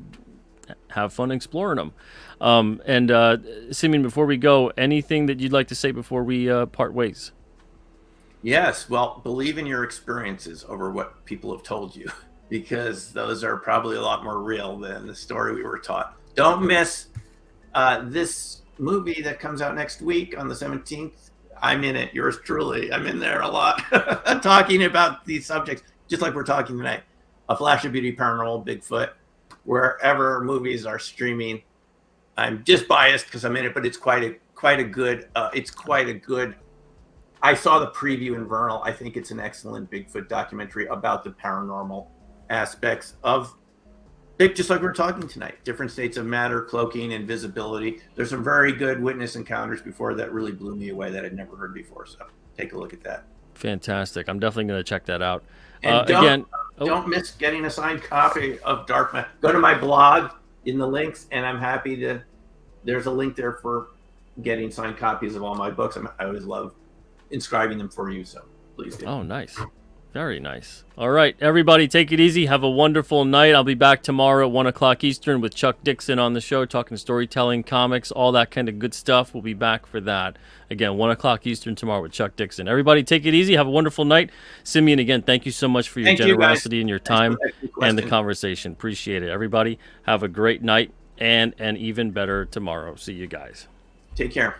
have fun exploring them. And SIMEON, before we go, anything that you'd like to say before we part ways? Yes. Well, believe in your experiences over what people have told you, because those are probably a lot more real than the story we were taught. Don't miss this movie that comes out next week on the 17th. I'm in it. Yours truly. I'm in there a lot talking about these subjects, just like we're talking tonight. A Flash of Beauty, Paranormal, Bigfoot, wherever movies are streaming. I'm just biased because I'm in it, but it's quite a good. I saw the preview in Vernal. I think it's an excellent Bigfoot documentary about the paranormal aspects of Big, just like we're talking tonight. Different states of matter, cloaking, invisibility. There's some very good witness encounters before that really blew me away that I'd never heard before. So take a look at that. Fantastic. I'm definitely going to check that out. And don't miss getting a signed copy of Dark Matter. Go to my blog in the links, and I'm happy to. There's a link there for getting signed copies of all my books. I always love inscribing them for you, so please do. Oh, nice. Very nice. All right, everybody, take it easy. Have a wonderful night. I'll be back tomorrow at 1 o'clock Eastern with Chuck Dixon on the show, talking storytelling, comics, all that kind of good stuff. We'll be back for that. Again, 1 o'clock Eastern tomorrow with Chuck Dixon. Everybody, take it easy. Have a wonderful night. SIMEON, again, thank you so much for your generosity and your time and the conversation. Appreciate it. Everybody, have a great night and an even better tomorrow. See you guys. Take care.